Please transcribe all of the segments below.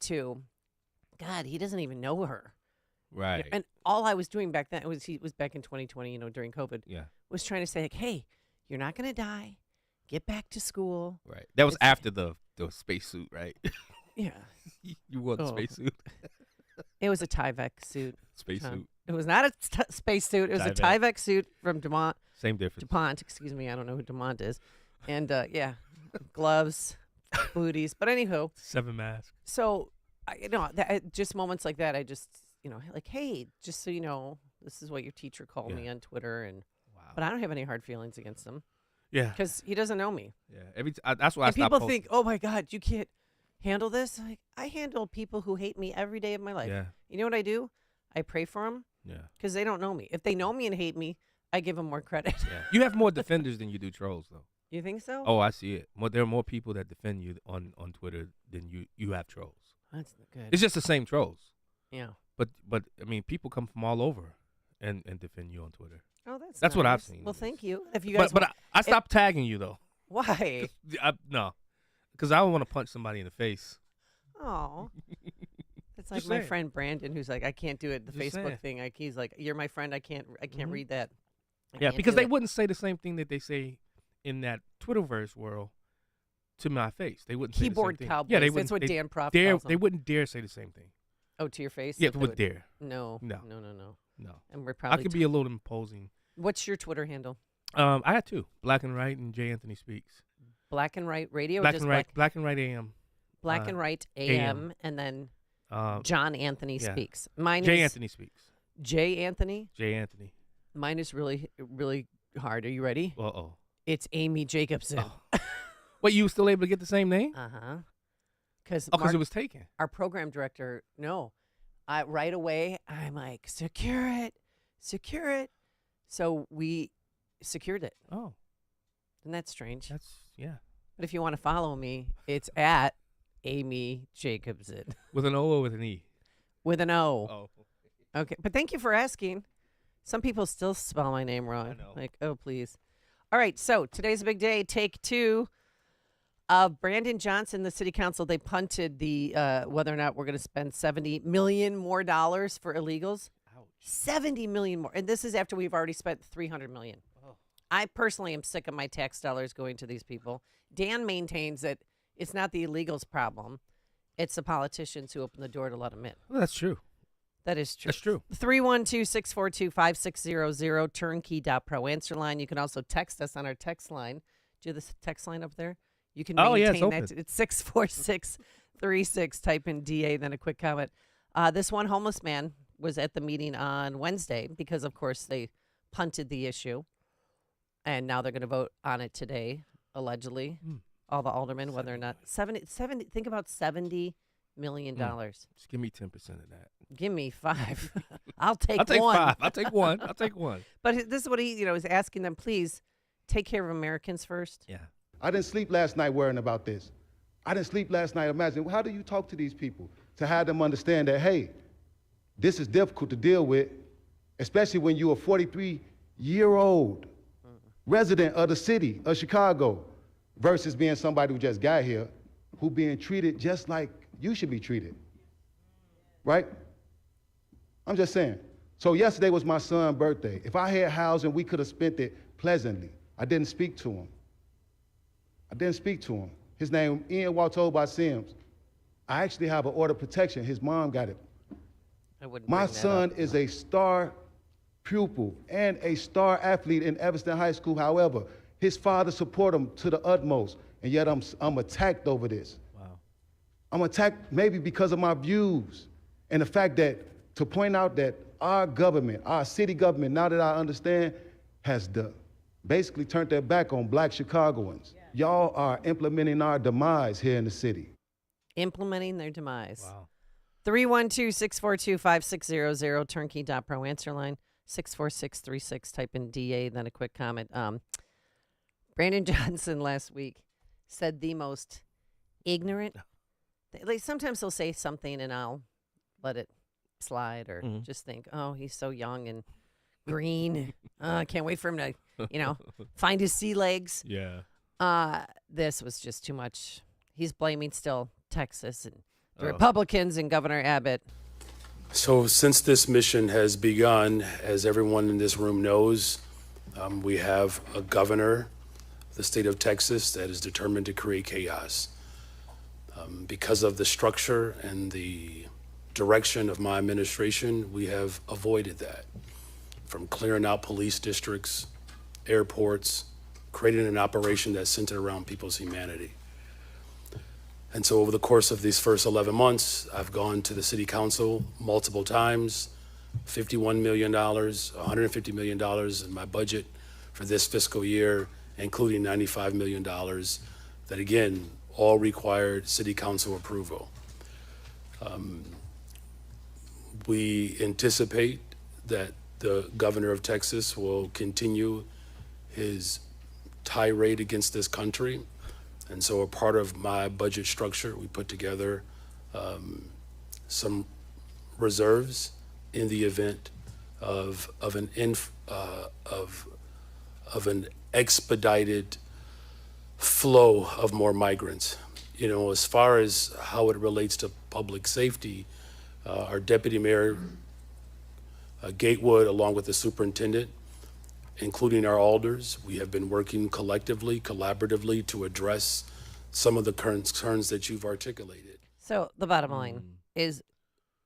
to, God, he doesn't even know her. Right. And all I was doing back then he was back in 2020, during COVID. Yeah. Was trying to say, like, hey, you're not going to die. Get back to school. Right. That was after the spacesuit, right? Yeah. You wore the spacesuit. It was a Tyvek suit. Spacesuit. It was not a spacesuit. It was a Tyvek suit from DuPont. Same difference. DuPont, excuse me. I don't know who DuPont is. And, gloves, booties. But anywho. 7 masks. So, just moments like that, I just, like, hey, just so you know, this is what your teacher called me on Twitter. And But I don't have any hard feelings against him. Yeah. Because he doesn't know me. Yeah. That's why I stopped people posting. think, oh, my God, you can't handle this. Like, I handle people who hate me every day of my life. Yeah. You know what I do? I pray for them. Yeah. Because they don't know me. If they know me and hate me, I give them more credit. Yeah. You have more defenders than you do trolls, though. You think so? Oh, I see it. There are more people that defend you on Twitter than you have trolls. That's good. It's just the same trolls. Yeah. But I mean, people come from all over and defend you on Twitter. Oh, that's nice. What I've seen. Well, thank you. If you guys, but I stopped tagging you though. Why? No, because I don't want to punch somebody in the face. Oh, it's like my friend Brandon, who's like, I can't do it. The Facebook thing. Like, he's like, you're my friend. I can't read that. Yeah, because they wouldn't say the same thing that they say in that Twitterverse world to my face. They wouldn't keyboard say the same cowboys. thing. Yeah, that's what Dan Proft calls them. They wouldn't dare say the same thing. Oh, to your face? Yeah, would dare. No. No. And we're probably I could be a little imposing. What's your Twitter handle? I had 2. Black and Right and J. Anthony Speaks. Black and Right Radio? Black and Right AM. Black and Right AM. And then John Anthony Speaks. Mine J. is Anthony Speaks. J. Anthony? J. Anthony. Mine is really, really hard. Are you ready? Uh-oh. It's Amy Jacobson. Oh. Wait, you were still able to get the same name? Uh-huh. Because it was taken. Our program director, no. Right away, I'm like, secure it. So we secured it. Oh. Isn't that strange? Yeah. But if you want to follow me, it's at Amy Jacobson. With an O or with an E? With an O. Oh. Okay. But thank you for asking. Some people still spell my name wrong. I know. Like, oh, please. All right. So today's a big day. Take 2. Brandon Johnson, the city council, they punted the whether or not we're going to spend $70 million more for illegals. Ouch. $70 million more. And this is after we've already spent $300 million. Oh. I personally am sick of my tax dollars going to these people. Dan maintains that it's not the illegals' problem. It's the politicians who open the door to let them in. Well, that's true. That is true. That's true. 312-642-5600, turnkey.pro answer line. You can also text us on our text line. Do you have the text line up there? You can maintain that. It's 64636. Type in DA, then a quick comment. This one homeless man was at the meeting on Wednesday because, of course, they punted the issue. And now they're going to vote on it today, allegedly. All the aldermen, whether or not. 70, think about $70 million. Just give me 10% of that. Give me 5. I'll take 5. I'll take one. But this is what he, is asking them, please take care of Americans first. Yeah. I didn't sleep last night worrying about this. I didn't sleep last night. Imagine, how do you talk to these people to have them understand that, hey, this is difficult to deal with, especially when you're a 43-year-old resident of the city of Chicago versus being somebody who just got here, who being treated just like you should be treated, right? I'm just saying. So yesterday was my son's birthday. If I had housing, we could have spent it pleasantly. I didn't speak to him. His name, Ian Waltoba Sims. I actually have an order of protection. His mom got it. My son is a star pupil and a star athlete in Evanston High School. However, his father support him to the utmost, and yet I'm attacked over this. Wow. I'm attacked maybe because of my views and the fact that, to point out that our government, our city government, now that I understand, has basically turned their back on black Chicagoans. Yeah. Y'all are implementing our demise here in the city. Implementing their demise. Wow. 312-642-5600, turnkey.pro answer line, 64636. Type in DA, then a quick comment. Brandon Johnson last week said the most ignorant. Like, sometimes he'll say something and I'll let it slide or just think, oh, he's so young and green. I can't wait for him to, find his sea legs. Yeah. This was just too much. He's blaming still Texas and The Republicans and Governor Abbott. So since this mission has begun, as everyone in this room knows, we have a governor of the state of Texas that is determined to create chaos. Because of the structure and the direction of my administration, we have avoided that. From clearing out police districts, airports, creating an operation that's centered around people's humanity. And so over the course of these first 11 months, I've gone to the city council multiple times, $51 million, $150 million in my budget for this fiscal year, including $95 million that, again, all required city council approval. We anticipate that the governor of Texas will continue his tirade against this country. And so a part of my budget structure, we put together some reserves in the event of an expedited flow of more migrants. You know, as far as how it relates to public safety, our deputy mayor, Gatewood, along with the superintendent, including our alders, we have been working collectively, collaboratively to address some of the concerns that you've articulated. So the bottom line is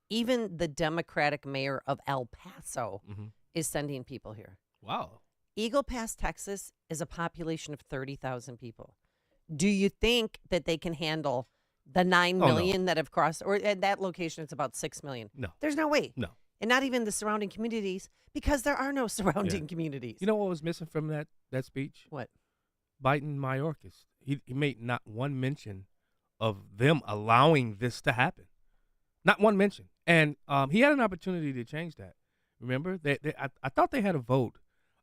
even the Democratic mayor of El Paso is sending people here. Wow. Eagle Pass, Texas is a population of 30,000 people. Do you think that they can handle the 9 million that have crossed, or at that location it's about 6 million? No. There's no way. No. And not even the surrounding communities, because there are no surrounding communities. You know what was missing from that speech? What? Biden Mayorkas. He made not one mention of them allowing this to happen. Not one mention. And he had an opportunity to change that. Remember? I thought they had a vote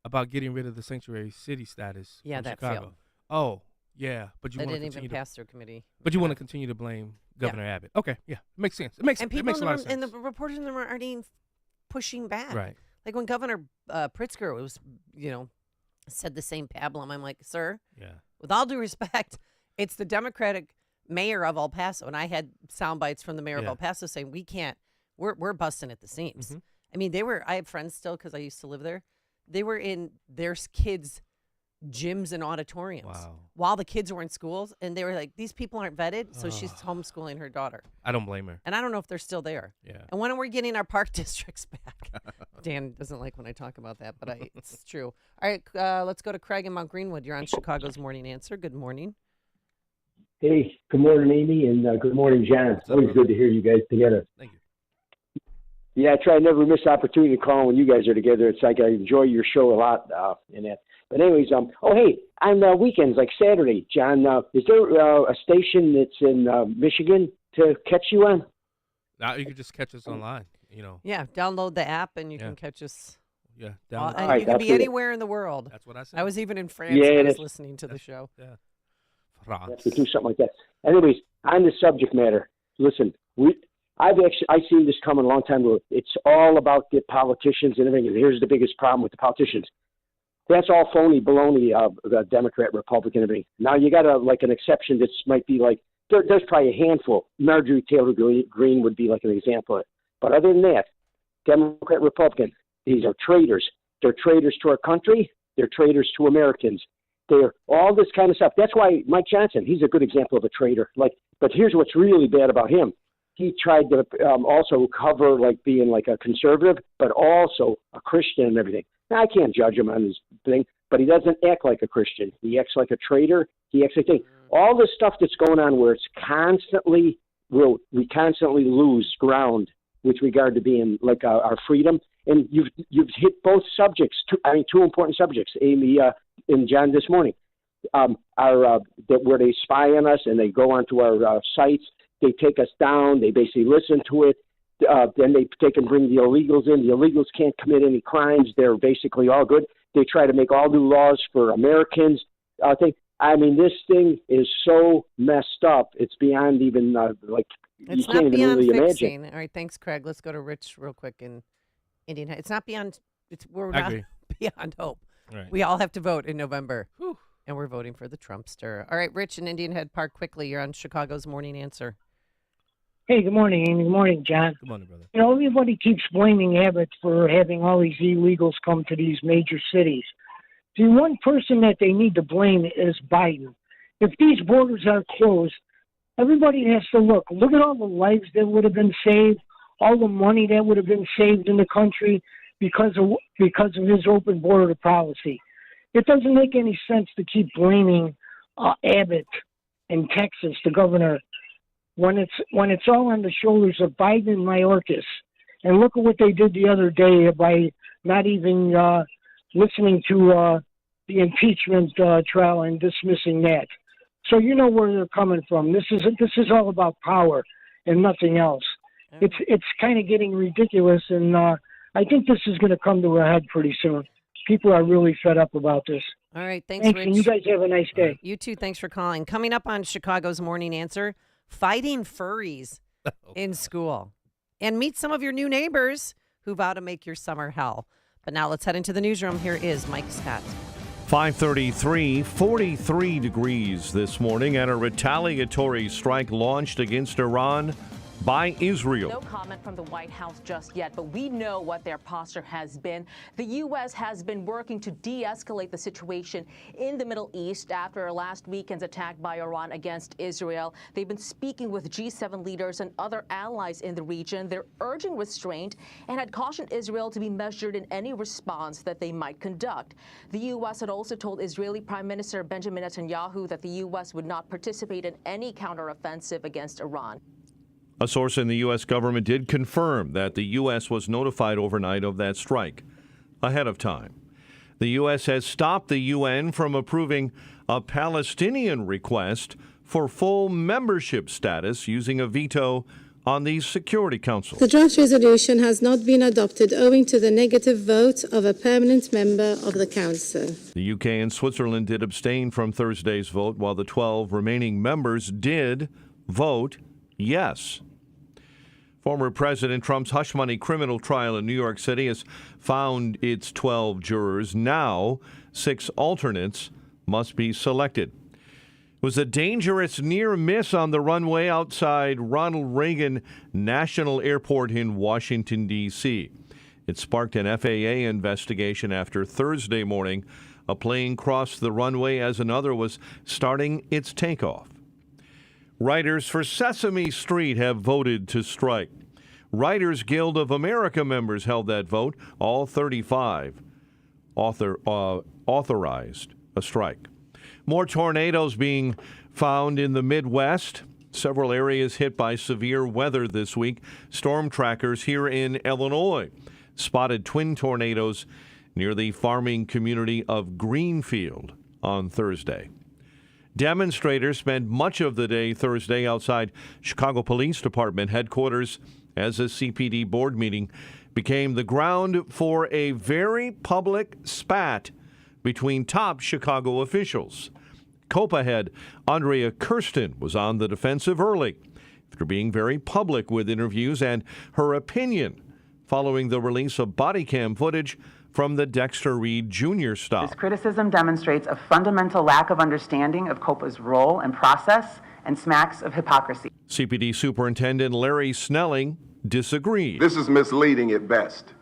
about getting rid of the sanctuary city status in that Chicago. failed. Oh, yeah. But you They want to didn't continue even pass through committee. But you want to continue to blame Governor Abbott. Okay, yeah. It makes sense. It makes a lot of sense. And the reporters in the room aren't even pushing back. Right. Like when Governor Pritzker was, said the same pablum, I'm like, sir, with all due respect, it's the Democratic mayor of El Paso. And I had sound bites from the mayor of El Paso saying, we're busting at the seams. I mean, I have friends still because I used to live there. They were in their kids' gyms and auditoriums while the kids were in schools. And they were like, these people aren't vetted. So she's homeschooling her daughter. I don't blame her. And I don't know if they're still there. Yeah. And when are we getting our park districts back? Dan doesn't like when I talk about that, but it's true. All right, let's go to Craig in Mount Greenwood. You're on Chicago's Morning Answer. Good morning. Hey, good morning, Amy, and good morning, John. What's up, Always brother? good to hear you guys together. Thank you. Yeah, I try to never miss opportunity to call when you guys are together. It's like I enjoy your show a lot in that. But anyways, hey, on weekends, like Saturday, John, is there a station that's in Michigan to catch you on? Now you can just catch us online, Yeah, download the app and you can catch us. Yeah. And Right, you can be absolutely. anywhere in the world. That's what I said. I was even in France Yeah, and I was that's- listening to the show. Yeah. We have France. to do something like that. Anyways, on the subject matter, listen, I've seen this coming a long time ago. It's all about the politicians and everything. And here's the biggest problem with the politicians. That's all phony baloney of the Democrat, Republican, everything. Now you got an exception that might be like, there's probably a handful. Marjorie Taylor Greene would be like an example of it. But other than that, Democrat, Republican, these are traitors. They're traitors to our country. They're traitors to Americans. They're all this kind of stuff. That's why Mike Johnson, he's a good example of a traitor. But here's what's really bad about him. He tried to also cover being like a conservative, but also a Christian and everything. Now, I can't judge him on his thing, but he doesn't act like a Christian. He acts like a traitor. He acts like all this stuff that's going on where it's constantly, we constantly lose ground with regard to being like our freedom. And you've hit both subjects, two important subjects, Amy and John this morning, where they spy on us and they go onto our sites. They take us down. They basically listen to it. Then they can bring the illegals in. The illegals can't commit any crimes. They're basically all good. They try to make all new laws for Americans. This thing is so messed up. It's beyond even It's you can't not even beyond really fixing. imagine. All right, thanks, Craig. Let's go to Rich real quick in Indian. It's not beyond. We're I not agree. beyond hope. Right. We all have to vote in November, Whew. and we're voting for the Trumpster. All right, Rich in Indian Head Park. Quickly, you're on Chicago's Morning Answer. Hey, good morning, Amy. Good morning, John. Good morning, brother. You know, everybody keeps blaming Abbott for having all these illegals come to these major cities. The one person that they need to blame is Biden. If these borders are closed, everybody has to look. Look at all the lives that would have been saved, all the money that would have been saved in the country because of his open border policy. It doesn't make any sense to keep blaming Abbott in Texas, the governor, when it's all on the shoulders of Biden and Mayorkas. And look at what they did the other day by not even listening to the impeachment trial and dismissing that. So you know where they're coming from. This is all about power and nothing else. It's kind of getting ridiculous, and I think this is going to come to a head pretty soon. People are really fed up about this. All right, thanks, Rich. And you guys have a nice day. You too. Thanks for calling. Coming up on Chicago's Morning Answer, fighting furries in school. And meet some of your new neighbors who vow to make your summer hell. But now let's head into the newsroom. Here is Mike Scott. 5:33, 43 degrees this morning, and a retaliatory strike launched against Iran by Israel. No comment from the White House just yet, but we know what their posture has been. The U.S. has been working to de-escalate the situation in the Middle East after last weekend's attack by Iran against Israel. They've been speaking with G7 leaders and other allies in the region. They're urging restraint and had cautioned Israel to be measured in any response that they might conduct. The U.S. had also told Israeli Prime Minister Benjamin Netanyahu that the U.S. would not participate in any counteroffensive against Iran. A source in the U.S. government did confirm that the U.S. was notified overnight of that strike ahead of time. The U.S. has stopped the UN from approving a Palestinian request for full membership status using a veto on the Security Council. The draft resolution has not been adopted owing to the negative vote of a permanent member of the Council. The UK and Switzerland did abstain from Thursday's vote, while the 12 remaining members did vote yes. Former President Trump's hush money criminal trial in New York City has found its 12 jurors. Now, 6 alternates must be selected. It was a dangerous near miss on the runway outside Ronald Reagan National Airport in Washington, D.C. It sparked an FAA investigation after Thursday morning a plane crossed the runway as another was starting its takeoff. Writers for Sesame Street have voted to strike. Writers Guild of America members held that vote. All 35 authorized a strike. More tornadoes being found in the Midwest. Several areas hit by severe weather this week. Storm trackers here in Illinois spotted twin tornadoes near the farming community of Greenfield on Thursday. Demonstrators spent much of the day Thursday outside Chicago Police Department headquarters as a CPD board meeting became the ground for a very public spat between top Chicago officials. COPA head Andrea Kirsten was on the defensive early after being very public with interviews and her opinion following the release of body cam footage from the Dexter Reed Jr. stop. This criticism demonstrates a fundamental lack of understanding of COPA's role and process and smacks of hypocrisy. CPD Superintendent Larry Snelling disagreed. This is misleading at best.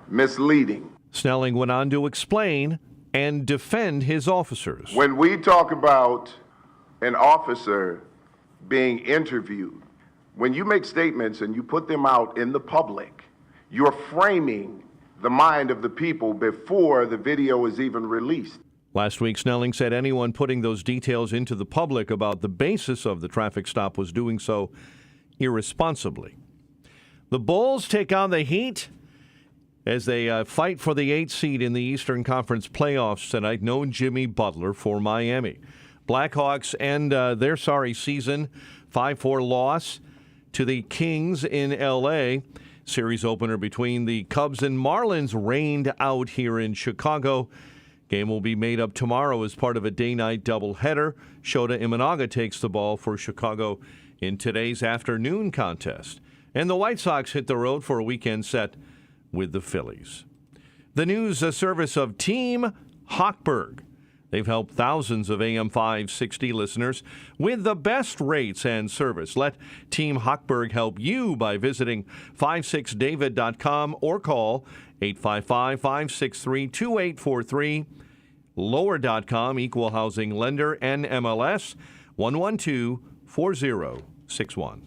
Misleading. Snelling went on to explain and defend his officers. When we talk about an officer being interviewed, when you make statements and you put them out in the public, you're framing the mind of the people before the video is even released. Last week, Snelling said anyone putting those details into the public about the basis of the traffic stop was doing so irresponsibly. The Bulls take on the Heat as they fight for the 8th seed in the Eastern Conference playoffs tonight. No Jimmy Butler for Miami. Blackhawks end their sorry season, 5-4 loss to the Kings in L.A. Series opener between the Cubs and Marlins rained out here in Chicago. Game will be made up tomorrow as part of a day-night doubleheader. Shota Imanaga takes the ball for Chicago in today's afternoon contest. And the White Sox hit the road for a weekend set with the Phillies. The news service of Team Hochberg. They've helped thousands of AM 560 listeners with the best rates and service. Let Team Hochberg help you by visiting 56david.com or call 855-563-2843. Lower.com, equal housing lender, NMLS 1124061.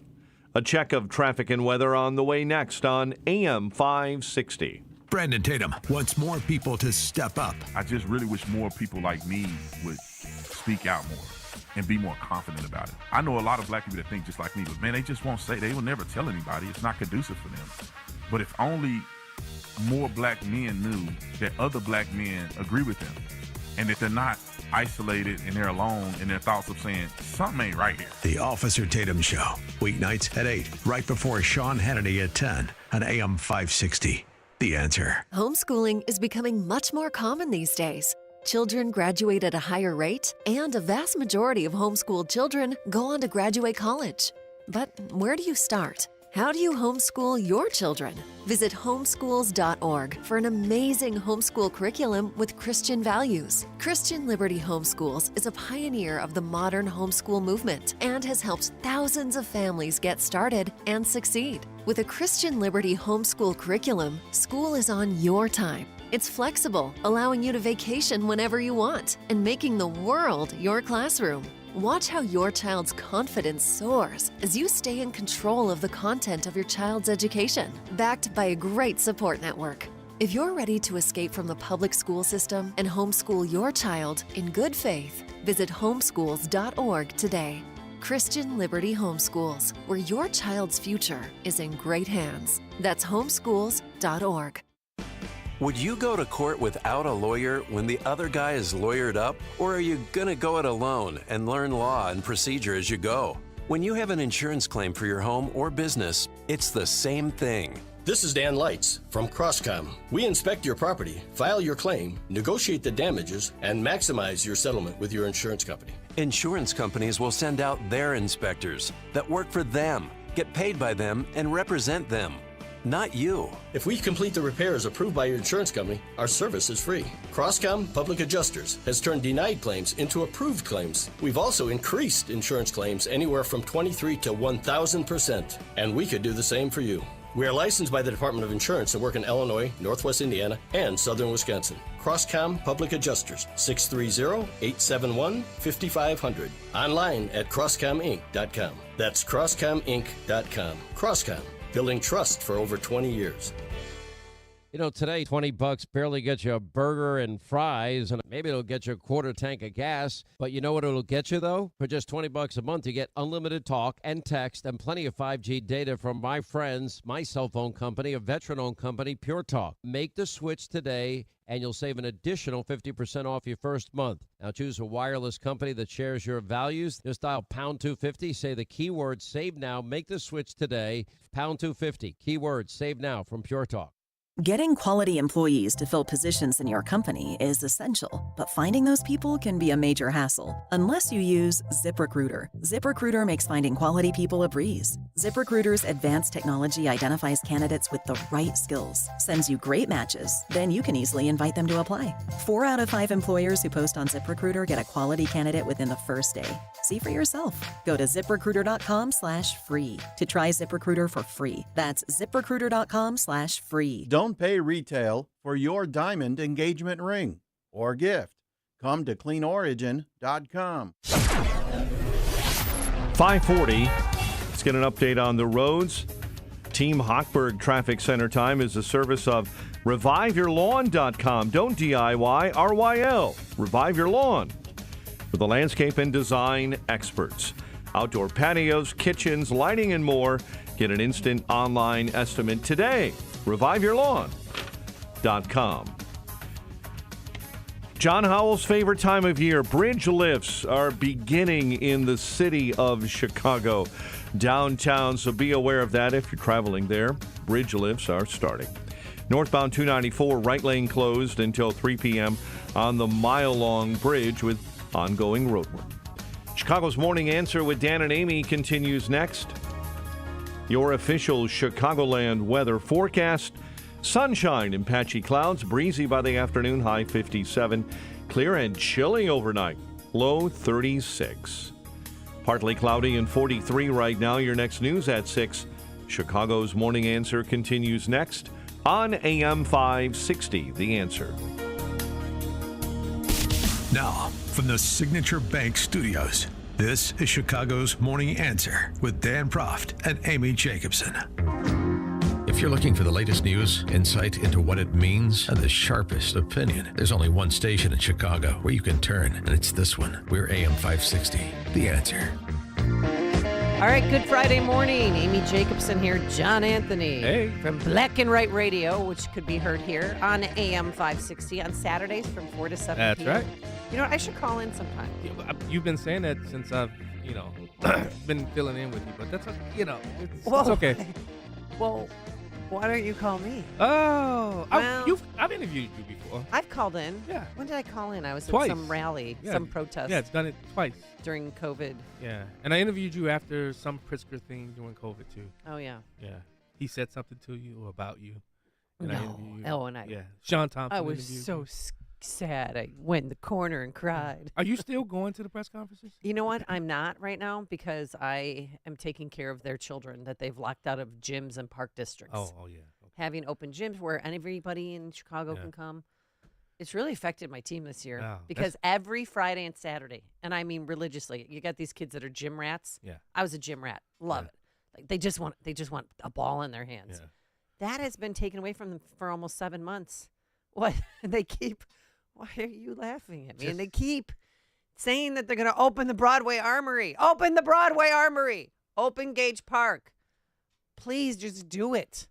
A check of traffic and weather on the way next on AM 560. Brandon Tatum wants more people to step up. I just really wish more people like me would speak out more and be more confident about it. I know a lot of black people that think just like me, but man, they just won't say. They will never tell anybody. It's not conducive for them. But if only more black men knew that other black men agree with them and that they're not isolated and they're alone in their thoughts of saying, something ain't right here. The Officer Tatum Show, weeknights at 8, right before Sean Hannity at 10 on AM 560. The Answer. Homeschooling is becoming much more common these days. Children graduate at a higher rate, and a vast majority of homeschooled children go on to graduate college. But where do you start? How do you homeschool your children? Visit homeschools.org for an amazing homeschool curriculum with Christian values. Christian Liberty Homeschools is a pioneer of the modern homeschool movement and has helped thousands of families get started and succeed. With a Christian Liberty homeschool curriculum, school is on your time. It's flexible, allowing you to vacation whenever you want and making the world your classroom. Watch how your child's confidence soars as you stay in control of the content of your child's education, backed by a great support network. If you're ready to escape from the public school system and homeschool your child in good faith, visit homeschools.org today. Christian Liberty Homeschools, where your child's future is in great hands. That's homeschools.org. Would you go to court without a lawyer when the other guy is lawyered up? Or are you going to go it alone and learn law and procedure as you go? When you have an insurance claim for your home or business, it's the same thing. This is Dan Lights from Crosscom. We inspect your property, file your claim, negotiate the damages, and maximize your settlement with your insurance company. Insurance companies will send out their inspectors that work for them, get paid by them, and represent them. Not you. If we complete the repairs approved by your insurance company, our service is free. Crosscom Public Adjusters has turned denied claims into approved claims. We've also increased insurance claims anywhere from 23 to 1,000%, and we could do the same for you. We are licensed by the Department of Insurance and work in Illinois, Northwest Indiana, and Southern Wisconsin. Crosscom Public Adjusters, 630-871-5500. Online at crosscominc.com. That's crosscominc.com. Crosscom. Building trust for over 20 years. You know, today, $20 barely gets you a burger and fries, and maybe it'll get you a quarter tank of gas. But you know what it'll get you, though? For just $20 a month, you get unlimited talk and text and plenty of 5G data from my friends, my cell phone company, a veteran-owned company, Pure Talk. Make the switch today, and you'll save an additional 50% off your first month. Now choose a wireless company that shares your values. Just dial pound 250, say the keyword save now, make the switch today. Pound 250, keyword save now from Pure Talk. Getting quality employees to fill positions in your company is essential, but finding those people can be a major hassle unless you use ZipRecruiter. ZipRecruiter makes finding quality people a breeze. ZipRecruiter's advanced technology identifies candidates with the right skills, sends you great matches, then you can easily invite them to apply. 4 out of 5 employers who post on ZipRecruiter get a quality candidate within the first day. See for yourself. Go to ZipRecruiter.com/free to try ZipRecruiter for free. That's ZipRecruiter.com/free. Don't pay retail for your diamond engagement ring or gift. Come to cleanorigin.com. 540. Let's get an update on the roads. Team Hochberg Traffic Center time is a service of reviveyourlawn.com. Don't DIY, RYL. Revive Your Lawn. For the landscape and design experts. Outdoor patios, kitchens, lighting, and more. Get an instant online estimate today. ReviveYourLawn.com. John Howell's favorite time of year, bridge lifts are beginning in the city of Chicago, downtown, so be aware of that if you're traveling there. Bridge lifts are starting. Northbound 294, right lane closed until 3 p.m. on the mile-long bridge with ongoing road work. Chicago's Morning Answer with Dan and Amy continues next. Your official Chicagoland weather forecast. Sunshine and patchy clouds, breezy by the afternoon, high 57. Clear and chilly overnight. Low 36. Partly cloudy and 43 right now. Your next news at 6. Chicago's Morning Answer continues next on AM 560. The Answer. Now, from the Signature Bank Studios, this is Chicago's Morning Answer with Dan Proft and Amy Jacobson. If you're looking for the latest news, insight into what it means, and the sharpest opinion, there's only one station in Chicago where you can turn, and it's this one. We're AM 560. The Answer. All right, good Friday morning. Amy Jacobson here, John Anthony from Black and White Radio, which could be heard here on AM 560 on Saturdays from 4 to 7 That's p.m. right. You know, I should call in sometime. You've been saying that since I've, been filling in with you, but that's, Well, it's okay. Well, why don't you call me? Oh, Well, I've interviewed you before. I've called in. Yeah. When did I call in? I was Twice. at some rally, Yeah. some protest. Yeah, it's done it twice. During COVID. Yeah, and I interviewed you after some Pritzker thing during COVID too. Oh yeah. Yeah, he said something to you or about you. And I interviewed you. Oh, and I. Yeah, Sean Thompson. I was interviewed so you. sad. I went in the corner and cried. Are you still going to the press conferences? You know what? I'm not right now because I am taking care of their children that they've locked out of gyms and park districts. Oh yeah. Okay. Having open gyms where everybody in Chicago can come. It's really affected my team this year Wow, because every Friday and Saturday, and I mean religiously, you got these kids that are gym rats. Yeah. I was a gym rat. Love it. Like they just want a ball in their hands. Yeah. That has been taken away from them for almost 7 months. What? They keep. Why are you laughing at me? And they keep saying that they're going to open the Broadway Armory. Open the Broadway Armory. Open Gage Park. Please just do it.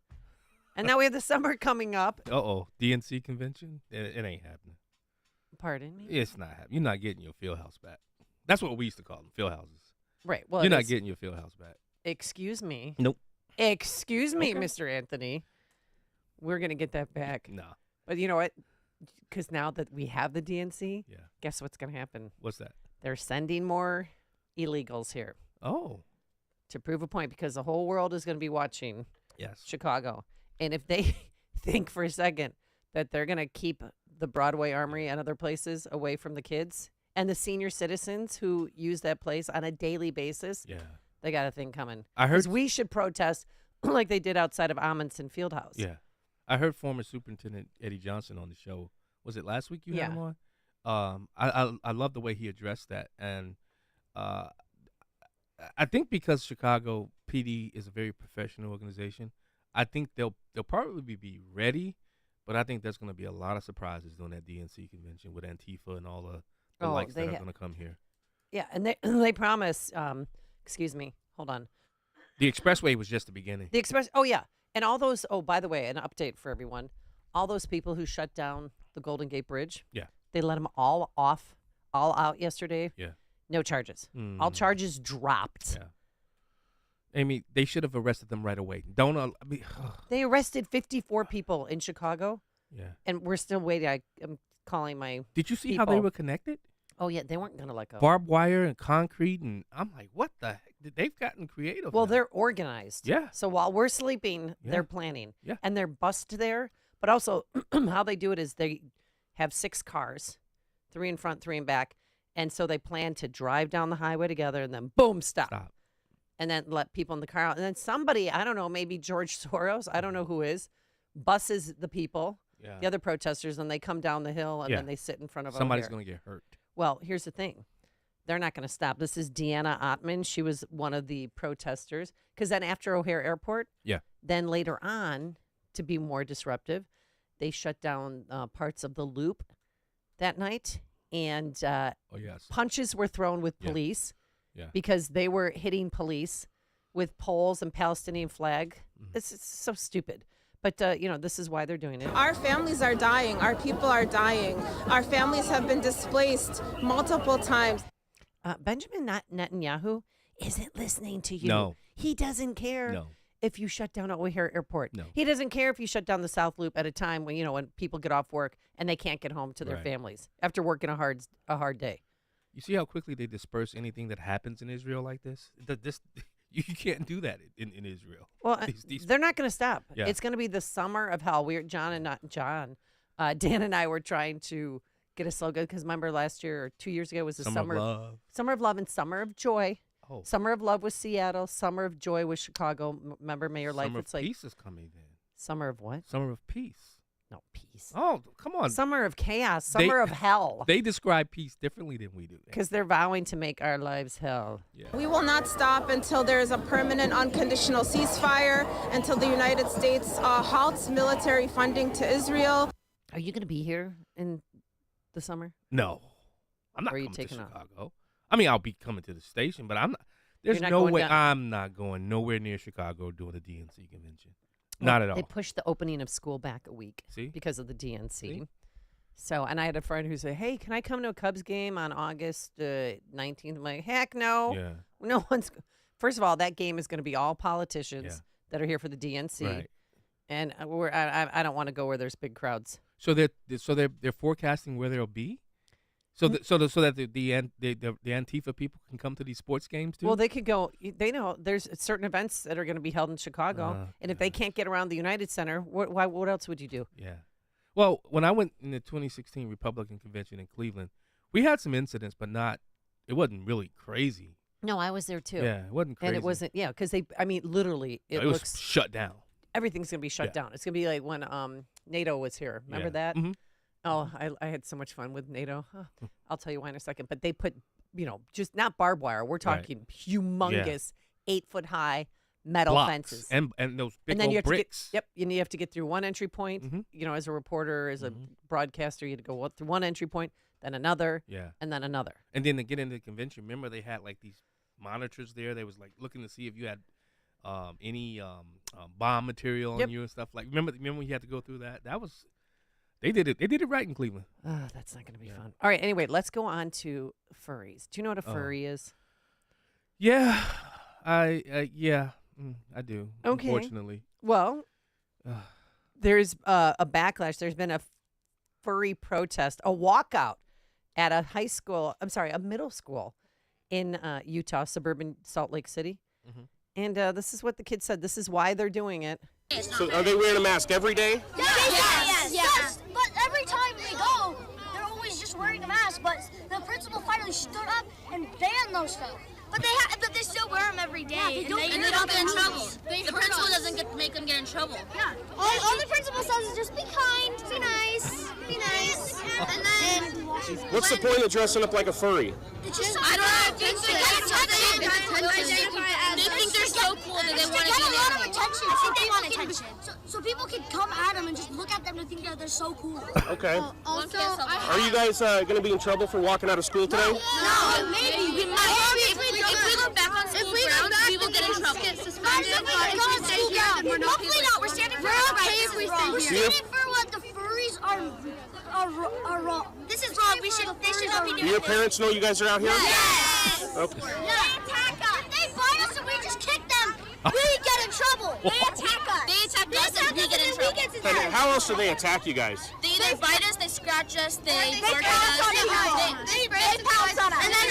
And now we have the summer coming up. DNC convention? It ain't happening. Pardon me? It's not happening. You're not getting your field house back. That's what we used to call them, field houses. Right. Well, you're not getting your field house back. Excuse me. Nope. Excuse me, Okay. Mr. Anthony. We're going to get that back. No. But you know what? Because now that we have the DNC, Yeah. guess what's going to happen? What's that? They're sending more illegals here. Oh. To prove a point, because the whole world is going to be watching Chicago. And if they think for a second that they're going to keep the Broadway Armory and other places away from the kids and the senior citizens who use that place on a daily basis, they got a thing coming. I heard 'Cause we should protest like they did outside of Amundsen Fieldhouse. Yeah. I heard former Superintendent Eddie Johnson on the show. Was it last week you had him on? I love the way he addressed that. And I think because Chicago PD is a very professional organization, I think they'll probably be ready, but I think there's going to be a lot of surprises during that DNC convention with Antifa and all the likes that are going to come here. Yeah, and they promise, excuse me, hold on. The expressway was just the beginning. Oh, yeah. And all those, by the way, an update for everyone. All those people who shut down the Golden Gate Bridge, they let them all out yesterday. Yeah. No charges. All charges dropped. Yeah. Amy, they should have arrested them right away. They arrested 54 people in Chicago. Yeah. And we're still waiting. I'm calling my Did you see people. how they were connected? Oh, yeah. They weren't going to let go. Barbed wire and concrete. And I'm like, what the heck? They've gotten creative. Well, now. they're organized. Yeah. So while we're sleeping, they're planning. Yeah. And they're bussed there. But also, how they do it is they have 6 cars, 3 in front, 3 in back. And so they plan to drive down the highway together and then, boom, stop. And then let people in the car out. And then somebody, I don't know, maybe George Soros, I don't know who is, buses the people, the other protesters, and they come down the hill and then they sit in front of Somebody's O'Hare. going to get hurt. Well, here's the thing. They're not going to stop. This is Deanna Ottman. She was one of the protesters. Because then after O'Hare Airport, then later on, to be more disruptive, they shut down parts of the Loop that night. And punches were thrown with police because they were hitting police with poles and Palestinian flag. It's so stupid. But, this is why they're doing it. Our families are dying. Our people are dying. Our families have been displaced multiple times. Benjamin Netanyahu isn't listening to you. No. He doesn't care if you shut down O'Hare Airport. No. He doesn't care if you shut down the South Loop at a time when, when people get off work and they can't get home to their families after working a hard day. You see how quickly they disperse anything that happens in Israel like this? You can't do that in Israel. Well, they're not going to stop. Yeah. It's going to be the summer of hell. Dan and I were trying to get us so good because remember last year or 2 years ago was the Summer of Love. Summer of Love and Summer of Joy. Oh. Summer of Love was Seattle. Summer of Joy was Chicago. Remember Mayor Life? Summer It's of like Peace is coming then. Summer of what? Summer of Peace. No, peace. Oh, come on. Summer of chaos. Summer of hell. They describe peace differently than we do. Because they're vowing to make our lives hell. Yeah. We will not stop until there is a permanent unconditional ceasefire, until the United States halts military funding to Israel. Are you going to be here in the summer? No. I'm not Or are you coming to taking off? Chicago. I mean, I'll be coming to the station, but I'm not. There's You're not no going way down- I'm not going nowhere near Chicago doing the DNC convention. Not at all. They pushed the opening of school back a week because of the DNC. See? So, and I had a friend who said, hey, can I come to a Cubs game on August 19th? I'm like, heck no. Yeah. No one's. First of all, that game is going to be all politicians that are here for the DNC. Right. And I don't want to go where there's big crowds. So they're forecasting where they'll be. So that the Antifa people can come to these sports games too. Well, they could go. They know there's certain events that are going to be held in Chicago, and if they can't get around the United Center, what else would you do? Yeah. Well, when I went in the 2016 Republican convention in Cleveland, we had some incidents, but it wasn't really crazy. No, I was there too. Yeah, it wasn't crazy. And it wasn't. Yeah, because literally, it was shut down. Everything's going to be shut down. It's going to be like when NATO was here. Remember that? Mm-hmm. Oh, I had so much fun with NATO. Oh, I'll tell you why in a second. But they put, just not barbed wire. We're talking humongous, 8-foot high metal Blocks fences. And those big and then old you have bricks. To get, you have to get through one entry point. Mm-hmm. As a reporter, as a broadcaster, you had to go through one entry point, then another, and then another. And then to get into the convention, remember they had like these monitors there. They was like looking to see if you had any bomb material on you and stuff. Like remember when you had to go through that? That was. They did it right in Cleveland. Oh, that's not going to be fun. All right, anyway, let's go on to furries. Do you know what a furry is? Yeah, I do. Okay. Unfortunately. Well, there's a backlash. There's been a furry protest, a walkout at a middle school in Utah, suburban Salt Lake City. Mm-hmm. And this is what the kids said. This is why they're doing it. So are they wearing a mask every day? Yes. But every time we go, they're always just wearing a mask. But the principal finally stood up and banned those stuff. But they still wear them every day. Yeah, and they don't get in trouble. The principal doesn't make them get in trouble. Yeah. All the principal says is just be kind, be nice, be nice. And then. What's the point of dressing up like a furry? It's just I don't know. They think they're so cool that they want to get a lot of attention. I think they want attention. So people can come at them and just look at them and think that they're so cool. Okay. Also, Are you guys going to be in trouble for walking out of school today? No, maybe. We might. If we go back on school grounds, we will get in trouble. Get suspended. Hopefully not. We're standing for our rights. We're standing for what the furries are wrong. This is wrong. They should not be doing Do your parents know you guys are out here? Yes. Okay. They attack us. If they bite us and we just kick them, we get in trouble. They attack us. They attack us and we get in trouble. And how else do they attack you guys? They either bite us, they scratch us, they bark at us. They pounce on us. And then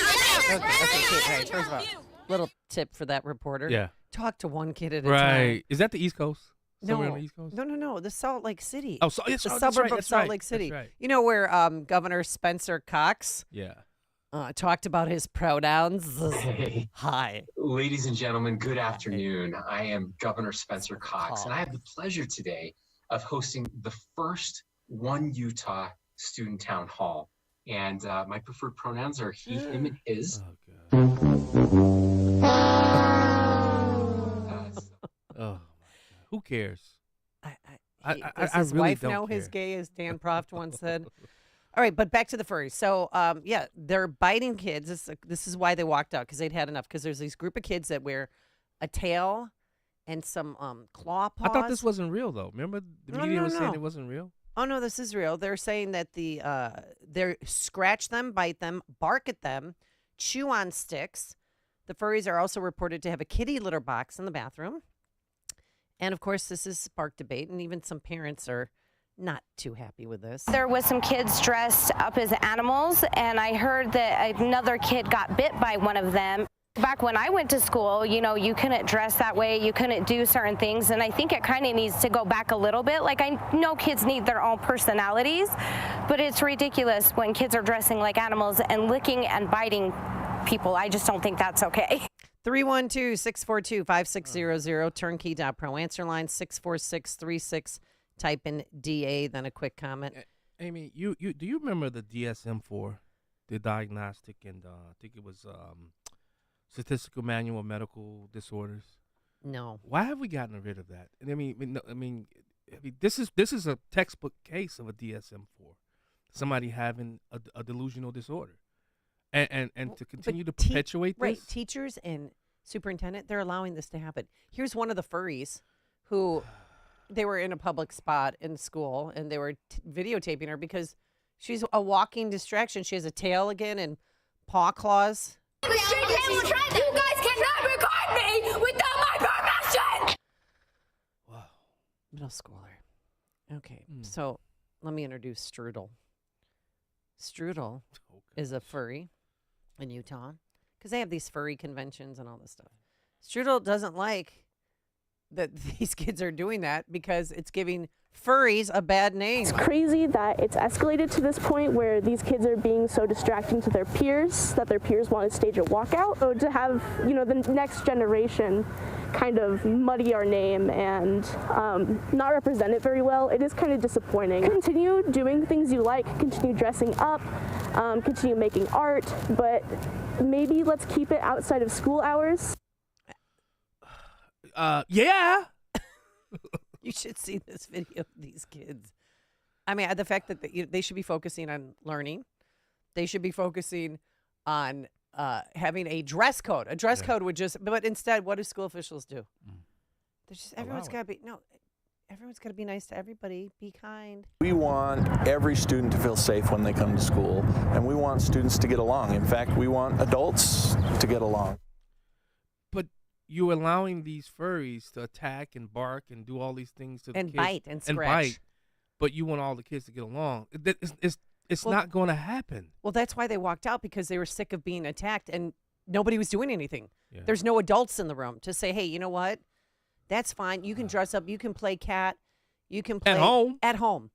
Okay, first of all, little tip for that reporter. Yeah. Talk to one kid at a time. Right. Is that the East Coast? Somewhere No, on the East Coast? no, the Salt Lake City. Oh, the suburb of Salt Lake City. That's right. You know where Governor Spencer Cox talked about his pronouns? Hi. Ladies and gentlemen, good afternoon. I am Governor Spencer Cox, and I have the pleasure today of hosting the first One Utah Student Town Hall. And my preferred pronouns are he, him, and his. Who cares? Does his really wife don't know care. his gay, as Dan Proft once said? All right, but back to the furries. So, they're biting kids. This is why they walked out, because they'd had enough. Because there's this group of kids that wear a tail and some claw paws. I thought this wasn't real, though. Remember the media was saying it wasn't real? Oh, no, this is real. They're saying that they scratch them, bite them, bark at them, chew on sticks. The furries are also reported to have a kitty litter box in the bathroom. And, of course, this has sparked debate, and even some parents are not too happy with this. There was some kids dressed up as animals, and I heard that another kid got bit by one of them. Back when I went to school, you couldn't dress that way, you couldn't do certain things, and I think it kind of needs to go back a little bit. Like, I know kids need their own personalities, but it's ridiculous when kids are dressing like animals and licking and biting people. I just don't think that's okay. 312-642-5600, turnkey.pro. Answer line 64636. Type in DA, then a quick comment. Amy, do you remember the DSM-4, the diagnostic and I think it was Statistical Manual of Medical Disorders? No. Why have we gotten rid of that? I mean, this is a textbook case of a DSM-4. Somebody having a delusional disorder, and to continue to perpetuate this. Right, teachers and superintendent, they're allowing this to happen. Here's one of the furries who they were in a public spot in school, and they were videotaping her because she's a walking distraction. She has a tail again and paw claws. You guys cannot record me without my permission! Wow. Middle schooler. Okay, so let me introduce Strudel. Strudel is a furry in Utah because they have these furry conventions and all this stuff. Strudel doesn't like that these kids are doing that because it's giving furries a bad name. It's crazy that it's escalated to this point where these kids are being so distracting to their peers that their peers want to stage a walkout. So to have, the next generation kind of muddy our name and not represent it very well, it is kind of disappointing. Continue doing things you like, continue dressing up, continue making art, but maybe let's keep it outside of school hours. Yeah. You should see this video of these kids. I mean, the fact that they should be focusing on learning. They should be focusing on having a dress code. A dress code would but instead, what do school officials do? They're just, everyone's got to be nice to everybody. Be kind. We want every student to feel safe when they come to school, and we want students to get along. In fact, we want adults to get along. But you're allowing these furries to attack and bark and do all these things to the kids. And bite and scratch. But you want all the kids to get along. It's not going to happen. Well, that's why they walked out, because they were sick of being attacked and nobody was doing anything. Yeah. There's no adults in the room to say, hey, you know what? That's fine. You can dress up. You can play cat. You can play at home.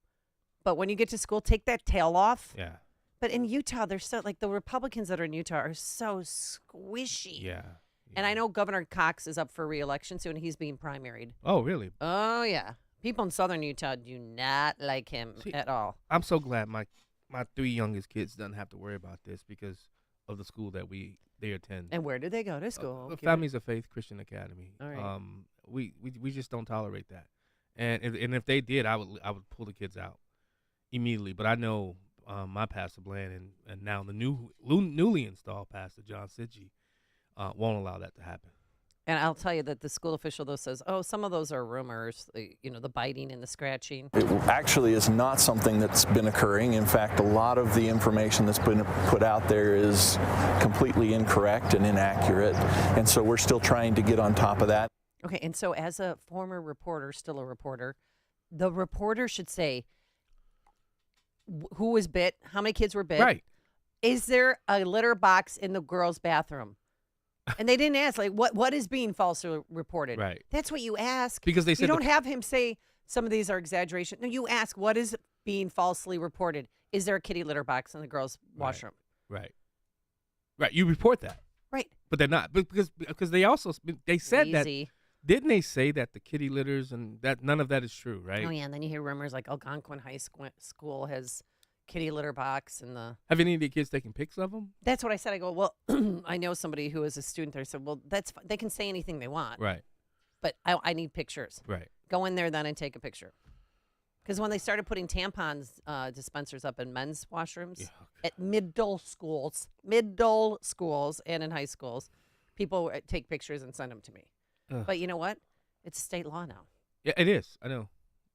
But when you get to school, take that tail off. Yeah. But in Utah, they're so, like, the Republicans that are in Utah are so squishy. Yeah. And I know Governor Cox is up for re-election soon. He's being primaried. Oh, really? Oh, yeah. People in southern Utah do not like him at all. I'm so glad my 3 youngest kids doesn't have to worry about this because of the school that they attend. And where do they go to school? Families of Faith Christian Academy. All right. We just don't tolerate that. And if they did, I would pull the kids out immediately. But I know my Pastor Bland and now the newly installed Pastor John Sidgey won't allow that to happen. And I'll tell you that the school official, though, says, some of those are rumors, the biting and the scratching. It actually is not something that's been occurring. In fact, a lot of the information that's been put out there is completely incorrect and inaccurate. And so we're still trying to get on top of that. Okay, and so as a former reporter, still a reporter, the reporter should say who was bit, how many kids were bit. Right. Is there a litter box in the girls' bathroom? And they didn't ask, like, what is being falsely reported? Right. That's what you ask. Because they said you don't have him say some of these are exaggeration. No, you ask, what is being falsely reported? Is there a kitty litter box in the girls' washroom? Right. You report that. Right. But they're not, because they also said Easy. that. Didn't they say that the kitty litters and that none of that is true, right? Oh yeah, and then you hear rumors like Algonquin High School has kitty litter box and the. Have any of the kids taken pics of them? That's what I said. I go, well, I know somebody who is a student there. I said, well, that's they can say anything they want. Right. But I need pictures. Right. Go in there then and take a picture. Because when they started putting tampons dispensers up in men's washrooms at middle schools and in high schools, people take pictures and send them to me. But you know what? It's state law now. Yeah, it is. I know.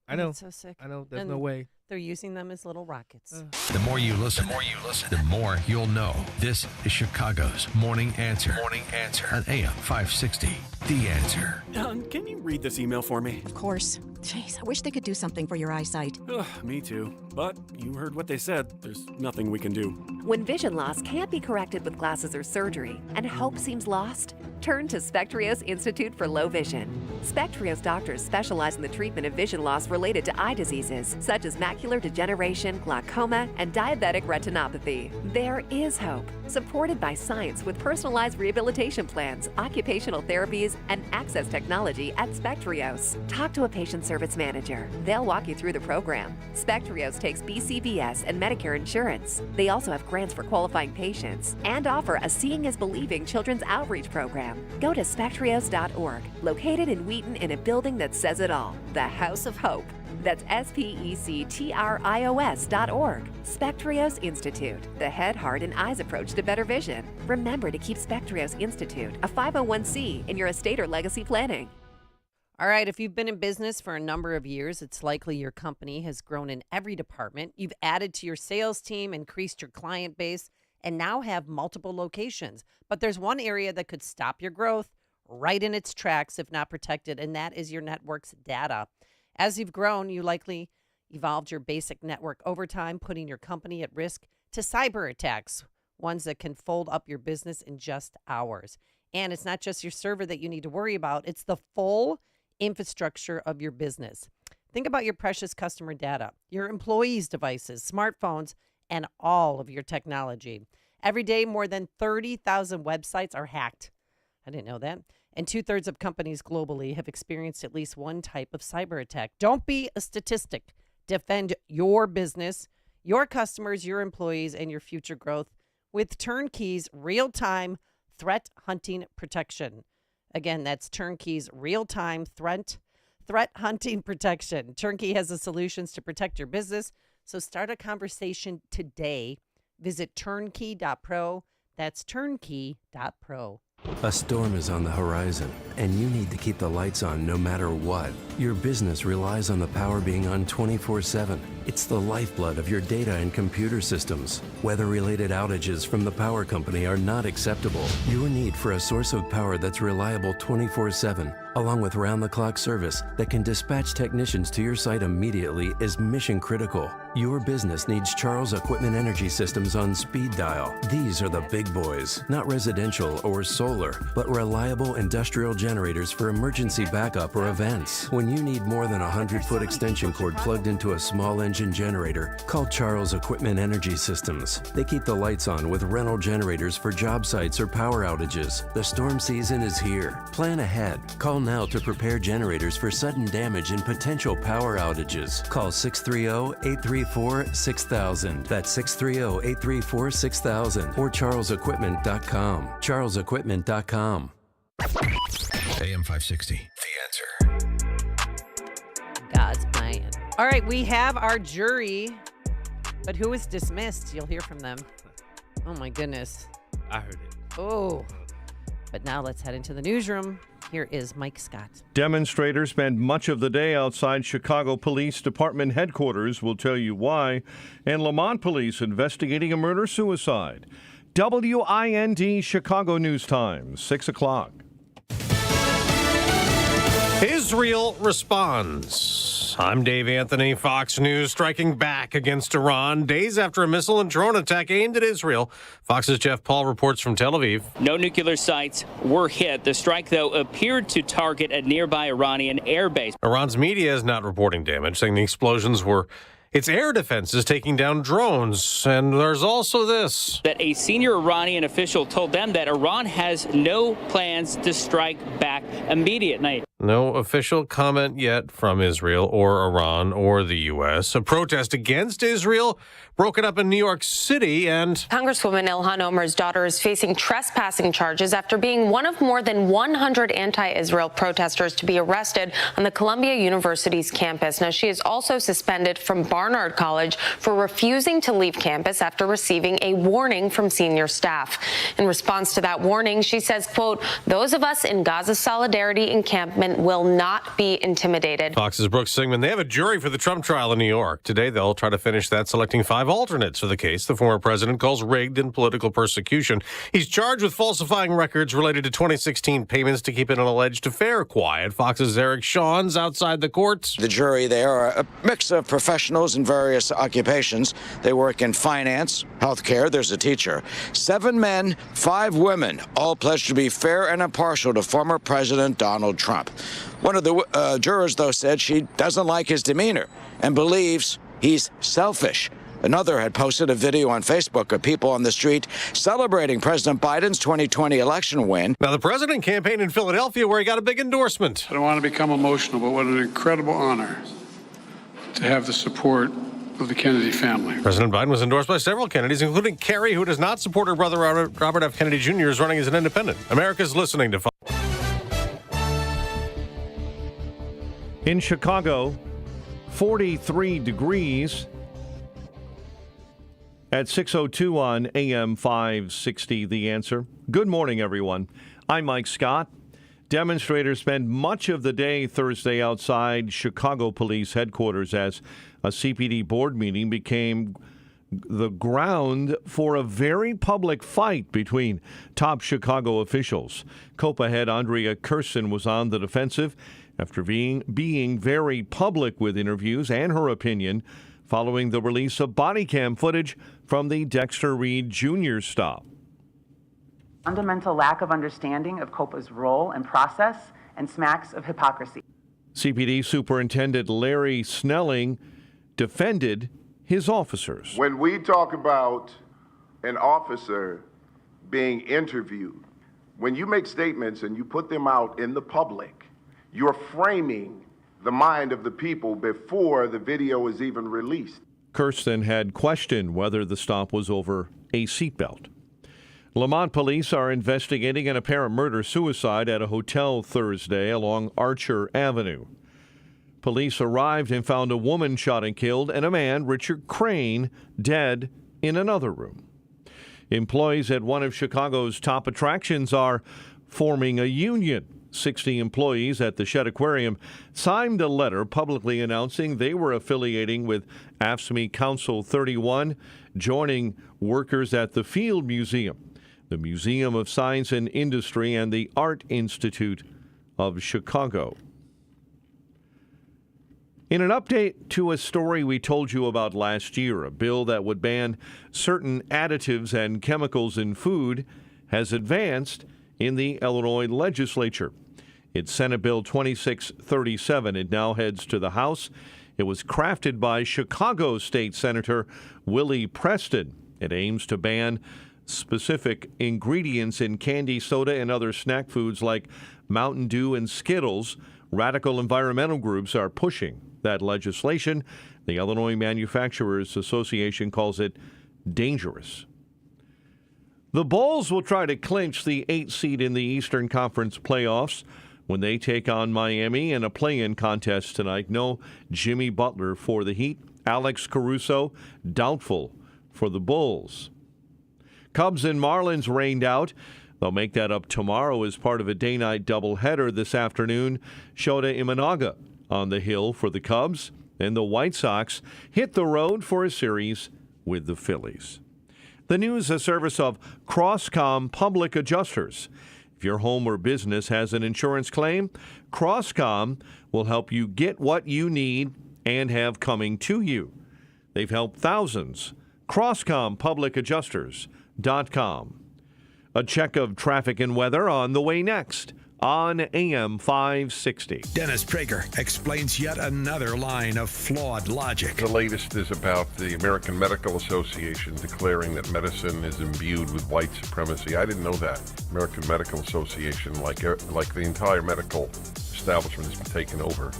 It's so sick. I know. There's And no way. They're using them as little rockets. The more you listen, the more you'll know. This is Chicago's Morning Answer. Morning Answer on AM 560. The Answer. Can you read this email for me? Of course. Jeez, I wish they could do something for your eyesight. Me too. But you heard what they said. There's nothing we can do. When vision loss can't be corrected with glasses or surgery and hope seems lost, turn to Spectrios Institute for Low Vision. Spectrios doctors specialize in the treatment of vision loss related to eye diseases such as macular degeneration, glaucoma, and diabetic retinopathy. There is hope, supported by science with personalized rehabilitation plans, occupational therapies, and access technology at Spectrios. Talk to a patient service manager. They'll walk you through the program. Spectrios takes BCBS and Medicare insurance. They also have grants for qualifying patients and offer a Seeing is Believing children's outreach program. Go to spectrios.org, located in Wheaton in a building that says it all, the House of Hope. That's spectrios.org. Spectrios Institute, the head, heart, and eyes approach to better vision. Remember to keep Spectrios Institute, a 501c, in your estate or legacy planning. All right, if you've been in business for a number of years, it's likely your company has grown in every department. You've added to your sales team, increased your client base, and now have multiple locations. But there's one area that could stop your growth right in its tracks if not protected, and that is your network's data. As you've grown, you likely evolved your basic network over time, putting your company at risk to cyber attacks, ones that can fold up your business in just hours. And it's not just your server that you need to worry about, it's the full infrastructure of your business. Think about your precious customer data, your employees' devices, smartphones, and all of your technology. Every day, more than 30,000 websites are hacked. I didn't know that. And 2/3 of companies globally have experienced at least one type of cyber attack. Don't be a statistic. Defend your business, your customers, your employees, and your future growth with Turnkey's real-time threat hunting protection. Again, that's Turnkey's real-time threat hunting protection. Turnkey has the solutions to protect your business, so start a conversation today. Visit turnkey.pro. That's turnkey.pro. A storm is on the horizon, and you need to keep the lights on no matter what. Your business relies on the power being on 24/7. It's the lifeblood of your data and computer systems. Weather-related outages from the power company are not acceptable. Your need for a source of power that's reliable 24/7, along with round-the-clock service that can dispatch technicians to your site immediately, is mission critical. Your business needs Charles Equipment Energy Systems on speed dial. These are the big boys, not residential or solar, but reliable industrial generators for emergency backup or events. When you need more than a 100-foot extension cord plugged into a small engine generator, call Charles Equipment Energy Systems. They keep the lights on with rental generators for job sites or power outages. The storm season is here. Plan ahead. Call now to prepare generators for sudden damage and potential power outages. Call 630-834-6000. That's 630-834-6000 or charlesequipment.com. charlesequipment.com. AM 560, The Answer. God's plan. All right, we have our jury, but who is dismissed? You'll hear from them. Oh, my goodness. I heard it. Oh. But now let's head into the newsroom. Here is Mike Scott. Demonstrators spent much of the day outside Chicago Police Department headquarters. We'll tell you why. And Lamont Police investigating a murder-suicide. WIND Chicago News Time, 6 o'clock. Israel responds. I'm Dave Anthony, Fox News, striking back against Iran days after a missile and drone attack aimed at Israel. Fox's Jeff Paul reports from Tel Aviv. No nuclear sites were hit. The strike, though, appeared to target a nearby Iranian airbase. Iran's media is not reporting damage, saying the explosions were its air defenses taking down drones. And there's also this. That a senior Iranian official told them that Iran has no plans to strike back immediately. No official comment yet from Israel or Iran or the U.S. A protest against Israel broken up in New York City, and Congresswoman Ilhan Omar's daughter is facing trespassing charges after being one of more than 100 anti-Israel protesters to be arrested on the Columbia University's campus. Now, she is also suspended from Barnard College for refusing to leave campus after receiving a warning from senior staff. In response to that warning, she says, quote, "Those of us in Gaza Solidarity Encampment women will not be intimidated. Fox's Brooke Singman. They have a jury for the Trump trial in New York. Today, they'll try to finish that, selecting 5 alternates for the case the former president calls rigged and political persecution. He's charged with falsifying records related to 2016 payments to keep an alleged affair quiet. Fox's Eric Shawn's outside the courts. The jury, they are a mix of professionals in various occupations. They work in finance, healthcare. There's a teacher. 7 men, 5 women, all pledged to be fair and impartial to former President Donald Trump. One of the jurors, though, said she doesn't like his demeanor and believes he's selfish. Another had posted a video on Facebook of people on the street celebrating President Biden's 2020 election win. Now, the president campaigned in Philadelphia where he got a big endorsement. I don't want to become emotional, but what an incredible honor to have the support of the Kennedy family. President Biden was endorsed by several Kennedys, including Kerry, who does not support her brother Robert F. Kennedy Jr. is running as an independent. America's listening to Fox. In Chicago, 43 degrees at 6:02 on AM 560, The Answer. Good morning, everyone. I'm Mike Scott. Demonstrators spent much of the day Thursday outside Chicago Police headquarters as a CPD board meeting became the ground for a very public fight between top Chicago officials. COPA head Andrea Kirsten was on the defensive after being very public with interviews and her opinion following the release of body cam footage from the Dexter Reed Jr. stop. Fundamental lack of understanding of COPA's role and process and smacks of hypocrisy. CPD Superintendent Larry Snelling defended his officers. When we talk about an officer being interviewed, when you make statements and you put them out in the public, you're framing the mind of the people before the video is even released. Kirsten had questioned whether the stop was over a seatbelt. Lamont police are investigating an apparent murder-suicide at a hotel Thursday along Archer Avenue. Police arrived and found a woman shot and killed and a man, Richard Crane, dead in another room. Employees at one of Chicago's top attractions are forming a union. 60 employees at the Shedd Aquarium signed a letter publicly announcing they were affiliating with AFSCME Council 31, joining workers at the Field Museum, the Museum of Science and Industry, and the Art Institute of Chicago. In an update to a story we told you about last year, a bill that would ban certain additives and chemicals in food has advanced in the Illinois legislature. It's Senate Bill 2637. It now heads to the House. It was crafted by Chicago State Senator Willie Preston. It aims to ban specific ingredients in candy, soda, and other snack foods like Mountain Dew and Skittles. Radical environmental groups are pushing that legislation. The Illinois Manufacturers Association calls it dangerous. The Bulls will try to clinch the 8th seed in the Eastern Conference playoffs when they take on Miami in a play-in contest tonight. No Jimmy Butler for the Heat. Alex Caruso doubtful for the Bulls. Cubs and Marlins rained out. They'll make that up tomorrow as part of a day-night doubleheader this afternoon. Shota Imanaga on the hill for the Cubs, and the White Sox hit the road for a series with the Phillies. The news, a service of Crosscom Public Adjusters. If your home or business has an insurance claim, Crosscom will help you get what you need and have coming to you. They've helped thousands. CrosscomPublicAdjusters.com. A check of traffic and weather on the way next on AM 560. Dennis Prager explains yet another line of flawed logic. The latest is about the American Medical Association declaring that medicine is imbued with white supremacy. I didn't know that. American Medical Association, like the entire medical establishment, has been taken over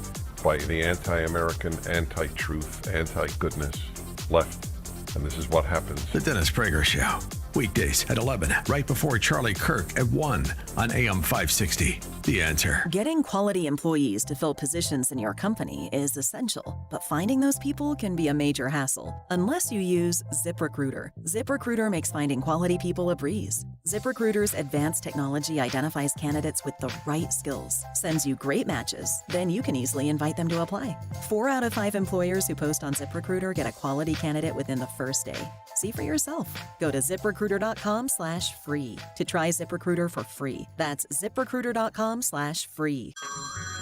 by the anti-American, anti-truth, anti-goodness left. And this is what happens. The Dennis Prager Show. Weekdays at 11, right before Charlie Kirk at 1 on AM 560. The Answer. Getting quality employees to fill positions in your company is essential, but finding those people can be a major hassle unless you use ZipRecruiter. ZipRecruiter makes finding quality people a breeze. ZipRecruiter's advanced technology identifies candidates with the right skills, sends you great matches, then you can easily invite them to apply. 4 out of 5 employers who post on ZipRecruiter get a quality candidate within the first day. See for yourself. Go to ZipRecruiter.com/free to try ZipRecruiter for free. That's ZipRecruiter.com/free.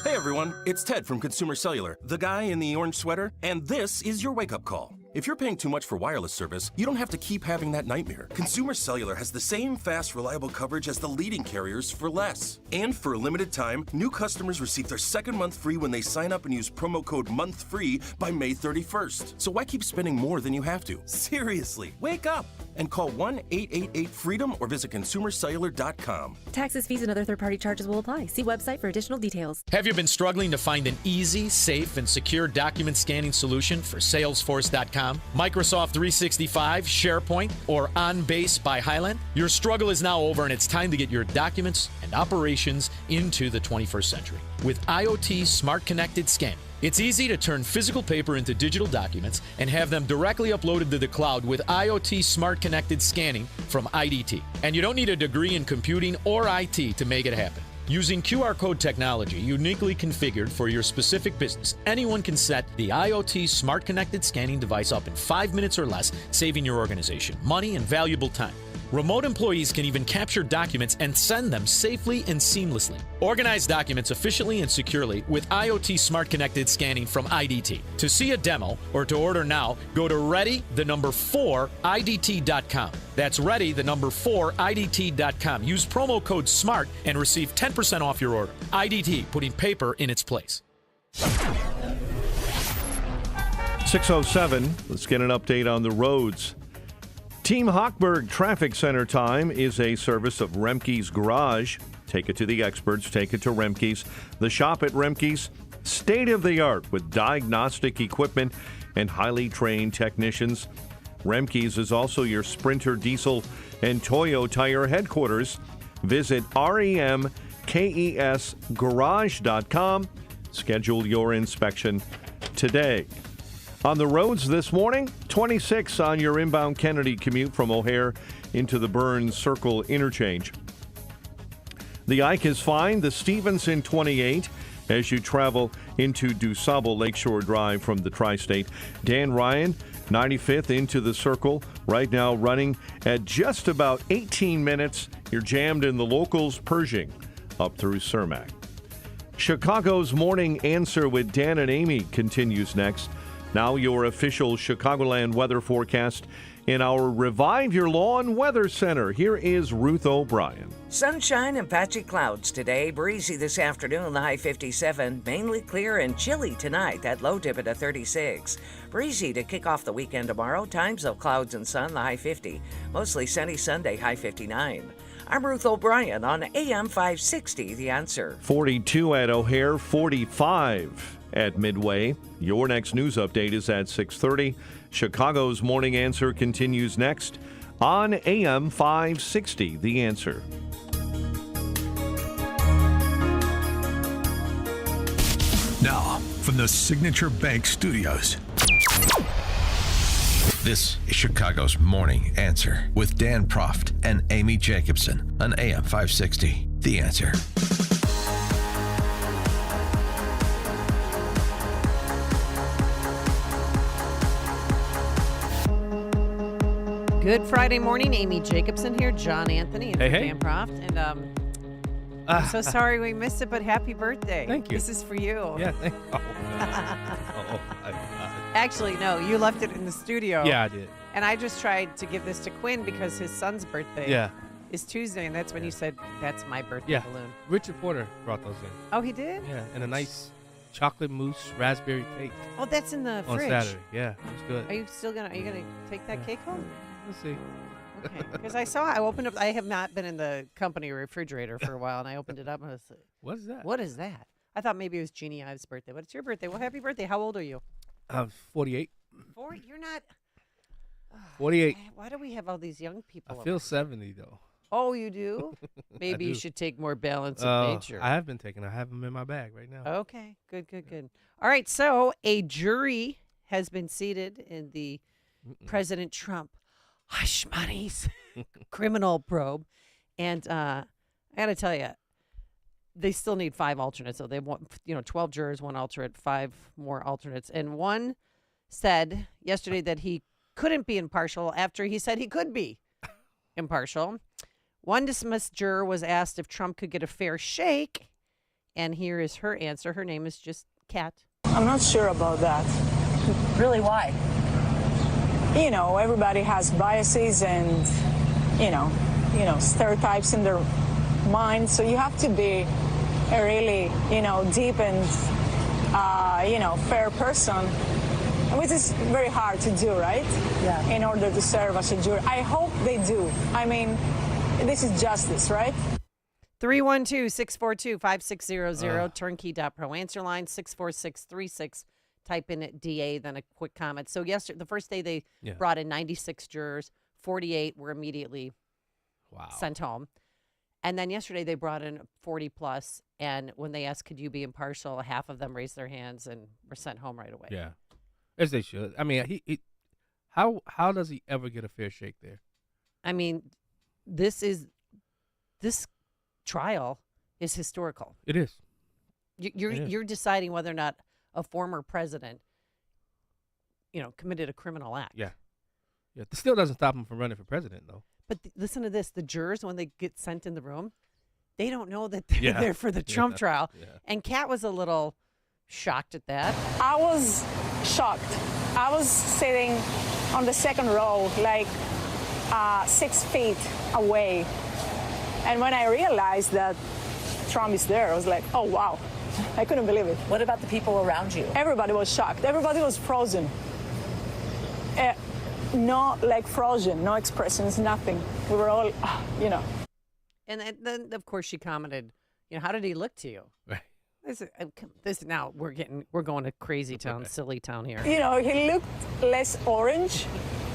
Hey everyone, it's Ted from Consumer Cellular, the guy in the orange sweater, and this is your wake-up call. If you're paying too much for wireless service, you don't have to keep having that nightmare. Consumer Cellular has the same fast, reliable coverage as the leading carriers for less. And for a limited time, new customers receive their second month free when they sign up and use promo code MONTHFREE by May 31st. So why keep spending more than you have to? Seriously, wake up and call 1-888-FREEDOM or visit consumercellular.com. Taxes, fees, and other third-party charges will apply. See website for additional details. Have you been struggling to find an easy, safe, and secure document scanning solution for Salesforce.com, Microsoft 365, SharePoint, or OnBase by Highland? Your struggle is now over, and it's time to get your documents and operations into the 21st century. With IoT Smart Connected Scanning, it's easy to turn physical paper into digital documents and have them directly uploaded to the cloud with IoT Smart Connected Scanning from IDT. And you don't need a degree in computing or IT to make it happen. Using QR code technology uniquely configured for your specific business, anyone can set the IoT Smart Connected Scanning device up in 5 minutes or less, saving your organization money and valuable time. Remote employees can even capture documents and send them safely and seamlessly. Organize documents efficiently and securely with IoT Smart Connected Scanning from IDT. To see a demo or to order now, go to ready4idt.com. That's ready4idt.com. Use promo code SMART and receive 10% off your order. IDT, putting paper in its place. 6:07. Let's get an update on the roads. Team Hochberg Traffic Center time is a service of Remke's Garage. Take it to the experts. Take it to Remke's. The shop at Remke's, state-of-the-art with diagnostic equipment and highly trained technicians. Remke's is also your Sprinter diesel and Toyo tire headquarters. Visit remkesgarage.com. Schedule your inspection today. On the roads this morning, 26 on your inbound Kennedy commute from O'Hare into the Burns Circle interchange. The Ike is fine. The Stevenson 28 as you travel into DuSable Lakeshore Drive from the Tri-State. Dan Ryan, 95th into the Circle, right now running at just about 18 minutes. You're jammed in the locals, Pershing up through Cermak. Chicago's Morning Answer with Dan and Amy continues next. Now your official Chicagoland weather forecast in our Revive Your Lawn Weather Center. Here is Ruth O'Brien. Sunshine and patchy clouds today. Breezy this afternoon, the high 57. Mainly clear and chilly tonight, that low dip at a 36. Breezy to kick off the weekend tomorrow. Times of clouds and sun, the high 50. Mostly sunny Sunday, high 59. I'm Ruth O'Brien on AM 560, The Answer. 42 at O'Hare, 45 at Midway. Your next news update is at 6:30. Chicago's Morning Answer continues next on AM 560, The Answer. Now, from the Signature Bank Studios, this is Chicago's Morning Answer with Dan Proft and Amy Jacobson on AM 560, The Answer. Good Friday morning. Amy Jacobson here, John Anthony, and Hey. Dan Proft. And I'm so sorry we missed it, but happy birthday. Thank you. This is for you. Yeah, thank you. Actually, no, you left it in the studio. Yeah, I did. And I just tried to give this to Quinn because his son's birthday is Tuesday, and that's when you said, that's my birthday balloon. Richard Porter brought those in. Oh, he did? Yeah, and a nice chocolate mousse raspberry cake. Oh, that's in the on fridge. Saturday. Yeah, it's good. Are you gonna take that cake home? We'll see. Okay, because I opened up. I have not been in the company refrigerator for a while, and I opened it up and I was like, "What is that? What is that?" I thought maybe it was Jeannie Ives' birthday, but it's your birthday. Well, happy birthday! How old are you? I'm 48. 4? You're not. 48. Why do we have all these young people? I feel 70 though. Oh, you do? Maybe you do. should take more balance of nature. I have been taking. I have them in my bag right now. Okay, good. All right, so a jury has been seated in the President Trump hush money's criminal probe, and I got to tell you, they still need 5 alternates. So they want 12 jurors, 1 alternate, 5 more alternates, and one said yesterday that he couldn't be impartial after he said he could be impartial. One dismissed juror was asked if Trump could get a fair shake, and here is her answer. Her name is just Kat. I'm not sure about that. Really, why? Everybody has biases and, stereotypes in their mind. So you have to be a really, deep and, fair person, which is very hard to do, right? Yeah. In order to serve as a jury. I hope they do. I mean, this is justice, right? 312-642-5600, turnkey.pro. Answer line 64636. Type in DA, then a quick comment. So yesterday, the first day they brought in 96 jurors, 48 were immediately sent home. And then yesterday they brought in 40 plus, and when they asked, could you be impartial, half of them raised their hands and were sent home right away. Yeah, as they should. I mean, how does he ever get a fair shake there? I mean, this trial is historical. It is. You're deciding whether or not a former president, committed a criminal act. Yeah. It still doesn't stop him from running for president, though. But listen to this. The jurors, when they get sent in the room, they don't know that they're there for the Trump trial. Yeah. And Kat was a little shocked at that. I was shocked. I was sitting on the second row, like 6 feet away. And when I realized that Trump is there, I was like, oh, wow. I couldn't believe it. What about the people around you? Everybody was shocked. Everybody was frozen. No, frozen, no expressions, nothing. We were all, And then, of course, she commented, how did he look to you? Right. This now we're going to crazy town, silly town here. He looked less orange,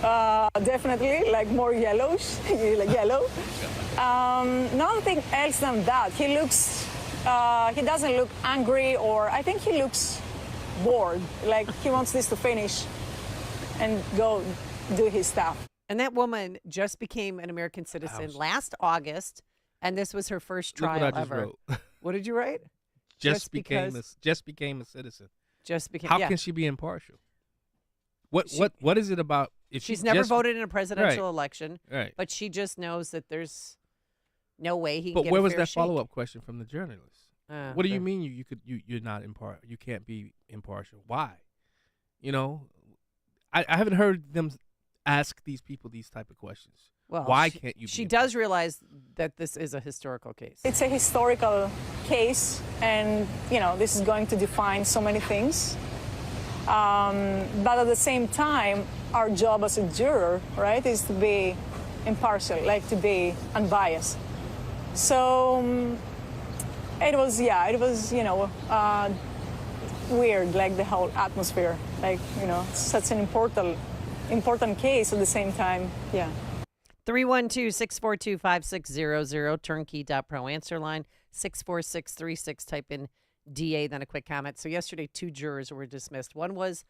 definitely, more yellowish, yellow. Nothing else than that. He looks. He doesn't look angry, or I think he looks bored, like he wants this to finish and go do his stuff. And that woman just became an American citizen last August, and this was her first trial Look what I just ever. wrote. What did you write? Just became a citizen. Just became. How can she be impartial? What is it about? If she's never voted in a presidential election, right? But she just knows that there's no way he. But can get where a was fair that shake. follow-up question from the journalist? What do you mean you're not impartial? You can't be impartial. Why? I haven't heard them ask these people these type of questions. Well, why can't you? She does realize that this is a historical case. It's a historical case, and this is going to define so many things. But at the same time, our job as a juror, right, is to be impartial, to be unbiased. So it was weird, the whole atmosphere, such an important case at the same time. Yeah. 312-642-5600, turnkey.pro. Answer line 64636. Type in DA, then a quick comment. So yesterday, 2 jurors were dismissed. One was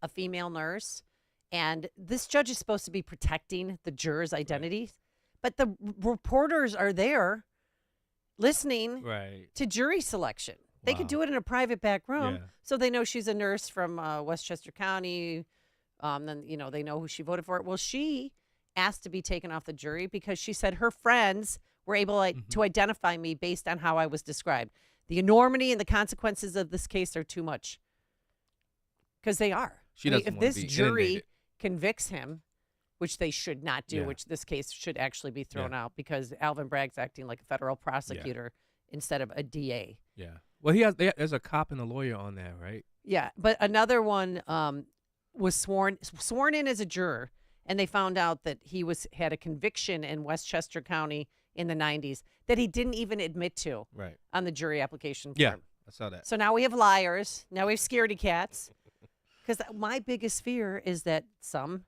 a female nurse, and this judge is supposed to be protecting the jurors' identities, but the reporters are there listening to jury selection. They could do it in a private back room, so they know she's a nurse from Westchester County. Then they know who she voted for. Well, she asked to be taken off the jury because she said her friends were able to identify me based on how I was described. The enormity and the consequences of this case are too much, because they are. If this jury convicts him, which they should not do, which this case should actually be thrown out, because Alvin Bragg's acting like a federal prosecutor instead of a DA. Yeah. Well, there's a cop and a lawyer on there, right? Yeah, but another one was sworn in as a juror, and they found out that he had a conviction in Westchester County in the 90s that he didn't even admit to on the jury application form. Yeah, I saw that. So now we have liars. Now we have scaredy cats. Because my biggest fear is that some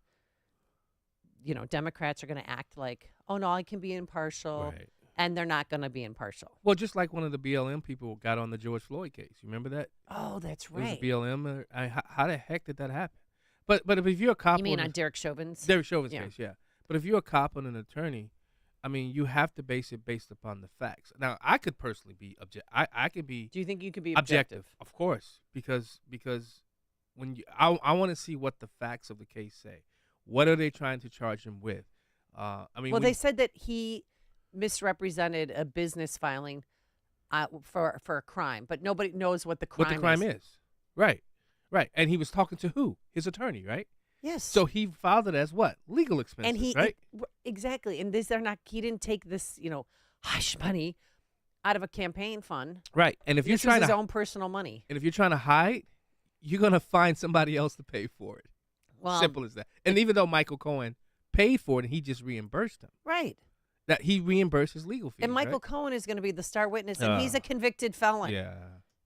Democrats are going to act like, oh, no, I can be impartial. Right. And they're not going to be impartial. Well, just like one of the BLM people got on the George Floyd case. You remember that? Oh, that's It was right. BLM. How the heck did that happen? But if you're a cop, You mean on Derek Chauvin's? Derek Chauvin's case, yeah. But if you're a cop and an attorney, I mean, you have to base it based upon the facts. Now, I could personally be I could be. Do you think you could be objective? Of course, because when I want to see what the facts of the case say. What are they trying to charge him with? I mean, well, they said that he misrepresented a business filing for a crime, but nobody knows what the crime is. Right. And he was talking to who? His attorney, right? Yes. So he filed it as what? Legal expenses, right? Exactly. And he didn't take this, hush money out of a campaign fund. Right. And if you're trying his own personal money. And if you're trying to hide, you're going to find somebody else to pay for it. Well, simple as that. And even though Michael Cohen paid for it and he just reimbursed him. Right. That he reimbursed his legal fees. And Michael right? Cohen is going to be the star witness, and he's a convicted felon. Yeah.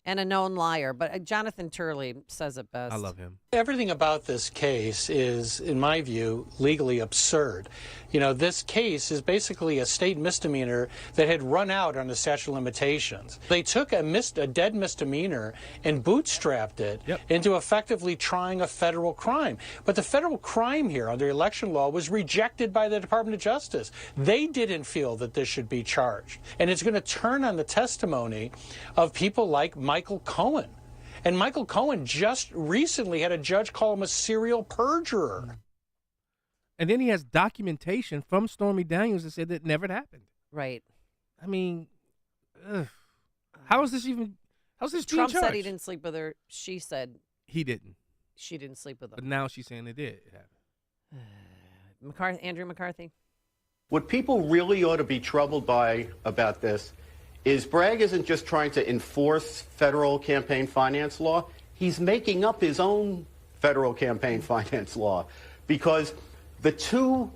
And a known liar. But Jonathan Turley says it best. I love him. Everything about this case is, in my view, legally absurd. This case is basically a state misdemeanor that had run out on the statute of limitations. They took a dead misdemeanor and bootstrapped it into effectively trying a federal crime. But the federal crime here under election law was rejected by the Department of Justice. They didn't feel that this should be charged. And it's going to turn on the testimony of people like Michael Cohen. And Michael Cohen just recently had a judge call him a serial perjurer. And then he has documentation from Stormy Daniels that said that never happened. Right. I mean, how is this Trump being said he charged? didn't sleep with her. She said He didn't. she didn't sleep with him. But now she's saying it did. It happened. Andrew McCarthy. What people really ought to be troubled by about this is Bragg isn't just trying to enforce federal campaign finance law. He's making up his own federal campaign finance law, because the two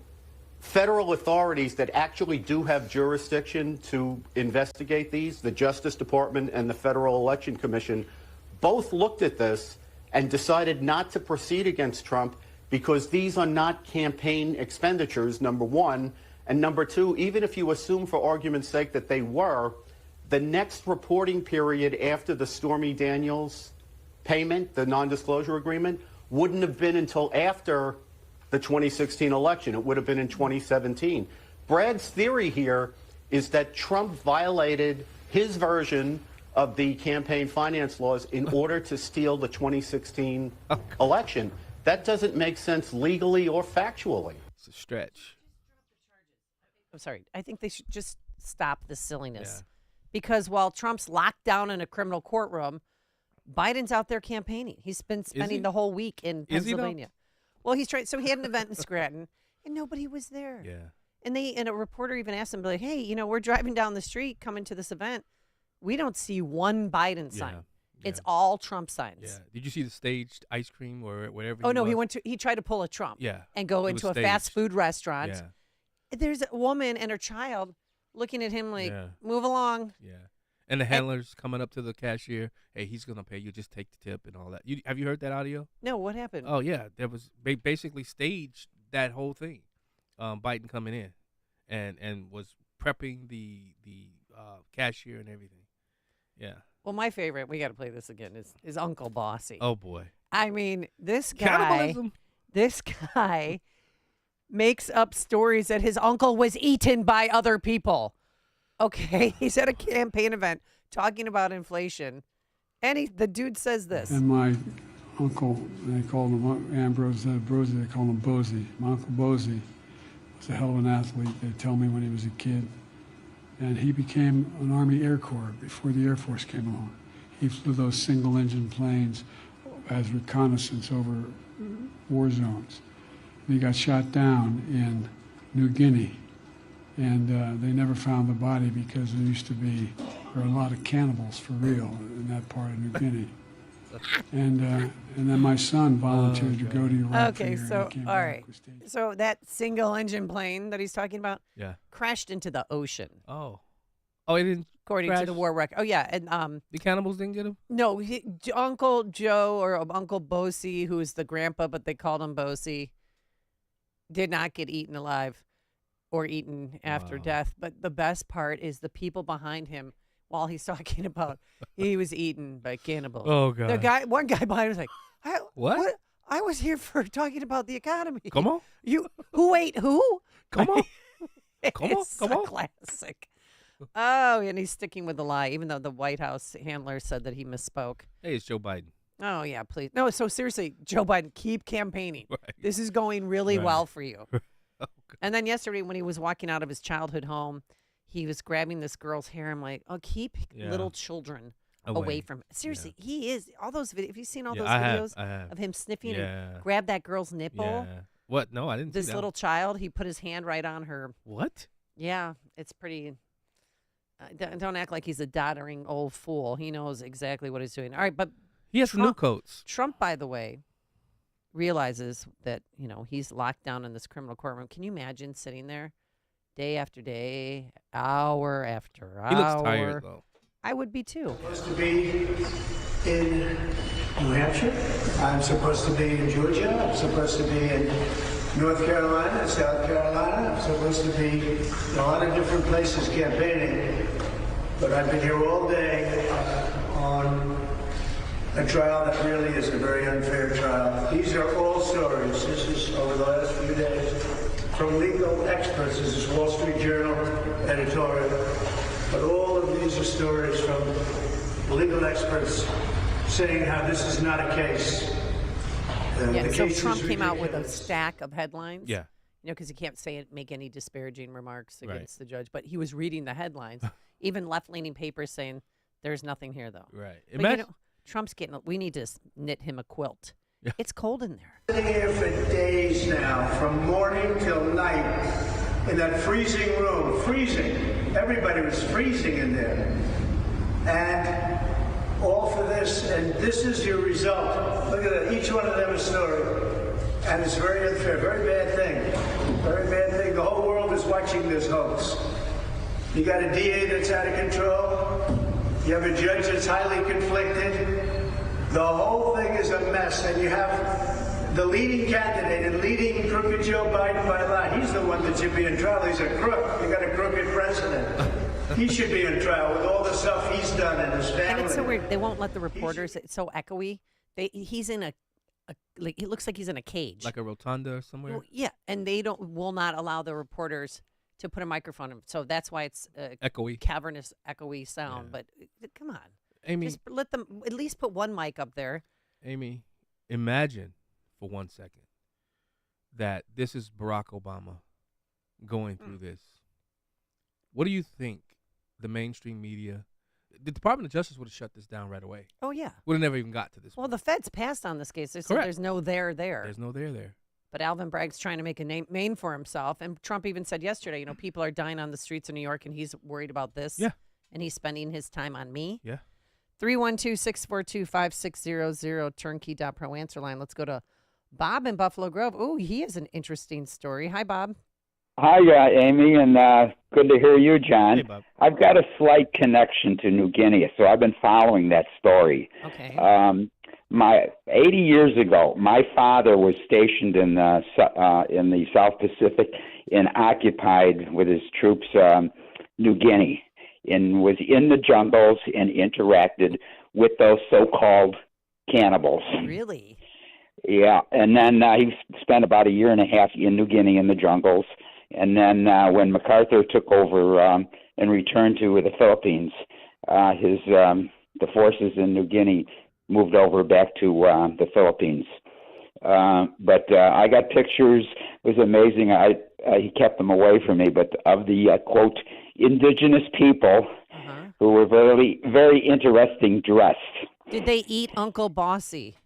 federal authorities that actually do have jurisdiction to investigate these, the Justice Department and the Federal Election Commission, both looked at this and decided not to proceed against Trump because these are not campaign expenditures, number one. And number two, even if you assume for argument's sake that they were, the next reporting period after the Stormy Daniels payment, the non-disclosure agreement, wouldn't have been until after the 2016 election. It would have been in 2017. Bragg's theory here is that Trump violated his version of the campaign finance laws in order to steal the 2016 election. That doesn't make sense legally or factually. It's a stretch. I'm sorry. I think they should just stop the silliness. Because while Trump's locked down in a criminal courtroom, Biden's out there campaigning. He's been spending the whole week in Pennsylvania. Well, he's trying. So he had an event in Scranton, and nobody was there. Yeah. And a reporter even asked him, like, "Hey, we're driving down the street coming to this event. We don't see one Biden sign. It's all Trump signs." Yeah. Did you see the staged ice cream or whatever? Oh no, he tried to pull a Trump. Yeah. And go It into was a fast staged. food restaurant. Yeah. There's a woman and her child looking at him like, "Move along." Yeah. And the handler's coming up to the cashier. Hey, he's going to pay you. Just take the tip and all that. Have you heard that audio? No, what happened? Oh, yeah. There was basically staged that whole thing. Biden coming in and was prepping the cashier and everything. Yeah. Well, my favorite, we got to play this again, is Uncle Bossy. Oh, boy. I mean, this Cannibalism. guy makes up stories that his uncle was eaten by other people. Okay, he's at a campaign event talking about inflation, and the dude says this. And my uncle, they called him Ambrose, Brosey, they called him Bosey. My uncle Bosey was a hell of an athlete, they tell me, when he was a kid. And he became an Army Air Corps before the Air Force came along. He flew those single-engine planes as reconnaissance over war zones. He got shot down in New Guinea. And they never found the body because there were a lot of cannibals for real in that part of New Guinea. And then my son volunteered to go to Iraq. Okay, so all right, so that single-engine plane that he's talking about, crashed into the ocean. Oh, it didn't. According crash? to the war record. Oh yeah, and the cannibals didn't get him. No, Uncle Joe or Uncle Bosey, who is the grandpa, but they called him Bosey. did not get eaten alive or eaten after death. But the best part is the people behind him while he's talking about he was eaten by cannibals. Oh, God. One guy behind was like, What? I was here for talking about the economy. Come on. Who ate who? Come on. It's a classic. Oh, and he's sticking with the lie, even though the White House handler said that he misspoke. Hey, it's Joe Biden. Oh, yeah, please. No, so seriously, Joe Biden, keep campaigning. Right. This is going really Right. well for you. And then yesterday when he was walking out of his childhood home, he was grabbing this girl's hair. I'm like, oh, keep little children away from him. Seriously, he is. All those videos. Have you seen all those videos I have. of him sniffing Yeah. and grab that girl's nipple? Yeah. What? No, I didn't see This that little one. child, he put his hand right on her. What? Yeah, it's pretty. Don't act like he's a doddering old fool. He knows exactly what he's doing. All right, but He has some new coats. Trump, by the way, realizes that, he's locked down in this criminal courtroom. Can you imagine sitting there day after day, hour after hour? He looks tired, though. I would be too. Supposed to be in New Hampshire. I'm supposed to be in Georgia. I'm supposed to be in North Carolina, South Carolina. I'm supposed to be in a lot of different places campaigning. But I've been here all day on a trial that really is a very unfair trial. These are all stories. This is over the last few days from legal experts. This is Wall Street Journal editorial. But all of these are stories from legal experts saying how this is not a case. Yeah, The so case Trump is came out with a ridiculous. stack of headlines. Yeah. Because he can't make any disparaging remarks Right. against the judge. But he was reading the headlines, even left-leaning papers saying, there's nothing here, though. Right. But, Imagine. Trump's we need to knit him a quilt. Yeah. It's cold in there. Sitting here for days now, from morning till night, in that freezing room, freezing. Everybody was freezing in there. And all for this, and this is your result. Look at that, each one of them a story. And it's very unfair, very bad thing. Very bad thing. The whole world is watching this hoax. You got a DA that's out of control. You have a judge that's highly conflicted. The whole thing is a mess, and you have the leading candidate and leading crooked Joe Biden by law. He's the one that should be in trial. He's a crook. You got a crooked president. He should be in trial with all the stuff he's done in his family. And it's so weird. They won't let the reporters. It's so echoey. He's in a like it looks like he's in a cage. Like a rotunda or somewhere? Well, yeah, and they will not allow the reporters to put a microphone in. So that's why it's Echoey. cavernous, echoey sound. But come on, Amy. just let them at least put one mic up there. Amy, imagine for 1 second that this is Barack Obama going through this. What do you think the mainstream media, the Department of Justice would have shut this down right away? Oh, yeah. Would have never even got to this. Well, the feds passed on this case. They said Correct. there's no there. There's no there. But Alvin Bragg's trying to make a name for himself. And Trump even said yesterday, people are dying on the streets of New York, and he's worried about this. Yeah. And he's spending his time on me. Yeah. 312-642-5600, turnkey.pro answer line. Let's go to Bob in Buffalo Grove. Oh, he has an interesting story. Hi, Bob. Hi, Amy, and good to hear you, John. Hey, Bob. I've got a slight connection to New Guinea, so I've been following that story. Okay. 80 years ago, my father was stationed in the South Pacific and occupied with his troops New Guinea, and was in the jungles and interacted with those so-called cannibals. Really? Yeah, and then he spent about a year and a half in New Guinea in the jungles. And then when MacArthur took over and returned to the Philippines, the forces in New Guinea moved over back to the Philippines. But I got pictures. It was amazing. He kept them away from me, but of the, quote, indigenous people who were very, very interesting dressed. Did they eat Uncle Bossy?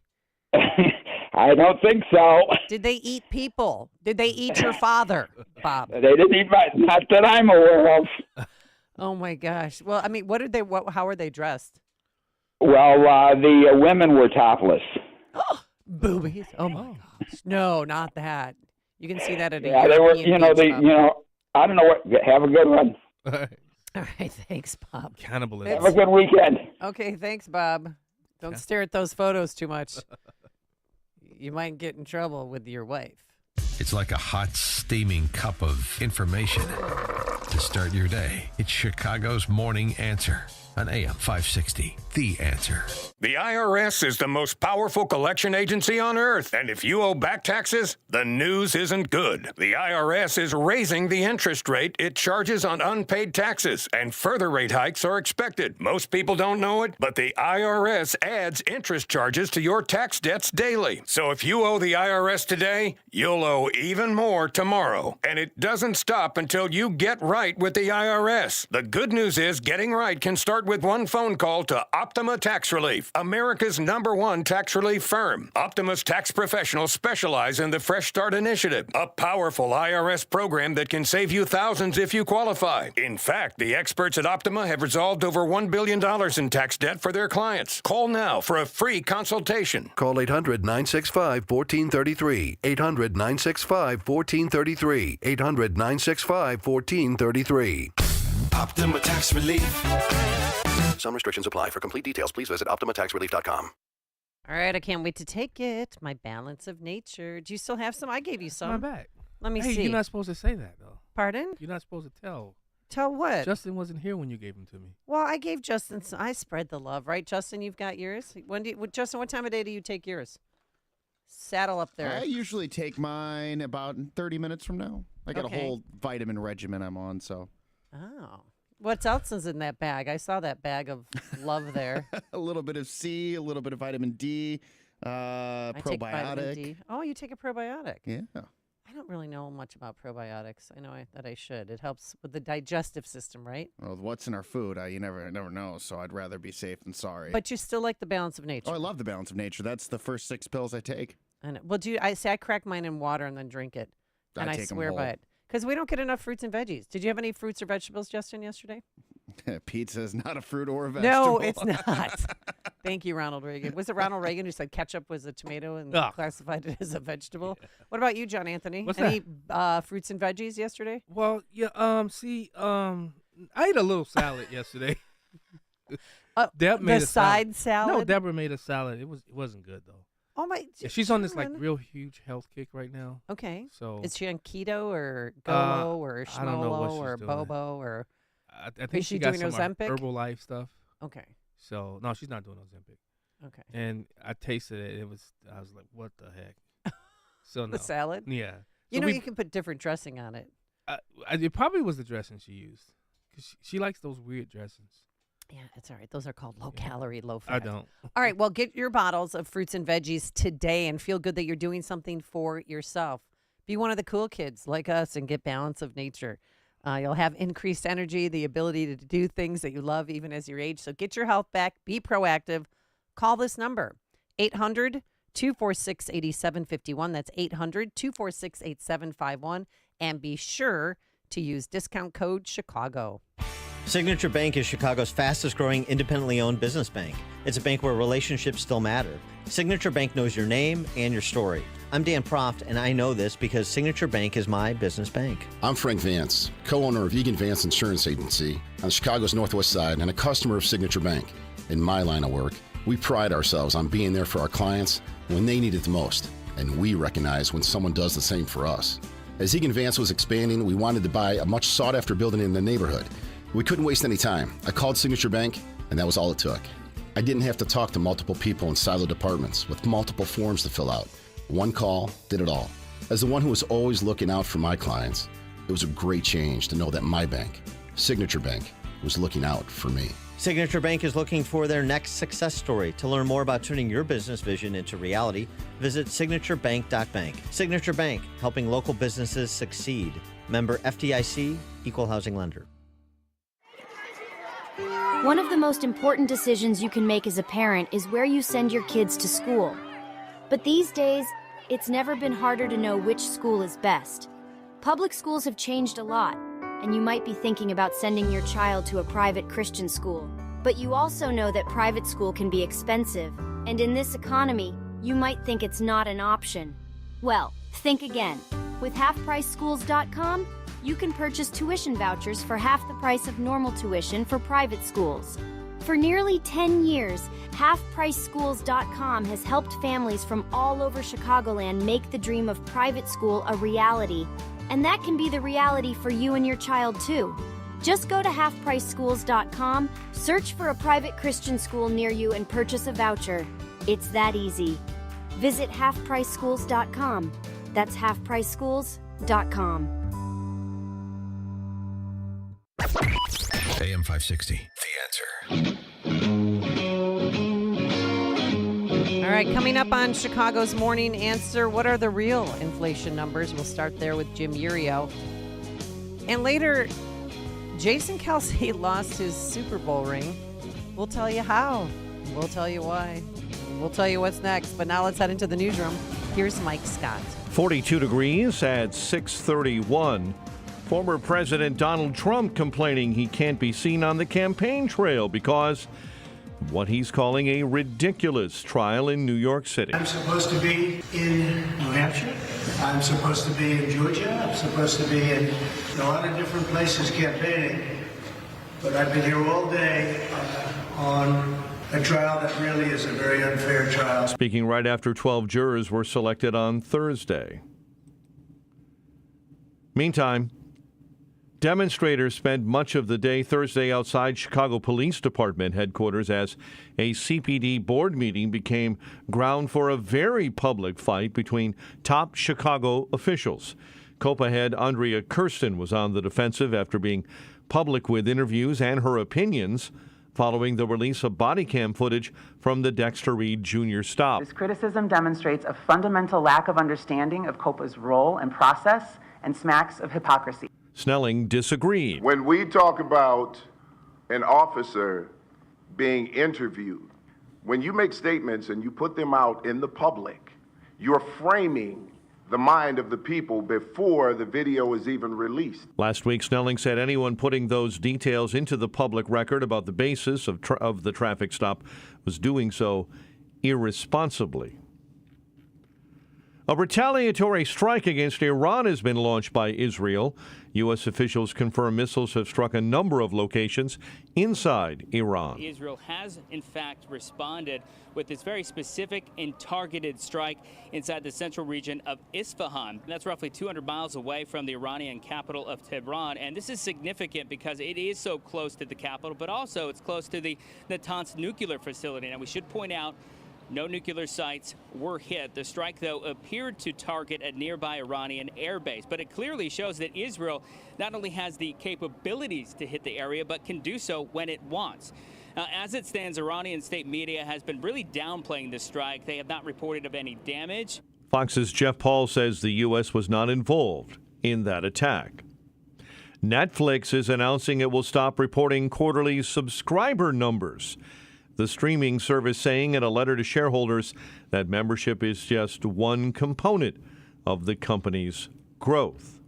I don't think so. Did they eat people? Did they eat your father, Bob? They didn't eat not that I'm aware of. Oh my gosh. Well, I mean, how were they dressed? Well, the women were topless. Boobies. Oh my gosh. No, not that. You can see that at a Yeah, they were. European beach club. I don't know what. Have a good one. All right, thanks, Bob. Cannibalism. Have a good weekend. Okay, thanks, Bob. Don't stare at those photos too much. You might get in trouble with your wife. It's like a hot, steaming cup of information to start your day. It's Chicago's Morning Answer on AM 560. The Answer. The IRS is the most powerful collection agency on earth, and if you owe back taxes, the news isn't good. The IRS is raising the interest rate it charges on unpaid taxes, and further rate hikes are expected. Most people don't know it, but the IRS adds interest charges to your tax debts daily. So if you owe the IRS today, you'll owe even more tomorrow. And it doesn't stop until you get right with the IRS. The good news is getting right can start with one phone call to Optima Tax Relief, America's #1 tax relief firm. Optima's tax professionals specialize in the Fresh Start Initiative, a powerful IRS program that can save you thousands if you qualify. In fact, the experts at Optima have resolved over $1 billion in tax debt for their clients. Call now for a free consultation. Call 800-965-1433. 800-965-1433. 800-965-1433. Optima Tax Relief. Some restrictions apply. For complete details, please visit OptimaTaxRelief.com. All right, I can't wait to take it. My balance of nature. Do you still have some? I gave you some. My bag. Let me Hey, see. you're not supposed to say that, though. Pardon? You're not supposed to tell. Tell what? Justin wasn't here when you gave them to me. Well, I gave Justin some. I spread the love, right? Justin, you've got yours. Justin, what time of day do you take yours? Saddle up there. I usually take mine about 30 minutes from now. I got a whole vitamin regimen I'm on, so. Oh. What else is in that bag? I saw that bag of love there. A little bit of C, a little bit of vitamin D, I take vitamin probiotic. D. Oh, you take a probiotic. Yeah. I don't really know much about probiotics. I know that I should. It helps with the digestive system, right? Well, what's in our food, you never know, so I'd rather be safe than sorry. But you still like the balance of nature. Oh, I love the balance of nature. That's the first 6 pills I take. And well, I crack mine in water and then drink it, and I take 'em swear by whole. it. Because we don't get enough fruits and veggies. Did you have any fruits or vegetables, Justin, yesterday? Pizza is not a fruit or a vegetable. No, it's not. Thank you, Ronald Reagan. Was it Ronald Reagan who said ketchup was a tomato and classified it as a vegetable? Yeah. What about you, John Anthony? What's Any fruits and veggies yesterday? Well, yeah. I ate a little salad yesterday. Deb made the side salad? No, Deborah made a salad. It wasn't good though. Oh my! Yeah, she's on this real huge health kick right now. Okay. So is she on keto or Golo or I don't know what Schmolo or she's Bobo or? I think is she she got doing some Ozempic? Herbalife stuff. Okay. So no, she's not doing Ozempic. Okay. And I tasted it. I was like, what the heck? So no. The salad? Yeah. You So know you can put different dressing on it. It probably was the dressing she used, because she likes those weird dressings. Yeah, it's all right. Those are called low calorie, low fat. I don't. All right, well, get your bottles of fruits and veggies today and feel good that you're doing something for yourself. Be one of the cool kids like us and get balance of nature. You'll have increased energy, the ability to do things that you love even as you age. So get your health back. Be proactive. Call this number, 800-246-8751. That's 800-246-8751. And be sure to use discount code Chicago. Signature Bank is Chicago's fastest growing independently owned business bank. It's a bank where relationships still matter. Signature Bank knows your name and your story. I'm Dan Proft, and I know this because Signature Bank is my business bank. I'm Frank Vance, co-owner of Egan Vance Insurance Agency on Chicago's Northwest Side and a customer of Signature Bank. In my line of work, we pride ourselves on being there for our clients when they need it the most, and we recognize when someone does the same for us. As Egan Vance was expanding, we wanted to buy a much sought-after building in the neighborhood. We couldn't waste any time. I called Signature Bank, and that was all it took. I didn't have to talk to multiple people in siloed departments with multiple forms to fill out. One call did it all. As the one who was always looking out for my clients, it was a great change to know that my bank, Signature Bank, was looking out for me. Signature Bank is looking for their next success story. To learn more about turning your business vision into reality, visit signaturebank.bank. Signature Bank, helping local businesses succeed. Member FDIC, Equal Housing Lender. One of the most important decisions you can make as a parent is where you send your kids to school. But these days, it's never been harder to know which school is best. Public schools have changed a lot, and you might be thinking about sending your child to a private Christian school. But you also know that private school can be expensive, and in this economy, you might think it's not an option. Well, think again. With halfpriceschools.com, you can purchase tuition vouchers for half the price of normal tuition for private schools. For nearly 10 years, HalfPriceSchools.com has helped families from all over Chicagoland make the dream of private school a reality. And that can be the reality for you and your child, too. Just go to HalfPriceSchools.com, search for a private Christian school near you, and purchase a voucher. It's that easy. Visit HalfPriceSchools.com. That's HalfPriceSchools.com. AM 560, The Answer. All right, coming up on Chicago's Morning Answer, what are the real inflation numbers? We'll start there with Jim Urio. And later, Jason Kelsey lost his Super Bowl ring. We'll tell you how. We'll tell you why. We'll tell you what's next. But now let's head into the newsroom. Here's Mike Scott. 42 degrees at 6:31. Former President Donald Trump complaining he can't be seen on the campaign trail because of what he's calling a ridiculous trial in New York City. I'm supposed to be in New Hampshire. I'm supposed to be in Georgia. I'm supposed to be in a lot of different places campaigning. But I've been here all day on a trial that really is a very unfair trial. Speaking right after 12 jurors were selected on Thursday. Meantime, demonstrators spent much of the day Thursday outside Chicago Police Department headquarters as a CPD board meeting became ground for a very public fight between top Chicago officials. COPA head Andrea Kirsten was on the defensive after being public with interviews and her opinions following the release of body cam footage from the Dexter Reed Jr. stop. This criticism demonstrates a fundamental lack of understanding of COPA's role and process and smacks of hypocrisy. Snelling disagreed. When we talk about an officer being interviewed, when you make statements and you put them out in the public, you're framing the mind of the people before the video is even released. Last week, Snelling said anyone putting those details into the public record about the basis of the traffic stop was doing so irresponsibly. A retaliatory strike against Iran has been launched by Israel. U.S. officials confirm missiles have struck a number of locations inside Iran. Israel has, in fact, responded with this very specific and targeted strike inside the central region of Isfahan. That's roughly 200 miles away from the Iranian capital of Tehran. And this is significant because it is so close to the capital, but also it's close to the Natanz nuclear facility. Now, we should point out no nuclear sites were hit. The strike, though, appeared to target a nearby Iranian airbase. But it clearly shows that Israel not only has the capabilities to hit the area, but can do so when it wants. Now, as it stands, Iranian state media has been really downplaying the strike. They have not reported of any damage. Fox's Jeff Paul says the U.S. was not involved in that attack. Netflix is announcing it will stop reporting quarterly subscriber numbers. The streaming service saying in a letter to shareholders that membership is just one component of the company's growth.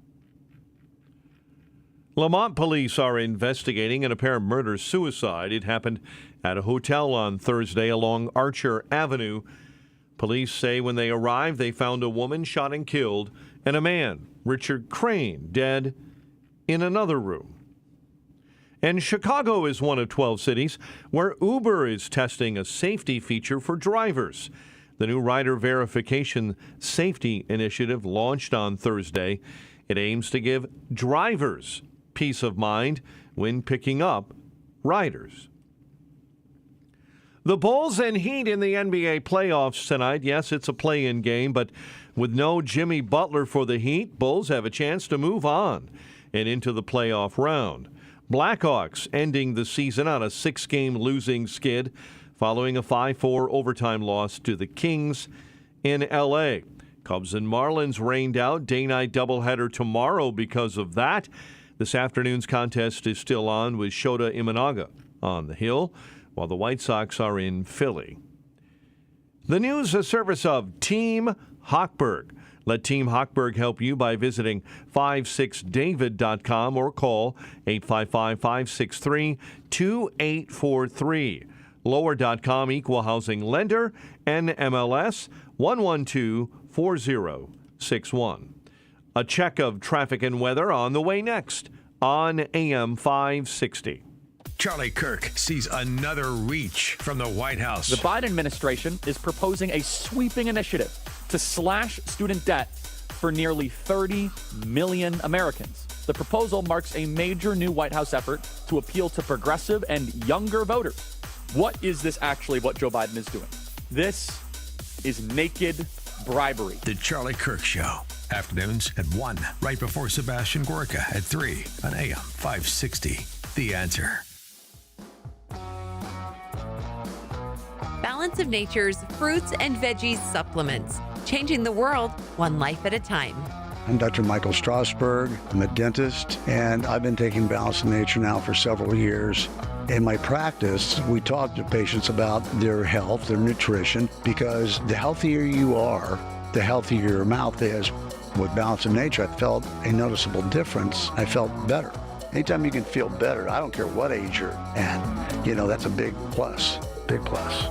Lamont police are investigating an apparent murder-suicide. It happened at a hotel on Thursday along Archer Avenue. Police say when they arrived, they found a woman shot and killed and a man, Richard Crane, dead in another room. And Chicago is one of 12 cities where Uber is testing a safety feature for drivers. The new rider verification safety initiative launched on Thursday. It aims to give drivers peace of mind when picking up riders. The Bulls and Heat in the NBA playoffs tonight. Yes, it's a play-in game, but with no Jimmy Butler for the Heat, Bulls have a chance to move on and into the playoff round. Blackhawks ending the season on a 6-game losing skid following a 5-4 overtime loss to the Kings in L.A. Cubs and Marlins rained out. Day-night doubleheader tomorrow because of that. This afternoon's contest is still on with Shota Imanaga on the hill, while the White Sox are in Philly. The news, a service of Team Hochberg. Let Team Hochberg help you by visiting 56david.com or call 855-563-2843. Lower.com equal housing lender, NMLS 1124061. A check of traffic and weather on the way next on AM 560. Charlie Kirk sees another reach from the White House. The Biden administration is proposing a sweeping initiative to slash student debt for nearly 30 million Americans. The proposal marks a major new White House effort to appeal to progressive and younger voters. What is this actually what Joe Biden is doing? This is naked bribery. The Charlie Kirk Show. Afternoons at 1, right before Sebastian Gorka at 3 on AM 560. The Answer. Balance of Nature's fruits and veggies supplements, changing the world one life at a time. I'm Dr. Michael Strasberg. I'm a dentist, and I've been taking Balance of Nature now for several years. In my practice, we talk to patients about their health, their nutrition, because the healthier you are, the healthier your mouth is. With Balance of Nature, I felt a noticeable difference. I felt better. Anytime you can feel better, I don't care what age you're at, that's a big plus, big plus.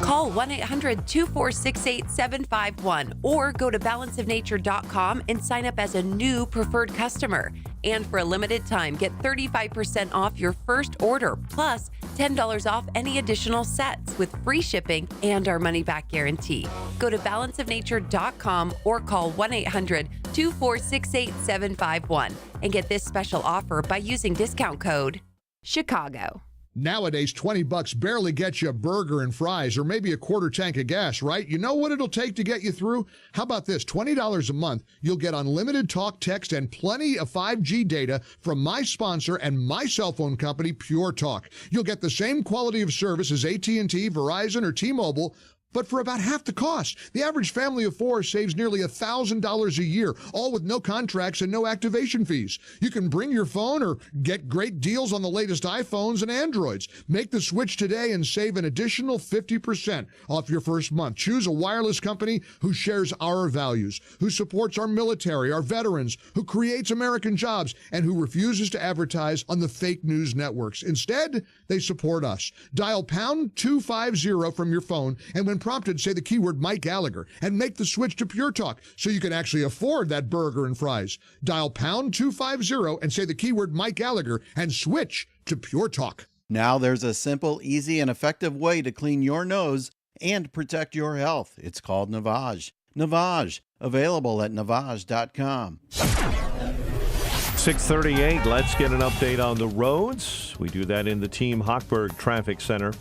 Call 1-800-246-8751 or go to balanceofnature.com and sign up as a new preferred customer. And for a limited time, get 35% off your first order, plus $10 off any additional sets with free shipping and our money-back guarantee. Go to balanceofnature.com or call 1-800-246-8751 and get this special offer by using discount code Chicago. Nowadays, $20 barely gets you a burger and fries or maybe a quarter tank of gas, right? You know what it'll take to get you through? How about this? $20 a month, you'll get unlimited talk, text, and plenty of 5G data from my sponsor and my cell phone company, Pure Talk. You'll get the same quality of service as AT&T, Verizon, or T-Mobile, but for about half the cost. The average family of 4 saves nearly $1,000 a year, all with no contracts and no activation fees. You can bring your phone or get great deals on the latest iPhones and Androids. Make the switch today and save an additional 50% off your first month. Choose a wireless company who shares our values, who supports our military, our veterans, who creates American jobs, and who refuses to advertise on the fake news networks. Instead, they support us. Dial pound 250 from your phone, and when prompted, say the keyword Mike Gallagher and make the switch to Pure Talk so you can actually afford that burger and fries. Dial pound 250 and say the keyword Mike Gallagher and switch to Pure Talk. Now there's a simple, easy, and effective way to clean your nose and protect your health. It's called Navage. Navage, available at Navage.com. 6:38, let's get an update on the roads. We do that in the Team Hochberg Traffic Center.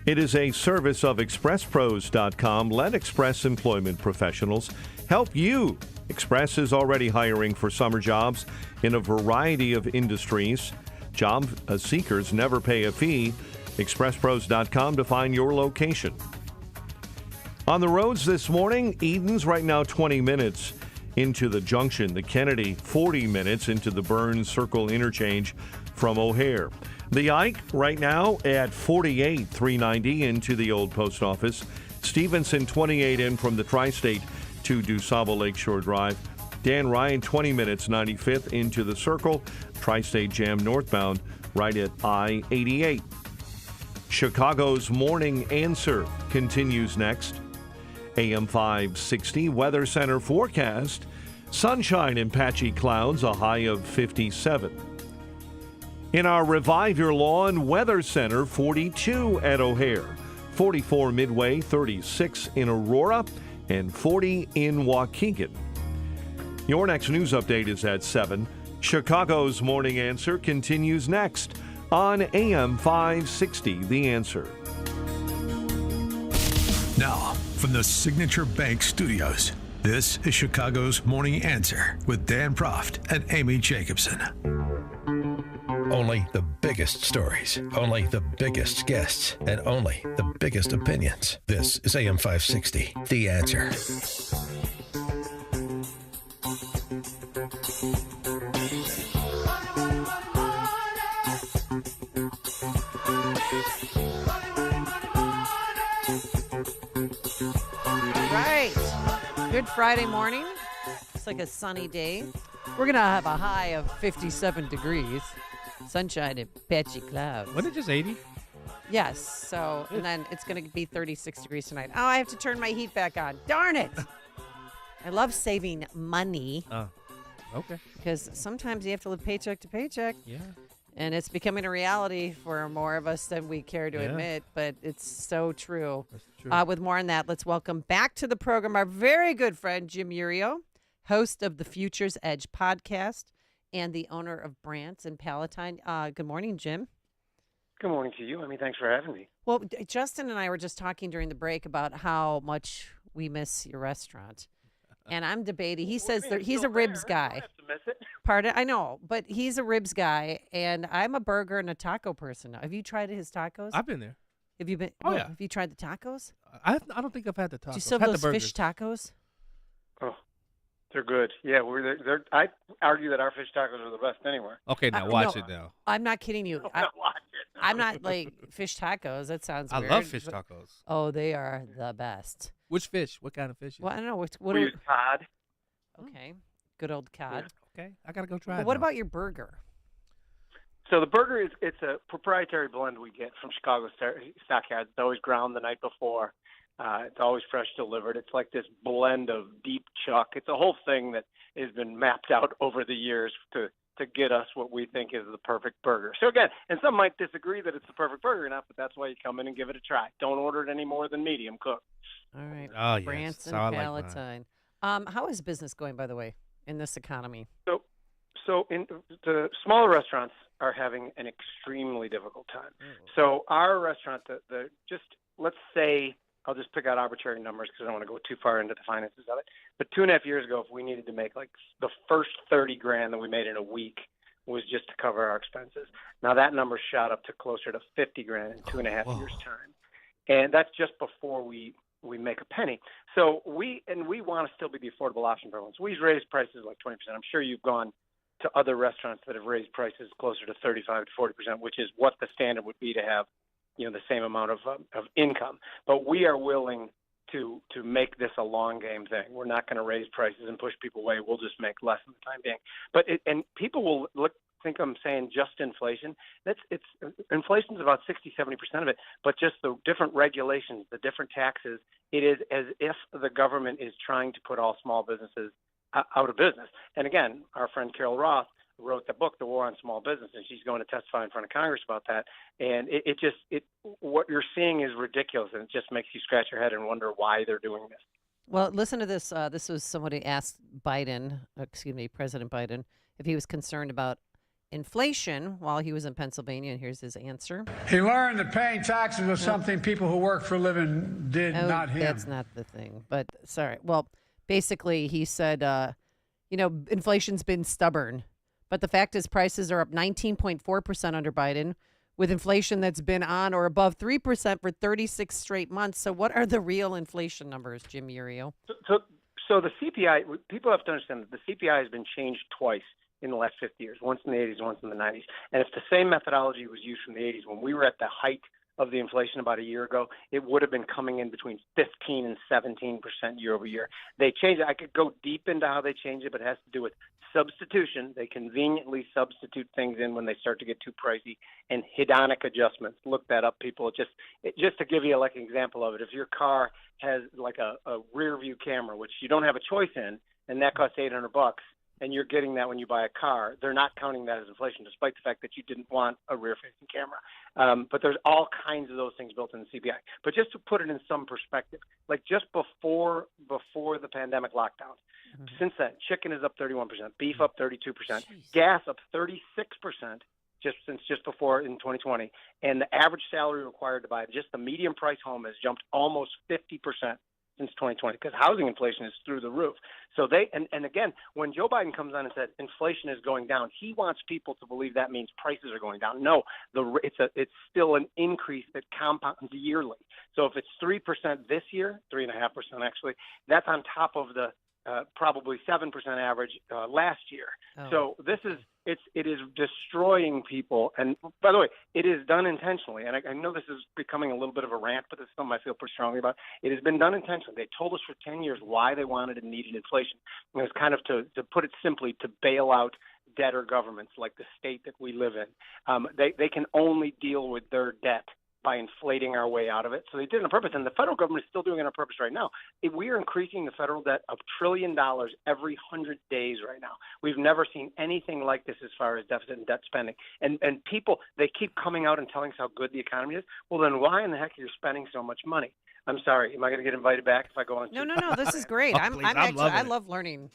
It is a service of ExpressPros.com. Let Express employment professionals help you. Express is already hiring for summer jobs in a variety of industries. Job seekers never pay a fee. ExpressPros.com to find your location. On the roads this morning, Eden's right now 20 minutes into the junction. The Kennedy 40 minutes into the Burns Circle interchange from O'Hare. The Ike right now at 48, 390 into the old post office. Stevenson 28 in from the Tri-State to DuSable Lakeshore Drive. Dan Ryan 20 minutes 95th into the Circle. Tri-State Jam northbound right at I-88. Chicago's Morning Answer continues next. AM 560 Weather Center forecast. Sunshine and patchy clouds, a high of 57. In our Revive Your Lawn Weather Center, 42 at O'Hare, 44 Midway, 36 in Aurora, and 40 in Waukegan. Your next news update is at 7. Chicago's Morning Answer continues next on AM 560, The Answer. Now, from the Signature Bank Studios, this is Chicago's Morning Answer with Dan Proft and Amy Jacobson. Only the biggest stories, only the biggest guests, and only the biggest opinions. This is AM 560, The Answer. Right. Good Friday morning. It's like a sunny day. We're going to have a high of 57 degrees. Sunshine and patchy clouds. Wasn't it just 80? Yes. So, and then it's going to be 36 degrees tonight. Oh, I have to turn my heat back on. Darn it. I love saving money. Okay. Because sometimes you have to live paycheck to paycheck. Yeah. And it's becoming a reality for more of us than we care to Yeah. admit, but it's so true. That's true. With more on that, let's welcome back to the program our very good friend, Jim Urio, host of the Future's Edge podcast and the owner of Brant's in Palatine. Good morning, Jim. Good morning to you. Thanks for having me. Well, Justin and I were just talking during the break about how much we miss your restaurant. And I'm debating. He says that he's a ribs guy. have to miss it. Pardon? I know, but he's a ribs guy, and I'm a burger and a taco person. Have you tried his tacos? I've been there. Have you been? Oh, well, yeah. Have you tried the tacos? I don't think I've had the tacos. Do you still I've have had the those burgers. fish tacos? Oh, they're good. Yeah, I argue that our fish tacos are the best anywhere. Okay, now watch it now. I'm not kidding you. Watch it. I'm not like fish tacos. That sounds I weird. love fish but- tacos. Oh, they are the best. Which fish? What kind of fish? Well, I don't know. What We use cod. Okay. Good old cod. Okay, I gotta go try But it. what now. about your burger? So the burger it's a proprietary blend we get from Chicago Stockyards. It's always ground the night before. It's always fresh delivered. It's like this blend of deep chuck. It's a whole thing that has been mapped out over the years to get us what we think is the perfect burger. So again, and some might disagree that it's the perfect burger or not, but that's why you come in and give it a try. Don't order it any more than medium cooked. All right. Oh, yes. Brant's That's and how I like mine. Palatine. How is business going, by the way, in this economy? So in the smaller restaurants are having an extremely difficult time. So our restaurant, just let's say, I'll just pick out arbitrary numbers because I don't want to go too far into the finances of it. But 2.5 years ago, if we needed to make like the first $30,000 that we made in a week was just to cover our expenses. Now that number shot up to closer to $50,000 in 2.5 years' time, and that's just before we make a penny. So we want to still be the affordable option for everyone. So we've raised prices like 20%. I'm sure you've gone to other restaurants that have raised prices closer to 35 to 40%, which is what the standard would be to have, the same amount of income. But we are willing to make this a long game thing. We're not going to raise prices and push people away. We'll just make less in the time being. But and people will think I'm saying just inflation. Inflation's about 60-70% of it, but just the different regulations, the different taxes, it is as if the government is trying to put all small businesses out of business. And again, our friend Carol Roth wrote the book, The War on Small Business, and she's going to testify in front of Congress about that. And what you're seeing is ridiculous, and it just makes you scratch your head and wonder why they're doing this. Well, listen to this. This was somebody asked President Biden, if he was concerned about inflation while he was in Pennsylvania, and here's his answer. He learned that paying taxes was something people who work for a living did, not him. That's not the thing. But sorry. Well, basically, he said, inflation's been stubborn. But the fact is prices are up 19.4% under Biden, with inflation that's been on or above 3% for 36 straight months. So what are the real inflation numbers, Jim Urio? So the CPI, people have to understand that the CPI has been changed twice in the last 50 years, once in the 80s, once in the 90s. And if the same methodology was used from the 80s, when we were at the height of the inflation about a year ago, it would have been coming in between 15 and 17% year over year. They changed it. I could go deep into how they changed it, but it has to do with substitution. They conveniently substitute things in when they start to get too pricey, and hedonic adjustments. Look that up, people. Just to give you like an example of it, if your car has like a rear view camera, which you don't have a choice in, and that costs $800, and you're getting that when you buy a car, they're not counting that as inflation, despite the fact that you didn't want a rear-facing camera. But there's all kinds of those things built in the CPI. But just to put it in some perspective, like just before the pandemic lockdowns, since then, chicken is up 31%, beef up 32%, gas up 36% just before in 2020, and the average salary required to buy just the medium price home has jumped almost 50% since 2020, because housing inflation is through the roof. So and again, when Joe Biden comes on and said inflation is going down, he wants people to believe that means prices are going down. No, it's still an increase that compounds yearly. So if it's 3% this year, 3.5% actually, that's on top of the probably 7% average last year. Oh. So it is destroying people. And by the way, it is done intentionally. And I know this is becoming a little bit of a rant, but this is something I feel pretty strongly about. It has been done intentionally. They told us for 10 years why they wanted and needed inflation. And it was kind of, to put it simply, to bail out debtor governments like the state that we live in. They can only deal with their debt by inflating our way out of it. So they did it on purpose, and the federal government is still doing it on purpose right now. We are increasing the federal debt $1 trillion every 100 days right now. We've never seen anything like this as far as deficit and debt spending. And people, they keep coming out and telling us how good the economy is. Well, then why in the heck are you spending so much money? I'm sorry. Am I going to get invited back if I go on? No. This is great. I love learning.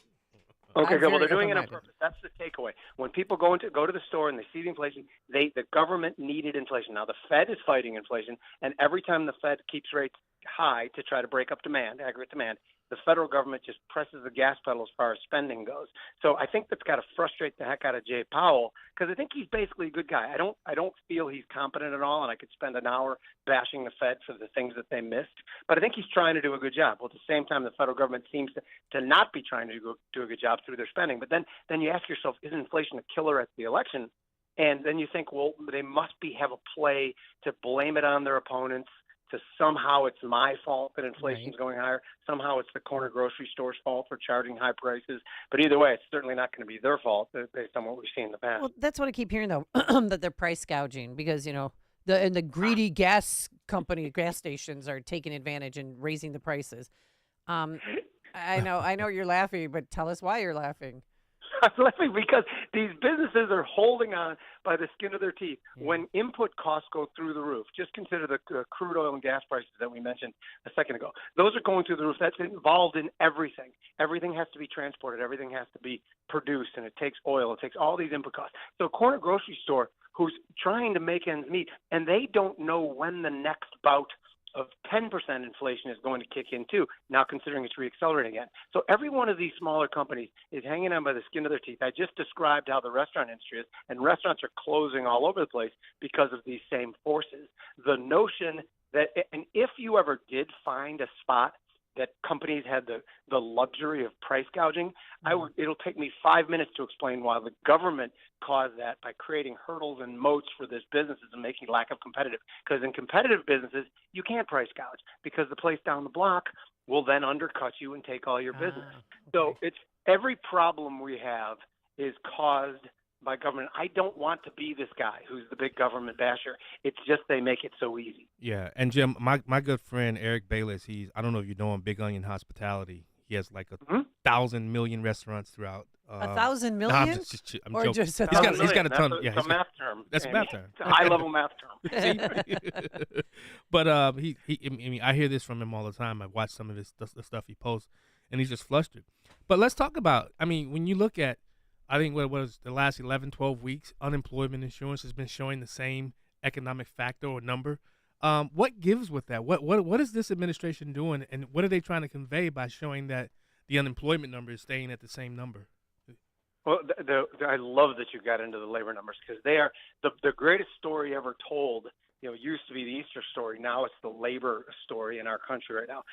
Okay, good. Well, they're doing it on open-minded. purpose. That's the takeaway. When people go to the store and they see the inflation, the government needed inflation. Now the Fed is fighting inflation, and every time the Fed keeps rates high to try to break up demand, aggregate demand, the federal government just presses the gas pedal as far as spending goes. So I think that's got to frustrate the heck out of Jay Powell, because I think he's basically a good guy. I don't feel he's competent at all, and I could spend an hour bashing the Fed for the things that they missed. But I think he's trying to do a good job. Well, at the same time, the federal government seems to not be trying to do a good job through their spending. But then you ask yourself, is inflation a killer at the election? And then you think, well, they must have a play to blame it on their opponents, to somehow it's my fault that inflation's going higher. Somehow it's the corner grocery store's fault for charging high prices. But either way, it's certainly not going to be their fault based on what we've seen in the past. Well, that's what I keep hearing, though, that they're price gouging because, the greedy gas stations are taking advantage and raising the prices. I know you're laughing, but tell us why you're laughing. I'm laughing because these businesses are holding on by the skin of their teeth. When input costs go through the roof, just consider the crude oil and gas prices that we mentioned a second ago. Those are going through the roof. That's involved in everything. Everything has to be transported. Everything has to be produced, and it takes oil. It takes all these input costs. So a corner grocery store who's trying to make ends meet, and they don't know when the next bout of 10% inflation is going to kick in too, now considering it's reaccelerating again. So every one of these smaller companies is hanging on by the skin of their teeth. I just described how the restaurant industry is, and restaurants are closing all over the place because of these same forces. The notion that, and if you ever did find a spot that companies had the luxury of price gouging, it'll take me 5 minutes to explain why the government caused that by creating hurdles and moats for this businesses and making lack of competitive. Because in competitive businesses, you can't price gouge because the place down the block will then undercut you and take all your business. So it's every problem we have is caused by government. I don't want to be this guy who's the big government basher. It's just they make it so easy. Yeah, and Jim, my good friend Eric Bayless, I don't know if you know him, Big Onion Hospitality. He has like 1,000 million restaurants throughout. 1,000 million? I'm joking. Just he's got a ton. It's a math term. That's a math term. It's a high-level math term. But I hear this from him all the time. I watch some of the stuff he posts, and he's just flustered. But let's talk about, when you look at, I think what was the last 11, 12 weeks, unemployment insurance has been showing the same economic factor or number. What gives with that? What is this administration doing, and what are they trying to convey by showing that the unemployment number is staying at the same number? Well, I love that you got into the labor numbers because they are the greatest story ever told. Used to be the Easter story. Now it's the labor story in our country right now.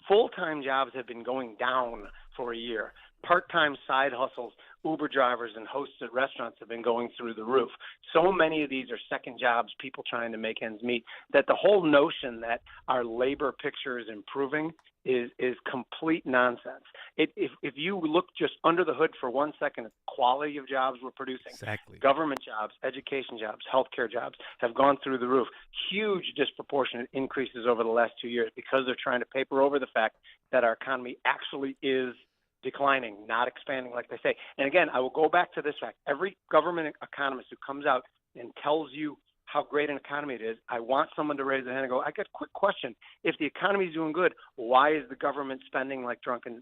Full-time jobs have been going down for a year. Part-time side hustles, Uber drivers and hosts at restaurants have been going through the roof. So many of these are second jobs, people trying to make ends meet, that the whole notion that our labor picture is improving is complete nonsense. If you look just under the hood for 1 second at the quality of jobs we're producing, exactly. Government jobs, education jobs, healthcare jobs have gone through the roof. Huge disproportionate increases over the last 2 years because they're trying to paper over the fact that our economy actually is declining, not expanding like they say. And again, I will go back to this fact. Every government economist who comes out and tells you how great an economy it is, I want someone to raise their hand and go, I got a quick question. If the economy is doing good, why is the government spending like drunken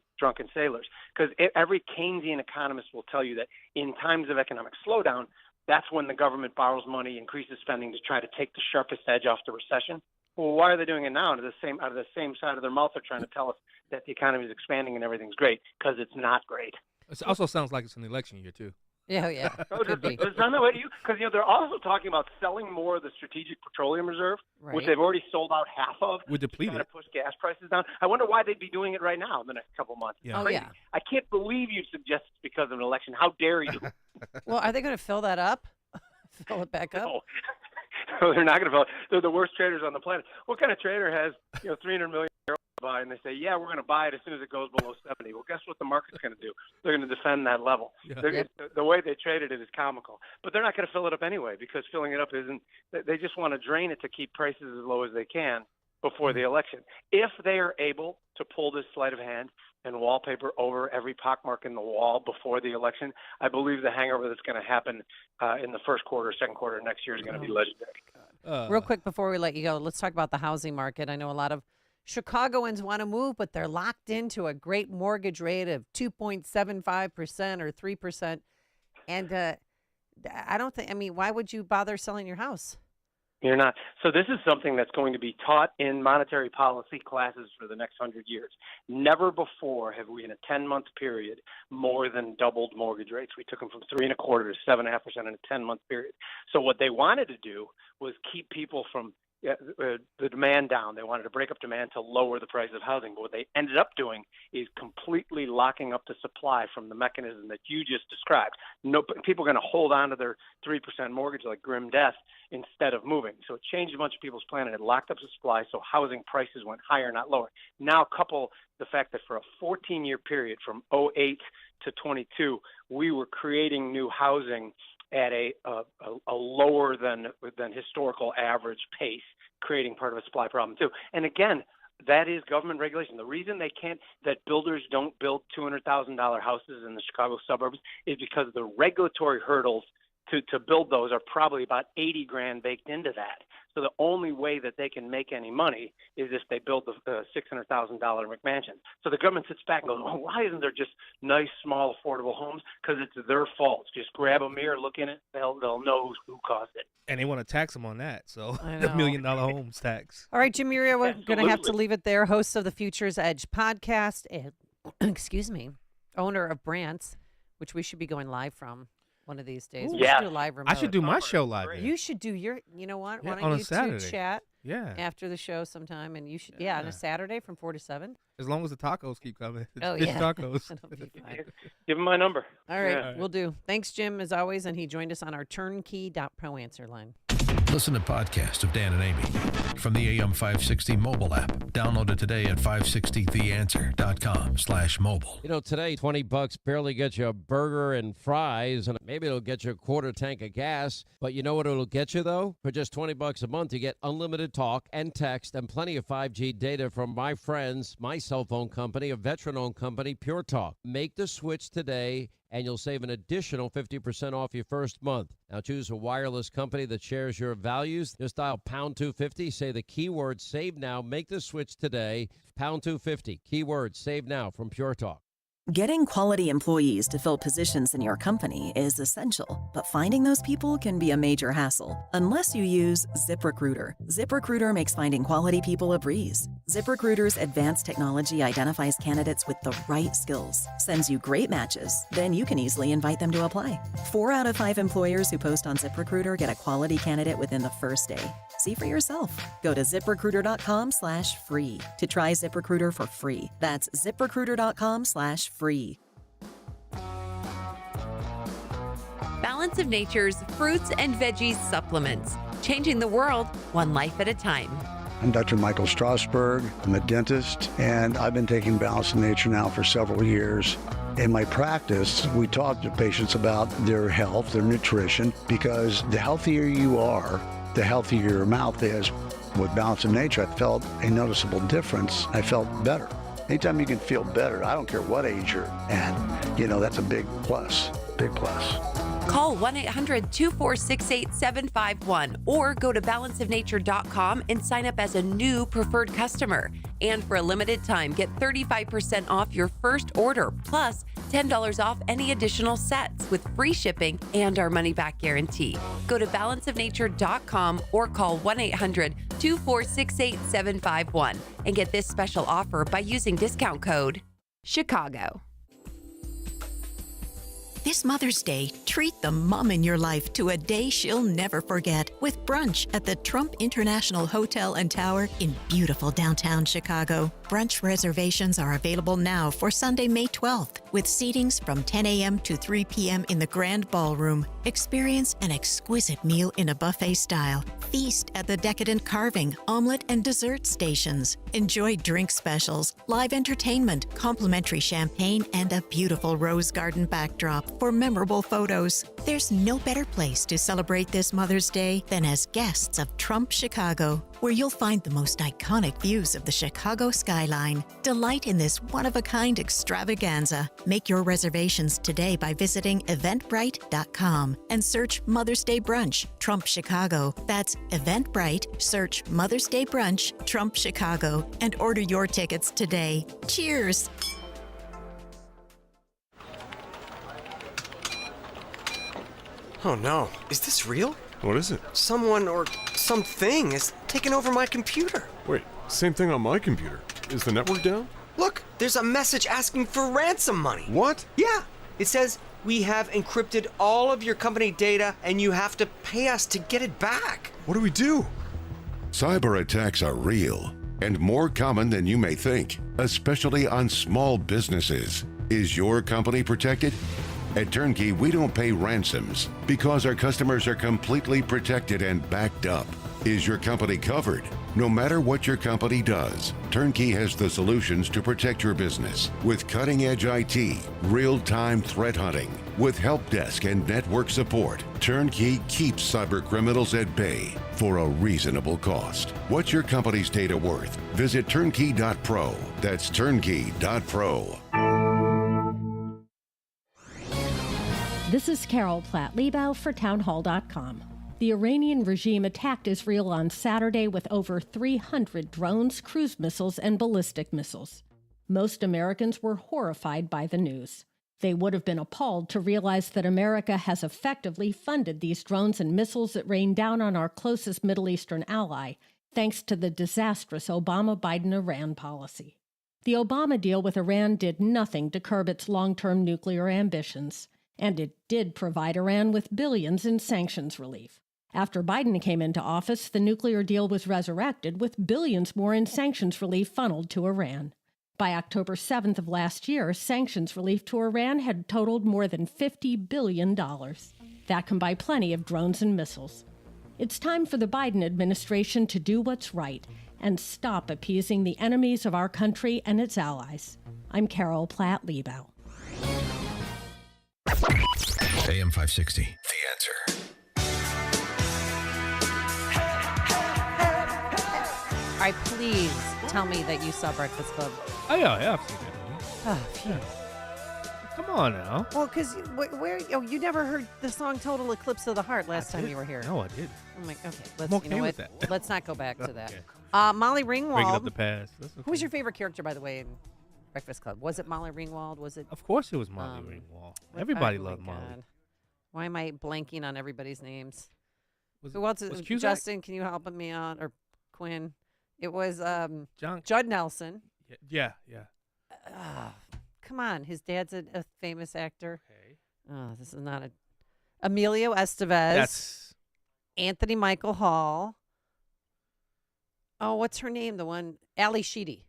sailors? Because every Keynesian economist will tell you that in times of economic slowdown, that's when the government borrows money, increases spending to try to take the sharpest edge off the recession. Well, why are they doing it now? Out of the same side of their mouth, they're trying to tell us that the economy is expanding and everything's great, because it's not great. It also sounds like it's an election year, too. Yeah. Could be. It's not that way to you, because they're also talking about selling more of the Strategic Petroleum Reserve, which they've already sold out half of. We're depleted. Trying to push gas prices down. I wonder why they'd be doing it right now in the next couple of months. Yeah. Crazy. I can't believe you'd suggest it's because of an election. How dare you? Well, are they going to fill that up? Fill it back up? No, they're not going to fill it. They're the worst traders on the planet. What kind of trader has 300 million barrels buy, and they say, yeah, we're going to buy it as soon as it goes below 70. Well, guess what the market's going to do? They're going to defend that level. Yeah. The way they traded it is comical. But they're not going to fill it up anyway, because filling it up isn't – they just want to drain it to keep prices as low as they can before the election. If they are able to pull this sleight of hand and wallpaper over every pockmark in the wall before the election, I believe the hangover that's going to happen in the first quarter, second quarter of next year is going to be legendary. Real quick before we let you go, let's talk about the housing market. I know a lot of Chicagoans want to move, but they're locked into a great mortgage rate of 2.75% or 3%. And why would you bother selling your house? You're not. So this is something that's going to be taught in monetary policy classes for the next 100 years. Never before have we, in a 10-month period, more than doubled mortgage rates. We took them from 3.25% to 7.5% in a 10-month period. So what they wanted to do was keep people from the demand down. They wanted to break up demand to lower the price of housing. But what they ended up doing is completely locking up the supply from the mechanism that you just described. No, people are going to hold on to their 3% mortgage like grim death instead of moving. So it changed a bunch of people's plan, and it locked up the supply, so housing prices went higher, not lower. Now couple the fact that for a 14-year period from 2008 to 22, we were creating new housing at a lower than historical average pace, creating part of a supply problem too. And again, that is government regulation. The reason that builders don't build $200,000 houses in the Chicago suburbs is because the regulatory hurdles to build those are probably about $80,000 baked into that. So the only way that they can make any money is if they build the $600,000 McMansion. So the government sits back and goes, well, why isn't there just nice, small, affordable homes? Because it's their fault. Just grab a mirror, look in it, they'll know who caused it. And they want to tax them on that. So the $1 million homes tax. All right, Jim Muria, we're going to have to leave it there. Host of the Future's Edge podcast, and, owner of Brant's, which we should be going live from one of these days. We should do live remote. I should do my show live. You should do your, you know what? Yeah, Why don't on a you Saturday. two chat after the show sometime? And you should, on a Saturday from 4 to 7. As long as the tacos keep coming. Oh, Fish yeah. tacos. That'll be fine. Give him my number. All right, we'll do. Thanks, Jim, as always. And he joined us on our turnkey.pro answer line. Listen to podcasts of Dan and Amy from the AM 560 mobile app. Download it today at 560theanswer.com/mobile. You know, today, $20 barely gets you a burger and fries, and maybe it'll get you a quarter tank of gas. But you know what it'll get you, though? For just $20 a month, you get unlimited talk and text and plenty of 5G data from my friends, my cell phone company, a veteran-owned company, Pure Talk. Make the switch today, and you'll save an additional 50% off your first month. Now choose a wireless company that shares your values. Just dial pound 250, say the keyword save now, make the switch today. Pound 250, keyword save now from Pure Talk. Getting quality employees to fill positions in your company is essential, but finding those people can be a major hassle unless you use ZipRecruiter. ZipRecruiter makes finding quality people a breeze. ZipRecruiter's advanced technology identifies candidates with the right skills, sends you great matches, then you can easily invite them to apply. 4 out of 5 employers who post on ZipRecruiter get a quality candidate within the first day. See for yourself. Go to ZipRecruiter.com/free to try ZipRecruiter for free. That's ZipRecruiter.com/free. Balance of Nature's fruits and veggies supplements, changing the world one life at a time. I'm Dr. Michael Strasberg. I'm a dentist, and I've been taking Balance of Nature now for several years. In my practice, we talk to patients about their health, their nutrition, because the healthier you are, the healthier your mouth is. With Balance of Nature, I felt a noticeable difference. I felt better. Anytime you can feel better, I don't care what age you're at, that's a big plus, Call 1-800-246-8751 or go to balanceofnature.com and sign up as a new preferred customer. And for a limited time, get 35% off your first order, plus $10 off any additional sets with free shipping and our money-back guarantee. Go to balanceofnature.com or call 1-800-246-8751 and get this special offer by using discount code Chicago. This Mother's Day, treat the mom in your life to a day she'll never forget with brunch at the Trump International Hotel and Tower in beautiful downtown Chicago. Brunch reservations are available now for Sunday, May 12th. with seatings from 10 a.m. to 3 p.m. in the Grand Ballroom. Experience an exquisite meal in a buffet style. Feast at the decadent carving, omelet, and dessert stations. Enjoy drink specials, live entertainment, complimentary champagne, and a beautiful rose garden backdrop for memorable photos. There's no better place to celebrate this Mother's Day than as guests of Trump Chicago, where you'll find the most iconic views of the Chicago skyline. Delight in this one-of-a-kind extravaganza. Make your reservations today by visiting eventbrite.com and search Mother's Day Brunch, Trump Chicago. That's Eventbrite, search Mother's Day Brunch, Trump Chicago, and order your tickets today. Cheers! Oh no, is this real? What is it? Someone or something is taking over my computer. Wait, same thing on my computer. Is the network down? Look, there's a message asking for ransom money. What? Yeah, it says, we have encrypted all of your company data and you have to pay us to get it back. What do we do? Cyber attacks are real and more common than you may think, especially on small businesses. Is your company protected? At Turnkey, we don't pay ransoms because our customers are completely protected and backed up. Is your company covered? No matter what your company does, Turnkey has the solutions to protect your business with cutting-edge IT, real-time threat hunting, with help desk and network support. Turnkey keeps cyber criminals at bay for a reasonable cost. What's your company's data worth? Visit turnkey.pro. That's turnkey.pro. This is Carol Platt-Liebau for townhall.com. The Iranian regime attacked Israel on Saturday with over 300 drones, cruise missiles, and ballistic missiles. Most Americans were horrified by the news. They would have been appalled to realize that America has effectively funded these drones and missiles that rain down on our closest Middle Eastern ally, thanks to the disastrous Obama-Biden-Iran policy. The Obama deal with Iran did nothing to curb its long-term nuclear ambitions. And it did provide Iran with billions in sanctions relief. After Biden came into office, the nuclear deal was resurrected with billions more in sanctions relief funneled to Iran. By October 7th of last year, sanctions relief to Iran had totaled more than $50 billion. That can buy plenty of drones and missiles. It's time for the Biden administration to do what's right and stop appeasing the enemies of our country and its allies. I'm Carol Platt-Liebau. AM 560, The Answer. All right, please tell me that you saw Breakfast Club. Oh, yeah, I've seen that movie. Oh, phew. Come on now. Well, because you never heard the song "Total Eclipse of the Heart" last time you were here. No, I didn't. I'm like, okay, I'm okay with that. Let's not go back to that. Okay. Molly Ringwald. Bringing up the past. That's okay. Who was your favorite character, by the way, in Breakfast Club? Was it Molly Ringwald? Was it? Of course, it was Molly Ringwald. Everybody loved Molly. God. Why am I blanking on everybody's names? Who else? Was Cusack? Justin, can you help me out? Or Quinn? It was John. Judd Nelson. Yeah. Come on, his dad's a famous actor. Okay. Oh, this is not a. Emilio Estevez. That's Anthony Michael Hall. Oh, what's her name? The one, Ali Sheedy.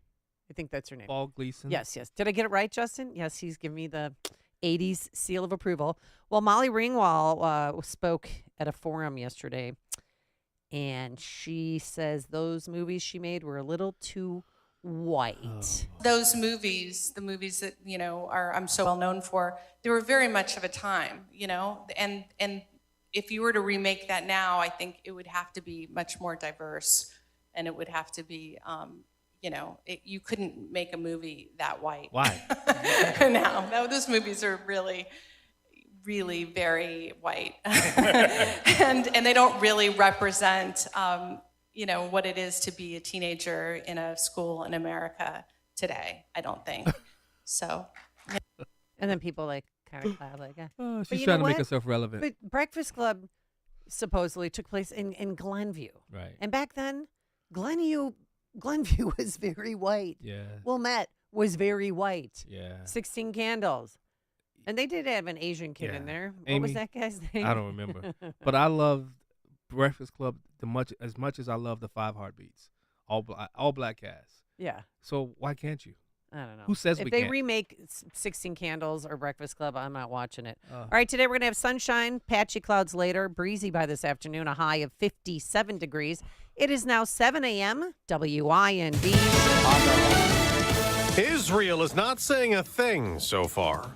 I think that's her name. Paul Gleason. Yes. Did I get it right, Justin? Yes, he's giving me the 80s seal of approval. Well, Molly Ringwald spoke at a forum yesterday, and she says those movies she made were a little too white. Oh. Those movies, the movies that, I'm so well known for, they were very much of a time, and if you were to remake that now, I think it would have to be much more diverse, and it would have to be, you couldn't make a movie that white. Why? No, those movies are really, really very white, and they don't really represent, what it is to be a teenager in a school in America today. I don't think so. And then people kind of cloud oh, she's trying to make herself relevant. But Breakfast Club supposedly took place in Glenview, right? And back then, Glenview was very white. Yeah. Wilmette was very white. Yeah. 16 Candles. And they did have an Asian kid in there. What Amy, was that guy's name? I don't remember. But I love Breakfast Club as much as I love the Five Heartbeats. All black cast. Yeah. So why can't you? I don't know. Who says if we they can't? remake 16 Candles or Breakfast Club, I'm not watching it. All right, today we're going to have sunshine, patchy clouds later, breezy by this afternoon, a high of 57 degrees. It is now 7 a.m. WIND Chicago. Israel is not saying a thing so far.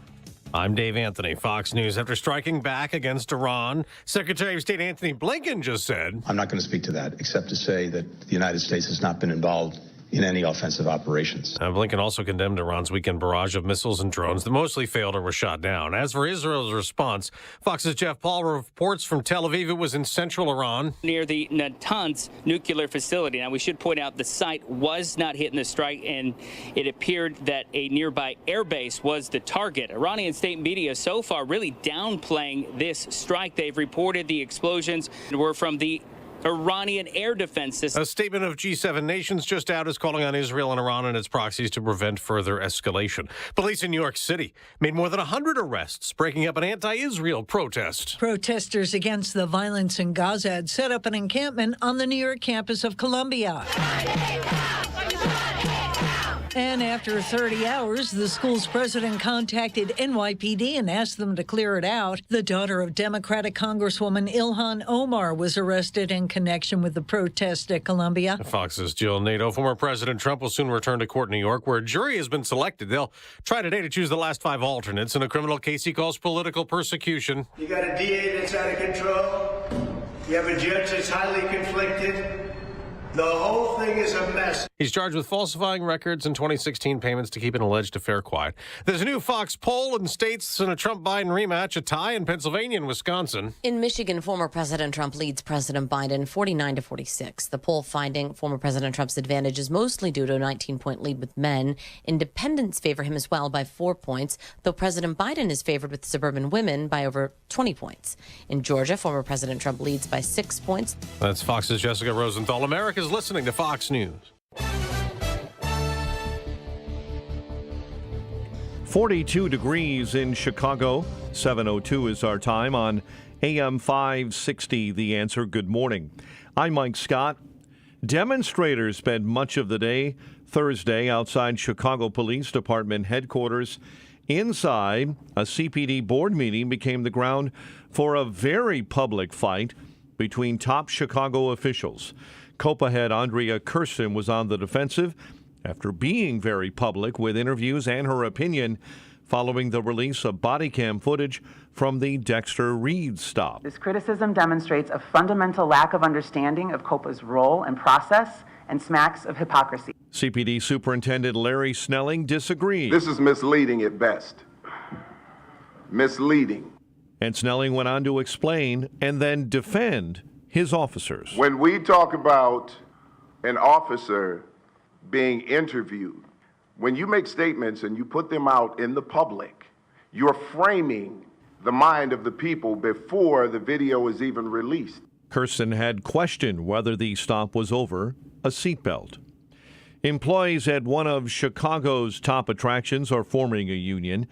I'm Dave Anthony, Fox News. After striking back against Iran, Secretary of State Anthony Blinken just said, I'm not going to speak to that, except to say that the United States has not been involved in any offensive operations. Blinken also condemned Iran's weekend barrage of missiles and drones that mostly failed or were shot down. As for Israel's response, Fox's Jeff Paul reports from Tel Aviv it was in central Iran. Near the Natanz nuclear facility. Now, we should point out the site was not hit in the strike, and it appeared that a nearby airbase was the target. Iranian state media so far really downplaying this strike. They've reported the explosions were from the Iranian air defense system. A statement of G7 nations just out is calling on Israel and Iran and its proxies to prevent further escalation. Police in New York City made more than 100 arrests, breaking up an anti-Israel protest. Protesters against the violence in Gaza had set up an encampment on the New York campus of Columbia. And after 30 hours, the school's president contacted NYPD and asked them to clear it out. The daughter of Democratic Congresswoman Ilhan Omar was arrested in connection with the protest at Columbia. Fox's Jill Nato. Former President Trump will soon return to court in New York, where a jury has been selected. They'll try today to choose the last 5 alternates in a criminal case he calls political persecution. You got a DA that's out of control. You have a judge that's highly conflicted. The whole thing is a mess. He's charged with falsifying records and 2016 payments to keep an alleged affair quiet. There's a new Fox poll in states in a Trump-Biden rematch, a tie in Pennsylvania and Wisconsin. In Michigan, former President Trump leads President Biden 49-46. The poll finding former President Trump's advantage is mostly due to a 19-point lead with men. Independents favor him as well by 4 points, though President Biden is favored with suburban women by over 20 points. In Georgia, former President Trump leads by 6 points. That's Fox's Jessica Rosenthal. America's listening to Fox News. 42 degrees in Chicago. 7:02 is our time on AM 560. The Answer. Good morning. I'm Mike Scott. Demonstrators spent much of the day Thursday outside Chicago Police Department headquarters. Inside, a CPD board meeting became the ground for a very public fight between top Chicago officials. COPA head Andrea Kirsten was on the defensive after being very public with interviews and her opinion following the release of body cam footage from the Dexter Reed stop. This criticism demonstrates a fundamental lack of understanding of COPA's role and process and smacks of hypocrisy. CPD Superintendent Larry Snelling disagreed. This is misleading at best. Misleading. And Snelling went on to explain and then defend his officers. When we talk about an officer being interviewed, when you make statements and you put them out in the public, you're framing the mind of the people before the video is even released. Kirsten had questioned whether the stop was over a seatbelt. Employees at one of Chicago's top attractions are forming a union.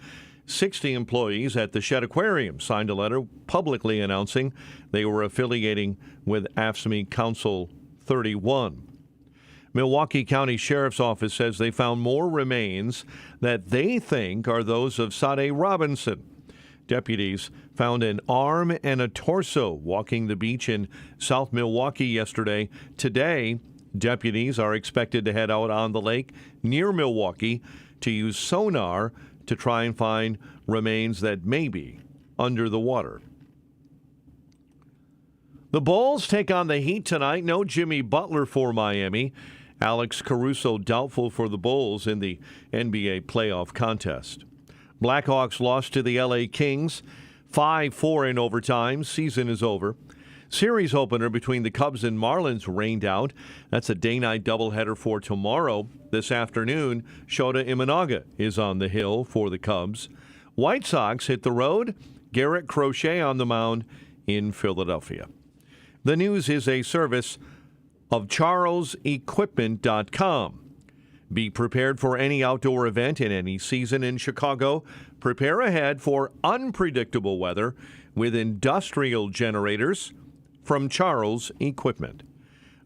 60 employees at the Shedd Aquarium signed a letter publicly announcing they were affiliating with AFSCME Council 31. Milwaukee County Sheriff's Office says they found more remains that they think are those of Sade Robinson. Deputies found an arm and a torso walking the beach in South Milwaukee yesterday. Today, deputies are expected to head out on the lake near Milwaukee to use sonar to try and find remains that may be under the water. The Bulls take on the Heat tonight. No Jimmy Butler for Miami. Alex Caruso doubtful for the Bulls in the NBA playoff contest. Blackhawks lost to the LA Kings 5-4 in overtime. Season is over. Series opener between the Cubs and Marlins rained out. That's a day-night doubleheader for tomorrow. This afternoon, Shota Imanaga is on the hill for the Cubs. White Sox hit the road. Garrett Crochet on the mound in Philadelphia. The news is a service of CharlesEquipment.com. Be prepared for any outdoor event in any season in Chicago. Prepare ahead for unpredictable weather with industrial generators from Charles Equipment.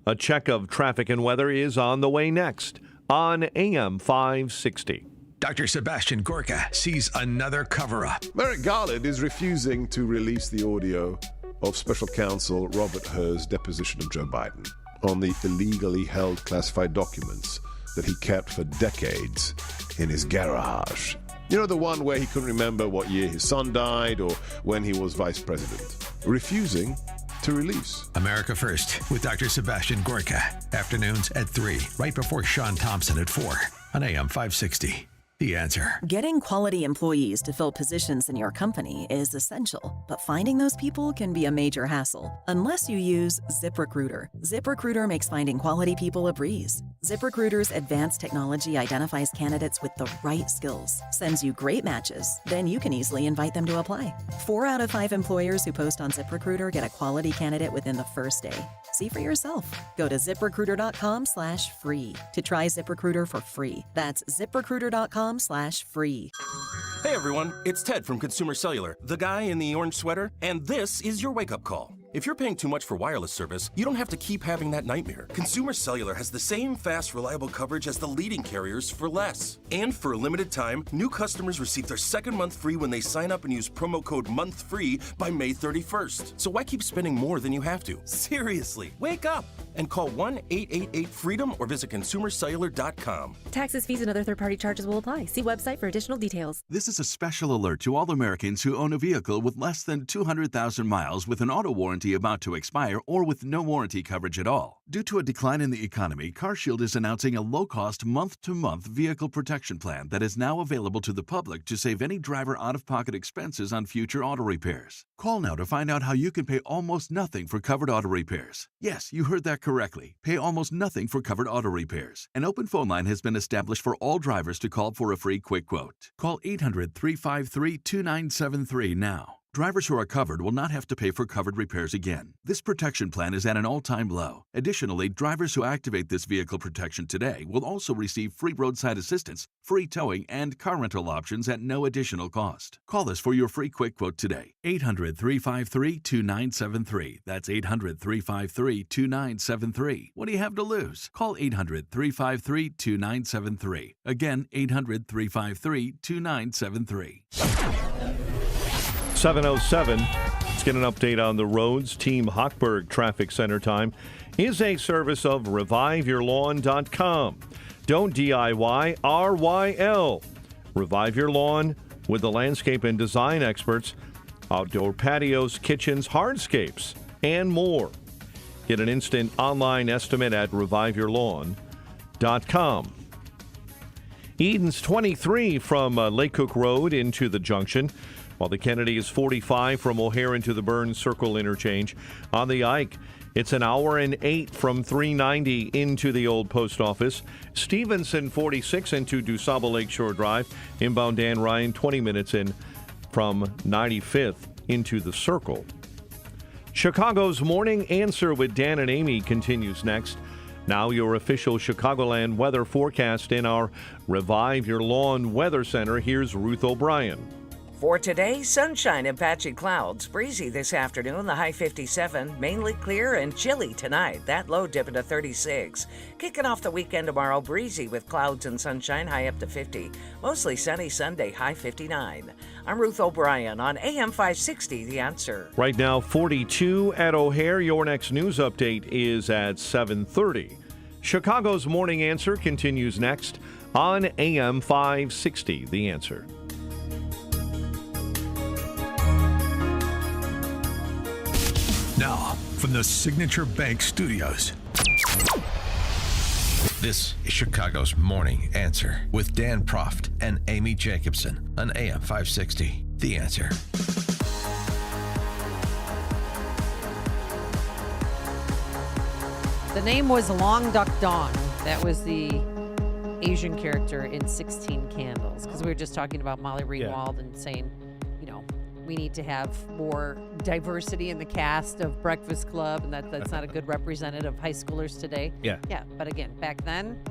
A check of traffic and weather is on the way next on AM 560. Dr. Sebastian Gorka sees another cover-up. Merrick Garland is refusing to release the audio of Special Counsel Robert Hur's deposition of Joe Biden on the illegally held classified documents that he kept for decades in his garage. You know, the one where he couldn't remember what year his son died or when he was vice president. Refusing to release. America First with Dr. Sebastian Gorka. Afternoons at 3, right before Sean Thompson at 4 on AM 560. The Answer. Getting quality employees to fill positions in your company is essential, but finding those people can be a major hassle unless you use ZipRecruiter. ZipRecruiter makes finding quality people a breeze. ZipRecruiter's advanced technology identifies candidates with the right skills, sends you great matches, then you can easily invite them to apply. 4 out of 5 employers who post on ZipRecruiter get a quality candidate within the first day. See for yourself. Go to ZipRecruiter.com/free to try ZipRecruiter for free. That's ZipRecruiter.com/free. Hey everyone, it's Ted from Consumer Cellular, the guy in the orange sweater, and this is your wake-up call. If you're paying too much for wireless service, you don't have to keep having that nightmare. Consumer Cellular has the same fast, reliable coverage as the leading carriers for less. And for a limited time, new customers receive their second month free when they sign up and use promo code MONTHFREE by May 31st. So why keep spending more than you have to? Seriously, wake up and call 1-888-FREEDOM or visit consumercellular.com. Taxes, fees, and other third-party charges will apply. See website for additional details. This is a special alert to all Americans who own a vehicle with less than 200,000 miles with an auto warranty about to expire or with no warranty coverage at all. Due to a decline in the economy, CarShield is announcing a low-cost month-to-month vehicle protection plan that is now available to the public to save any driver out-of-pocket expenses on future auto repairs. Call now to find out how you can pay almost nothing for covered auto repairs. Yes, you heard that correctly. Pay almost nothing for covered auto repairs. An open phone line has been established for all drivers to call for a free quick quote. Call 800-353-2973 now. Drivers who are covered will not have to pay for covered repairs again. This protection plan is at an all-time low. Additionally, drivers who activate this vehicle protection today will also receive free roadside assistance, free towing, and car rental options at no additional cost. Call us for your free quick quote today. 800-353-2973. That's 800-353-2973. What do you have to lose? Call 800-353-2973. Again, 800-353-2973. 7:07. Let's get an update on the roads. Team Hochberg Traffic Center Time is a service of reviveyourlawn.com. Don't DIY, RYL. Revive Your Lawn with the landscape and design experts, outdoor patios, kitchens, hardscapes, and more. Get an instant online estimate at reviveyourlawn.com. Eden's 23 from Lake Cook Road into the junction, while the Kennedy is 45 from O'Hare into the Burns Circle interchange. On the Ike, it's an hour and 8 from 390 into the old post office. Stevenson 46 into DuSable Lakeshore Drive. Inbound Dan Ryan 20 minutes in from 95th into the Circle. Chicago's Morning Answer with Dan and Amy continues next. Now your official Chicagoland weather forecast in our Revive Your Lawn Weather Center. Here's Ruth O'Brien. For today, sunshine and patchy clouds. Breezy this afternoon, the high 57. Mainly clear and chilly tonight. That low dipping to 36. Kicking off the weekend tomorrow, breezy with clouds and sunshine, high up to 50. Mostly sunny Sunday, high 59. I'm Ruth O'Brien on AM 560, The Answer. Right now, 42 at O'Hare. Your next news update is at 7:30. Chicago's Morning Answer continues next on AM 560, The Answer. Now, from the Signature Bank Studios, this is Chicago's Morning Answer with Dan Proft and Amy Jacobson on AM 560. The Answer. The name was Long Duck Dong. That was the Asian character in 16 Candles. Because we were just talking about Molly Ringwald and saying, you know, we need to have more diversity in the cast of Breakfast Club, and that's not a good representative of high schoolers today. Yeah. Yeah, but again, back then,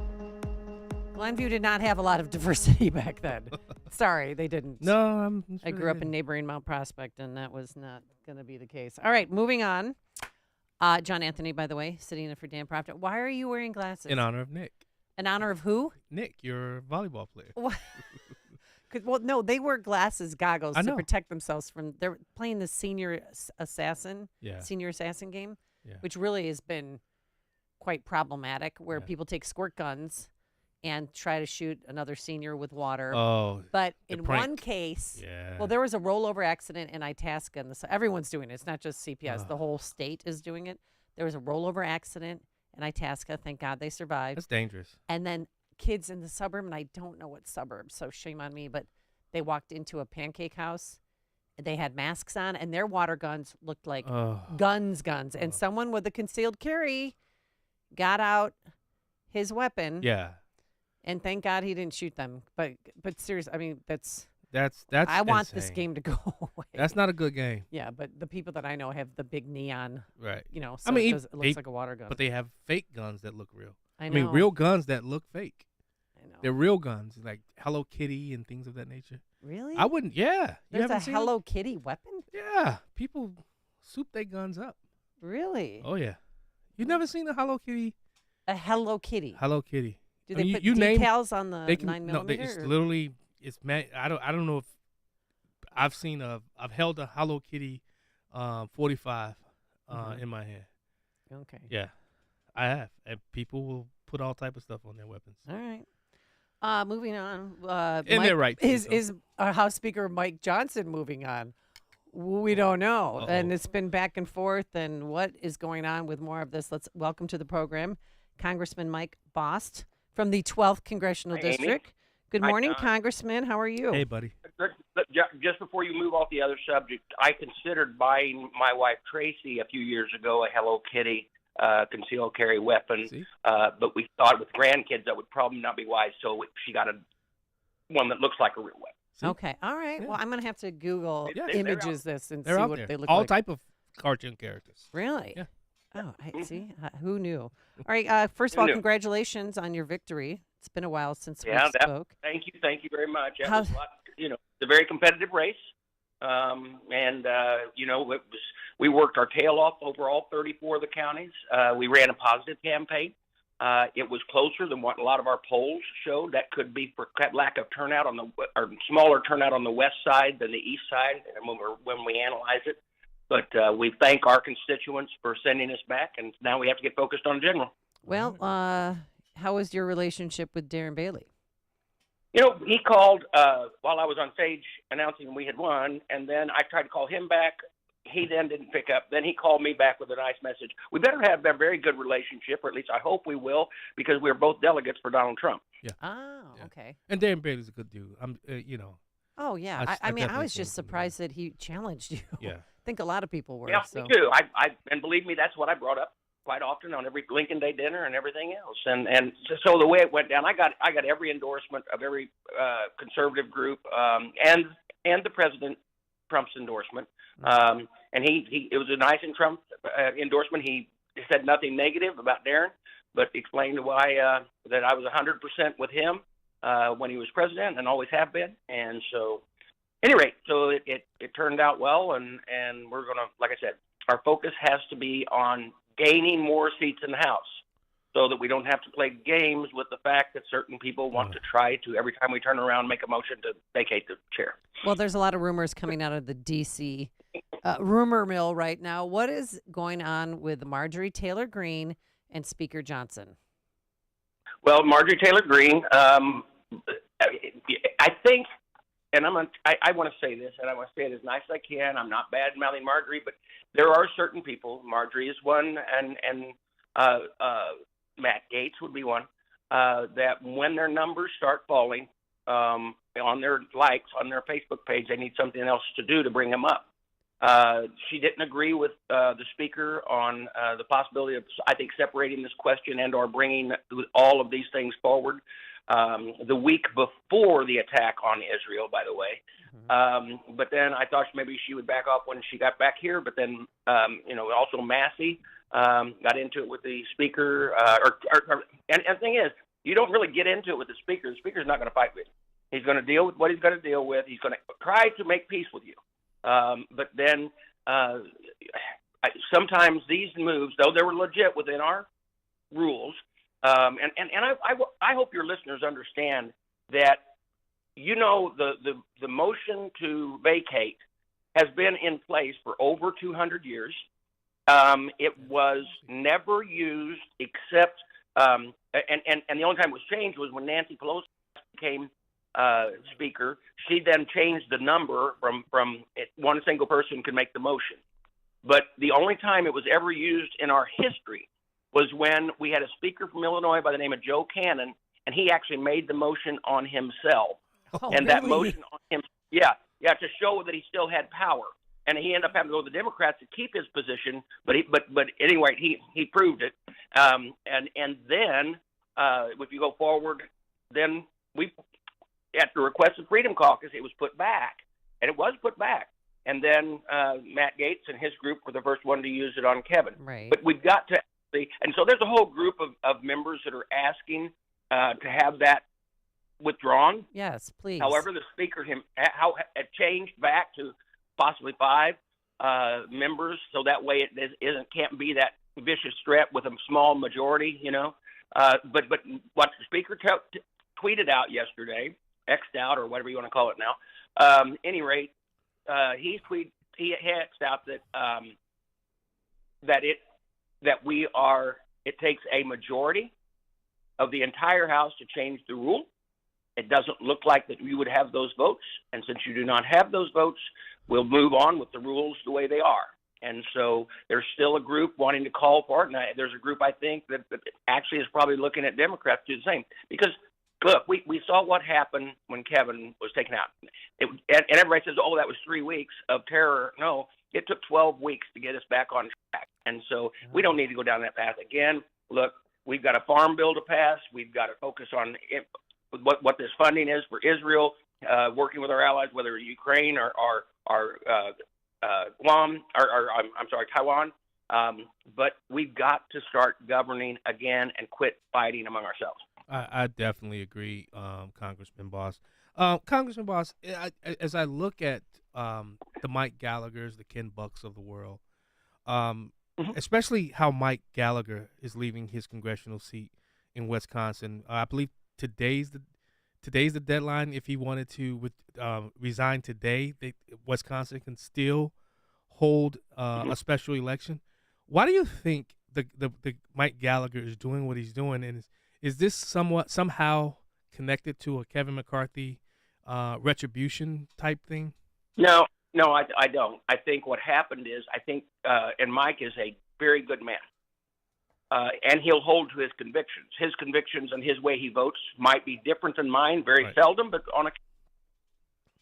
Glenview did not have a lot of diversity back then. Sorry, they didn't. No, I'm sure I grew up in neighboring Mount Prospect, and that was not going to be the case. All right, moving on. John Anthony, by the way, sitting in for Dan Proft. Why are you wearing glasses? In honor of Nick. In honor of who? Nick, your volleyball player. Well, no, they wear glasses, goggles I to know. protect themselves from. They're playing the senior assassin game, which really has been quite problematic, where people take squirt guns and try to shoot another senior with water. Oh, but the in prank. one case, Yeah. well, there was a rollover accident in Itasca, and everyone's doing it. It's not just CPS; the whole state is doing it. There was a rollover accident in Itasca. Thank God they survived. That's dangerous. And then kids in the suburb, and I don't know what suburb, so shame on me, but they walked into a pancake house. They had masks on, and their water guns looked like guns. And someone with a concealed carry got out his weapon. Yeah. And thank God he didn't shoot them. But seriously, I mean, that's I want this insane. game to go away. That's not a good game. Yeah, but the people that I know have the big neon. Right. So I mean, it looks like a water gun. But they have fake guns that look real. I mean, know. real guns that look fake. I know. They're real guns, like Hello Kitty and things of that nature. Really? I wouldn't. Yeah. You There's a haven't seen Hello Kitty weapon? Yeah. People soup their guns up. Really? Oh yeah. You never seen a Hello Kitty? A Hello Kitty. Hello Kitty. Do I they mean, put you name- decals on the they can, 9mm? No, it's literally I don't know if I've seen I've held a Hello Kitty 45 in my hand. Okay. Yeah, I have, and people will put all type of stuff on their weapons. All right. Moving on. And they're right, too, Is our House Speaker Mike Johnson moving on? We don't know. And it's been back and forth. And what is going on with more of this? Let's welcome to the program Congressman Mike Bost from the 12th Congressional Hi, Amy. District. Good Hi, morning, John. Congressman. How are you? Hey, buddy. Just before you move off the other subject, I considered buying my wife Tracy a few years ago a Hello Kitty concealed carry weapon, but we thought with grandkids that would probably not be wise, so she got one that looks like a real weapon. Okay. All right. Well, I'm going to have to Google They're images this and They're see out what there. they look all like. type of cartoon characters. Really? Yeah. Oh, I see. Who knew? All right. First of all, Who knew? congratulations on your victory. It's been a while since we Yeah, spoke. thank you very much. That How- was a lot, it's a very competitive race, we worked our tail off over all 34 of the counties. We ran a positive campaign. It was closer than what a lot of our polls showed. That could be for lack of turnout or smaller turnout on the west side than the east side, and when we analyze it. But we thank our constituents for sending us back, and now we have to get focused on general. Well, how was your relationship with Darren Bailey? He called while I was on stage announcing we had won, and then I tried to call him back. He then didn't pick up. Then he called me back with a nice message. We better have a very good relationship, or at least I hope we will, because we're both delegates for Donald Trump. Yeah. Oh, okay. And Dan Bailey's a good dude. Oh, yeah. I I mean, I definitely was just think surprised that he challenged you. Yeah. I think a lot of people were. Yeah, so. me too. And believe me, that's what I brought up quite often on every Lincoln Day dinner and everything else. And so the way it went down, I got every endorsement of every conservative group and the President Trump's endorsement. And it was a nice Trump endorsement. He said nothing negative about Darren, but explained why that I was 100% with him when he was president and always have been. And so, at any rate, so it turned out well, and we're gonna, like I said, our focus has to be on gaining more seats in the House, so that we don't have to play games with the fact that certain people want to try to, every time we turn around, make a motion to vacate the chair. Well, there's a lot of rumors coming out of the D.C. Rumor mill right now. What is going on with Marjorie Taylor Greene and Speaker Johnson? Well, Marjorie Taylor Greene, I think, and I want to say this, and I want to say it as nice as I can. I'm not bad-mouthing Marjorie, but there are certain people, Marjorie is one, and Matt Gaetz would be one, that when their numbers start falling on their likes, on their Facebook page, they need something else to do to bring them up. She didn't agree with the speaker on the possibility of, I think, separating this question and or bringing all of these things forward the week before the attack on Israel, by the way. But then I thought maybe she would back off when she got back here. But then, also Massey got into it with the speaker. And the thing is, you don't really get into it with the speaker. The speaker's not going to fight with you. He's going to deal with what he's going to deal with. He's going to try to make peace with you. But then sometimes these moves, though they were legit within our rules, I hope your listeners understand that, the motion to vacate has been in place for over 200 years. It was never used except, and the only time it was changed was when Nancy Pelosi became Speaker. She then changed the number from one single person could make the motion. But the only time it was ever used in our history was when we had a speaker from Illinois by the name of Joe Cannon, and he actually made the motion on himself. That motion on him, to show that he still had power. And he ended up having to go to the Democrats to keep his position, but anyway, he proved it. And then if you go forward, then we, at the request of Freedom Caucus, it was put back, and it was put back. And then Matt Gaetz and his group were the first one to use it on Kevin. Right. But we've got to, and so there's a whole group of members that are asking to have that withdrawn. Yes, please. However, the speaker it changed back to possibly 5 members, so that way it can't be that vicious threat with a small majority, But what the speaker tweeted out yesterday, X'd out or whatever you want to call it now. Any rate, he X'd out that it takes a majority of the entire House to change the rule. It doesn't look like that we would have those votes, and since you do not have those votes, we'll move on with the rules the way they are. And so there's still a group wanting to call for it, and there's a group, I think, that actually is probably looking at Democrats to do the same. Because, look, we saw what happened when Kevin was taken out. And everybody says, that was 3 weeks of terror. No, it took 12 weeks to get us back on track. And so we don't need to go down that path again. Look, we've got a farm bill to pass. We've got to focus on what this funding is for Israel, working with our allies, whether Ukraine or Guam, Taiwan. But we've got to start governing again and quit fighting among ourselves. I definitely agree, Congressman Boss. Congressman Boss, as I look at the Mike Gallaghers, the Ken Bucks of the world, especially how Mike Gallagher is leaving his congressional seat in Wisconsin, I believe today's the deadline. If he wanted to resign today, Wisconsin can still hold a special election. Why do you think the Mike Gallagher is doing what he's doing, and is this somehow connected to a Kevin McCarthy retribution type thing? No, I don't. I think what happened is and Mike is a very good man. And he'll hold to his convictions. His convictions and his way he votes might be different than mine, very seldom, but on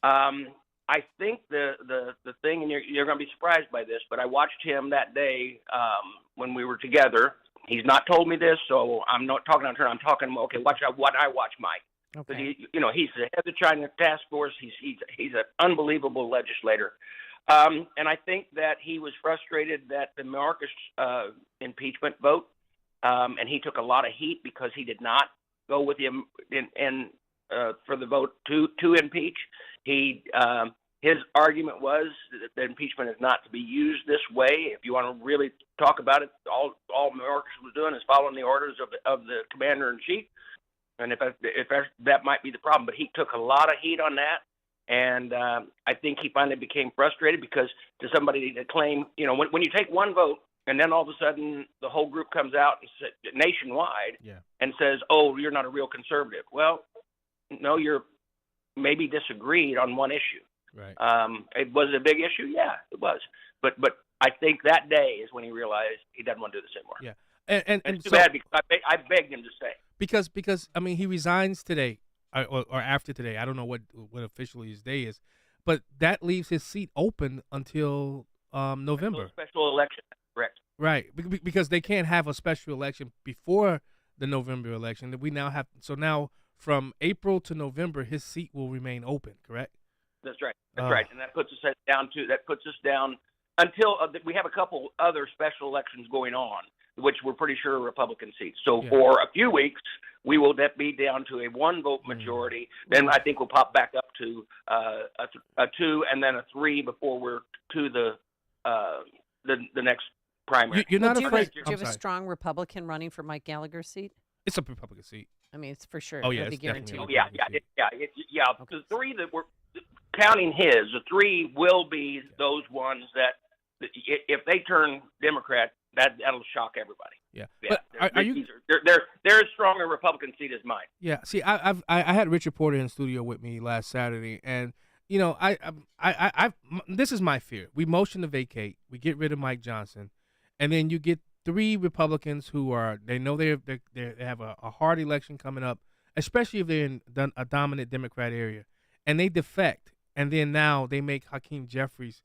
I think the thing, and you're going to be surprised by this, but I watched him that day when we were together. He's not told me this, so I'm not talking on turn. I'm talking, watch what I watch Mike. Okay. He's the head of the China task force. He's an unbelievable legislator. And I think that he was frustrated that the Mayorkas impeachment vote, and he took a lot of heat because he did not go with him for the vote to impeach. His argument was that the impeachment is not to be used this way. If you want to really talk about it, all Mayorkas was doing is following the orders of the commander in chief, and if that might be the problem. But he took a lot of heat on that. And I think he finally became frustrated because to somebody to claim, when you take one vote and then all of a sudden the whole group comes out and nationwide and says, you're not a real conservative. Well, no, you're maybe disagreed on one issue. Right. It was a big issue. Yeah, it was. But I think that day is when he realized he doesn't want to do this anymore. Yeah. And it's too bad because I begged him to stay. Because he resigns today. Or after today, I don't know what officially his day is, but that leaves his seat open until November. Special election, correct? Right, because they can't have a special election before the November election. That we now have. So now from April to November, his seat will remain open. Correct? That's right. That's right, and that puts us down until we have a couple other special elections going on, which we're pretty sure are Republican seats. So for a few weeks, we will be down to a 1-vote majority. Then I think we'll pop back up to a 2 and then a 3 before we're to the next primary. You're not afraid. Do you have a strong Republican running for Mike Gallagher's seat? It's a Republican seat. I mean, it's for sure. Oh, yeah, It'll be it's definitely guaranteed. a Yeah. The three that were counting the three will be those ones that if they turn Democrat, that'll shock everybody. Yeah. But are you? They're as strong a Republican seat as mine. Yeah. See, I had Richard Porter in studio with me last Saturday, and you know, this is my fear. We motion to vacate. We get rid of Mike Johnson, and then you get 3 Republicans who they know they have a hard election coming up, especially if they're in a dominant Democrat area, and they defect, and then now they make Hakeem Jeffries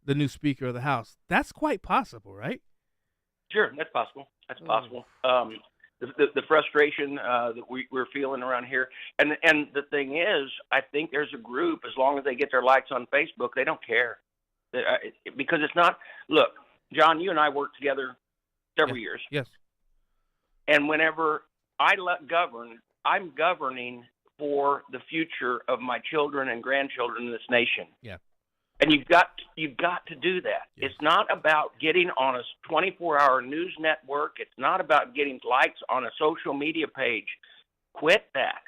the new Speaker of the House. That's quite possible, right? Sure, that's possible. That's possible. The frustration that we're feeling around here, and the thing is, I think there's a group. As long as they get their likes on Facebook, they don't care, because it's not. Look, John, you and I worked together several years. Yes. And whenever I govern, I'm governing for the future of my children and grandchildren in this nation. Yeah. And you've got to do that. Yes. It's not about getting on a 24-hour news network. It's not about getting likes on a social media page. Quit that.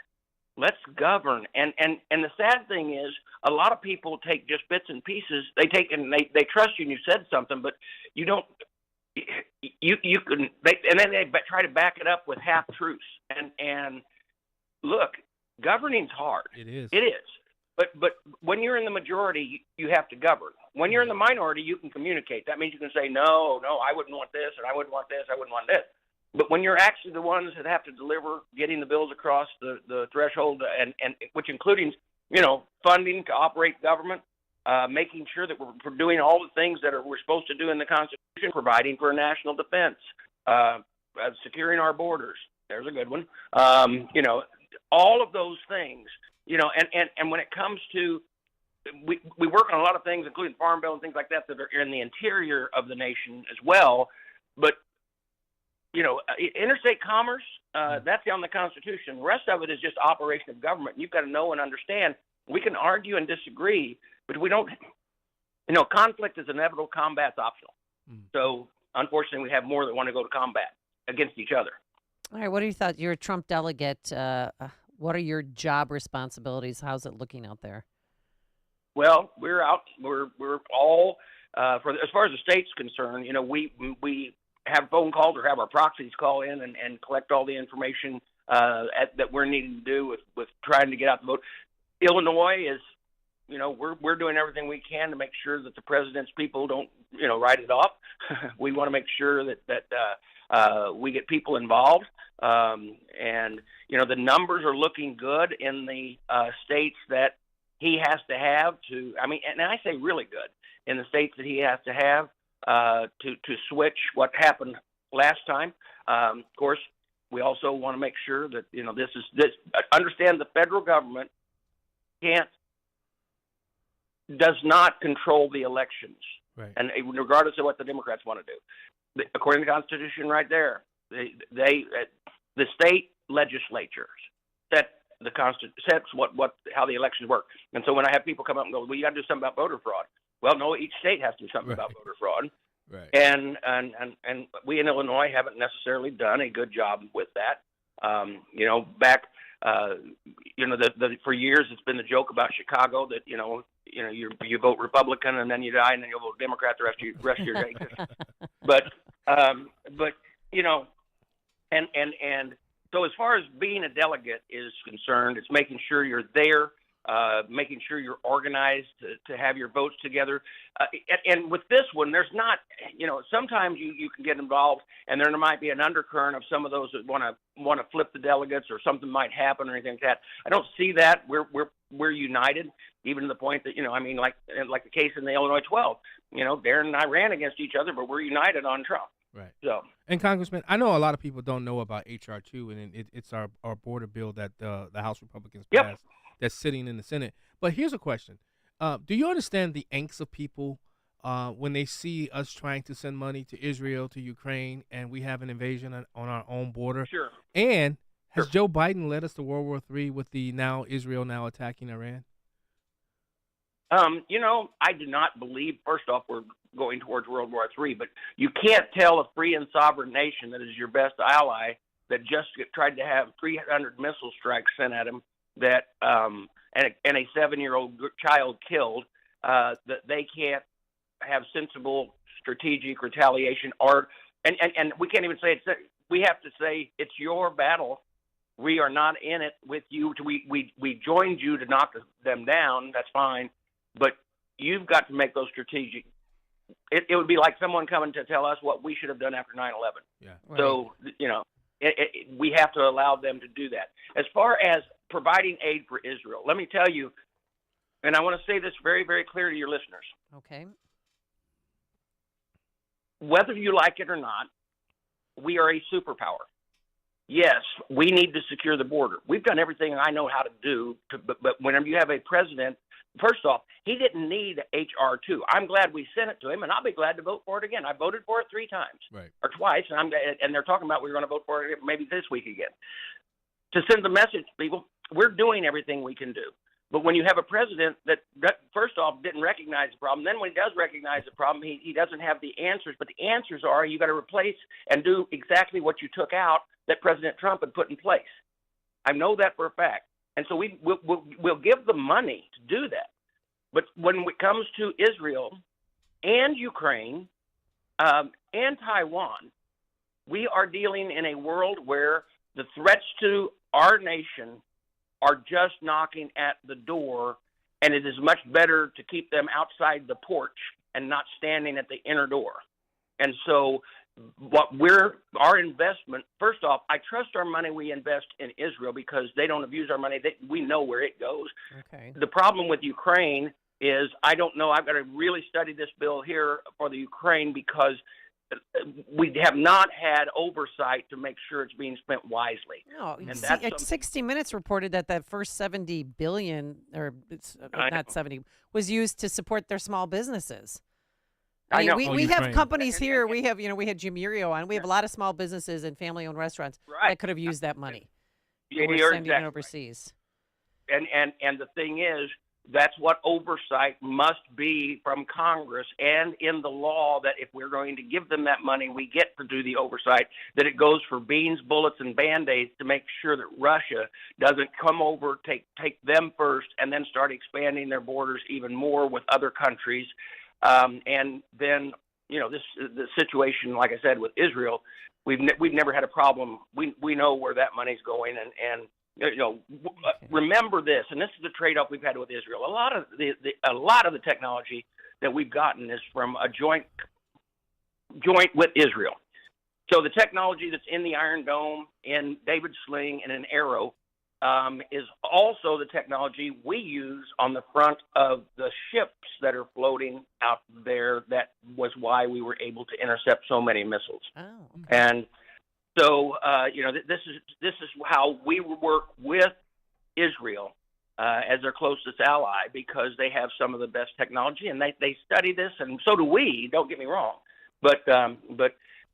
Let's govern. And the sad thing is, a lot of people take just bits and pieces. They they trust you and you said something, but you don't. You can. And then they try to back it up with half truths. And look, governing's hard. It is. It is. But when you're in the majority, you have to govern. When you're in the minority, you can communicate. That means you can say, no, I wouldn't want this, and I wouldn't want this, I wouldn't want this. But when you're actually the ones that have to deliver, getting the bills across the threshold, and which including, funding to operate government, making sure that we're doing all the things that we're supposed to do in the Constitution, providing for national defense, securing our borders. There's a good one. All of those things. And when it comes to, we work on a lot of things, including Farm Bill and things like that are in the interior of the nation as well. But, interstate commerce, that's on the Constitution. The rest of it is just operation of government. You've got to know and understand. We can argue and disagree, but we don't, conflict is inevitable, combat's optional. So, unfortunately, we have more that want to go to combat against each other. All right, what are your thoughts? You're a Trump delegate. What are your job responsibilities? How's it looking out there? Well, we're out. We're all as far as the state's concerned. We have phone calls or have our proxies call in and collect all the information that we're needing to do with trying to get out the vote. Illinois is, we're doing everything we can to make sure that the president's people don't, write it off. We want to make sure that we get people involved. And, the numbers are looking good in the states that he has to have and I say really good, in the states that he has to have to switch what happened last time. Of course, we also want to make sure that, understand the federal government does not control the elections. Right. And regardless of what the Democrats want to do. According to the Constitution right there, the state legislatures sets how the elections work. And so when I have people come up and go, well, you got to do something about voter fraud. Well, no, each state has to do something about voter fraud. Right. And we in Illinois haven't necessarily done a good job with that. For years it's been the joke about Chicago that you vote Republican and then you die and then you'll vote Democrat the rest of your days. But so as far as being a delegate is concerned, it's making sure you're there, making sure you're organized to have your votes together. And with this one, there's not, sometimes you can get involved and there might be an undercurrent of some of those that want to flip the delegates or something might happen or anything like that. I don't see that. We're united, even to the point that, like the case in the Illinois 12, Darren and I ran against each other, but we're united on Trump. Right. So, and Congressman, I know a lot of people don't know about H.R. 2, and it's our border bill that the House Republicans passed that's sitting in the Senate. But here's a question. Do you understand the angst of people when they see us trying to send money to Israel, to Ukraine, and we have an invasion on our own border? Sure. And has Joe Biden led us to World War III with Israel now attacking Iran? I do not believe, first off, we're going towards World War III, but you can't tell a free and sovereign nation that is your best ally that just tried to have 300 missile strikes sent at him, that and a 7-year-old child killed, that they can't have sensible strategic retaliation, and we can't even say it's. We have to say it's your battle. We are not in it with you. We joined you to knock them down. That's fine, but you've got to make those strategic. It would be like someone coming to tell us what we should have done after 9/11. Yeah. Right. So we have to allow them to do that. As far as providing aid for Israel, let me tell you, and I want to say this very, very clear to your listeners. Okay. Whether you like it or not, we are a superpower. Yes, we need to secure the border. We've done everything I know how to do, but whenever you have a president, first off, he didn't need H.R. 2. I'm glad we sent it to him, and I'll be glad to vote for it again. I voted for it 3 times or twice, and they're talking about we're going to vote for it maybe this week again. To send the message to people, we're doing everything we can do. But when you have a president that first off didn't recognize the problem, then when he does recognize the problem, he doesn't have the answers. But the answers are you got to replace and do exactly what you took out that President Trump had put in place. I know that for a fact. And so we'll give the money to do that. But when it comes to Israel and Ukraine and Taiwan, we are dealing in a world where the threats to our nation are just knocking at the door, and it is much better to keep them outside the porch and not standing at the inner door. And so our investment, first off, I trust our money we invest in Israel because they don't abuse our money. We know where it goes. Okay. The problem with Ukraine is I don't know. I've got to really study this bill here for the Ukraine because we have not had oversight to make sure it's being spent wisely. No, and see, that's 60 Minutes reported that first $70 billion, or it's not 70, was used to support their small businesses. I mean, we have companies here. We have, we had Jim Urio on. We have a lot of small businesses and family-owned restaurants that could have used that money. Yeah, we're you're sending exactly it overseas. And the thing is, that's what oversight must be from Congress and in the law, that if we're going to give them that money, we get to do the oversight, that it goes for beans, bullets, and Band-Aids to make sure that Russia doesn't come over, take them first, and then start expanding their borders even more with other countries. And then, the situation, like I said, with Israel, we've never had a problem. We know where that money's going, and remember this, and this is the trade-off we've had with Israel. A lot of the technology that we've gotten is from a joint with Israel. So the technology that's in the Iron Dome, in David's Sling, and in Arrow is also the technology we use on the front of the ships that are floating out there. That was why we were able to intercept so many missiles. Oh, okay. And so, this is how we work with Israel as their closest ally, because they have some of the best technology, and they study this, and so do we. Don't get me wrong, but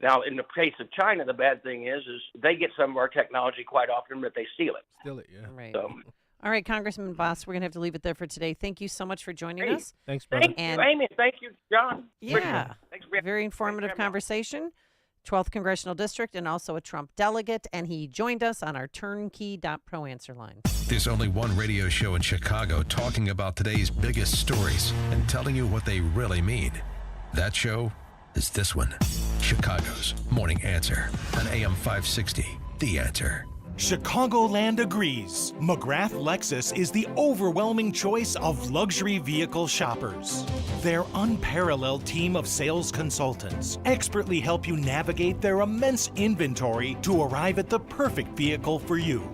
now in the case of China, the bad thing is they get some of our technology quite often, but they steal it. Yeah. Right. So, all right, Congressman Boss, we're going to have to leave it there for today. Thank you so much for joining us. Thanks, brother. Thank you, Amy. Thank you, John. Yeah, Thanks for very informative conversation. 12th Congressional District, and also a Trump delegate, and he joined us on our turnkey.pro answer line. There's only one radio show in Chicago talking about today's biggest stories and telling you what they really mean. That show is this one, Chicago's Morning Answer on AM 560, The Answer. Chicagoland agrees. McGrath Lexus is the overwhelming choice of luxury vehicle shoppers. Their unparalleled team of sales consultants expertly help you navigate their immense inventory to arrive at the perfect vehicle for you.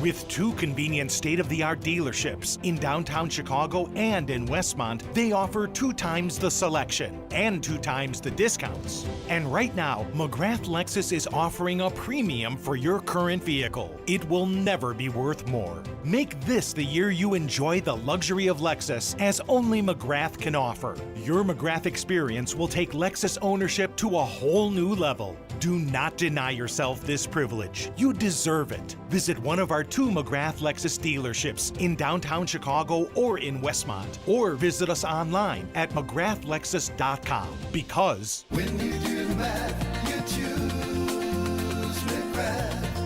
With 2 convenient state-of-the-art dealerships in downtown Chicago and in Westmont, they offer 2 times the selection and 2 times the discounts. And right now, McGrath Lexus is offering a premium for your current vehicle. It will never be worth more. Make this the year you enjoy the luxury of Lexus, as only McGrath can offer. Your McGrath experience will take Lexus ownership to a whole new level. Do not deny yourself this privilege. You deserve it. Visit one of our 2 McGrath Lexus dealerships in downtown Chicago or in Westmont, or visit us online at McGrathLexus.com, because when you do the math, you choose McGrath.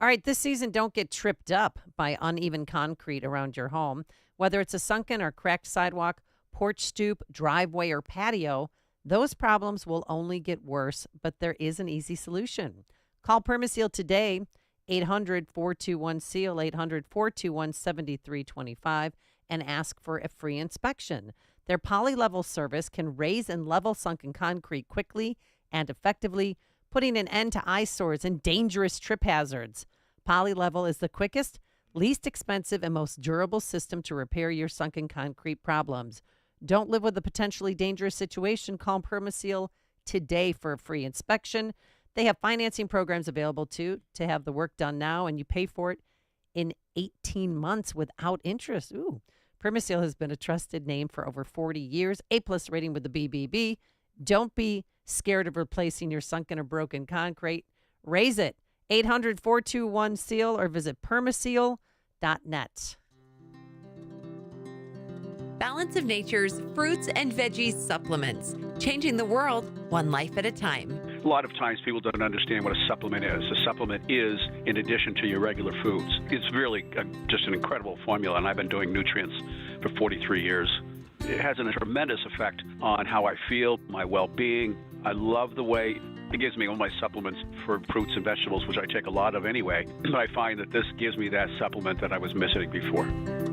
All right, this season, don't get tripped up by uneven concrete around your home. Whether it's a sunken or cracked sidewalk, porch stoop, driveway, or patio, those problems will only get worse, but there is an easy solution. Call Permaseal today, 800-421-SEAL, 800-421-7325, and ask for a free inspection. Their poly-level service can raise and level sunken concrete quickly and effectively, putting an end to eyesores and dangerous trip hazards. Poly-level is the quickest, least expensive, and most durable system to repair your sunken concrete problems. Don't live with a potentially dangerous situation. Call Permaseal today for a free inspection. They have financing programs available to have the work done now, and you pay for it in 18 months without interest. Ooh. Permaseal has been a trusted name for over 40 years, A+ rating with the BBB. Don't be scared of replacing your sunken or broken concrete. Raise it. 800-421-SEAL or visit permaseal.net. Balance of Nature's fruits and veggies supplements, changing the world one life at a time. A lot of times people don't understand what a supplement is. A supplement is in addition to your regular foods. It's really just an incredible formula, and I've been doing nutrients for 43 years. It has a tremendous effect on how I feel, my well-being. I love the way it gives me all my supplements for fruits and vegetables, which I take a lot of anyway. But I find that this gives me that supplement that I was missing before.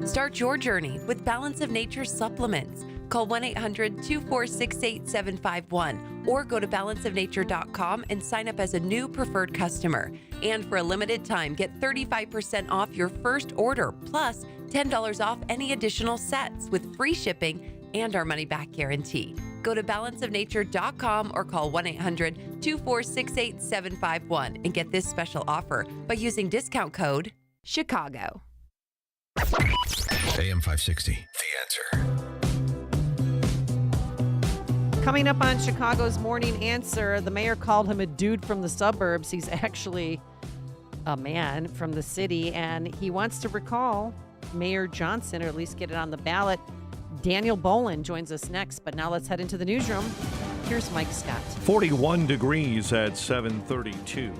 Start your journey with Balance of Nature supplements. Call 1-800-246-8751 or go to balanceofnature.com and sign up as a new preferred customer. And for a limited time, get 35% off your first order, plus $10 off any additional sets with free shipping and our money-back guarantee. Go to balanceofnature.com or call 1-800-246-8751 and get this special offer by using discount code CHICAGO. AM 560, The Answer. Coming up on Chicago's Morning Answer, the mayor called him a dude from the suburbs. He's actually a man from the city, and he wants to recall Mayor Johnson, or at least get it on the ballot. Daniel Bolin joins us next, but now let's head into the newsroom. Here's Mike Scott. 41 degrees at 7:32.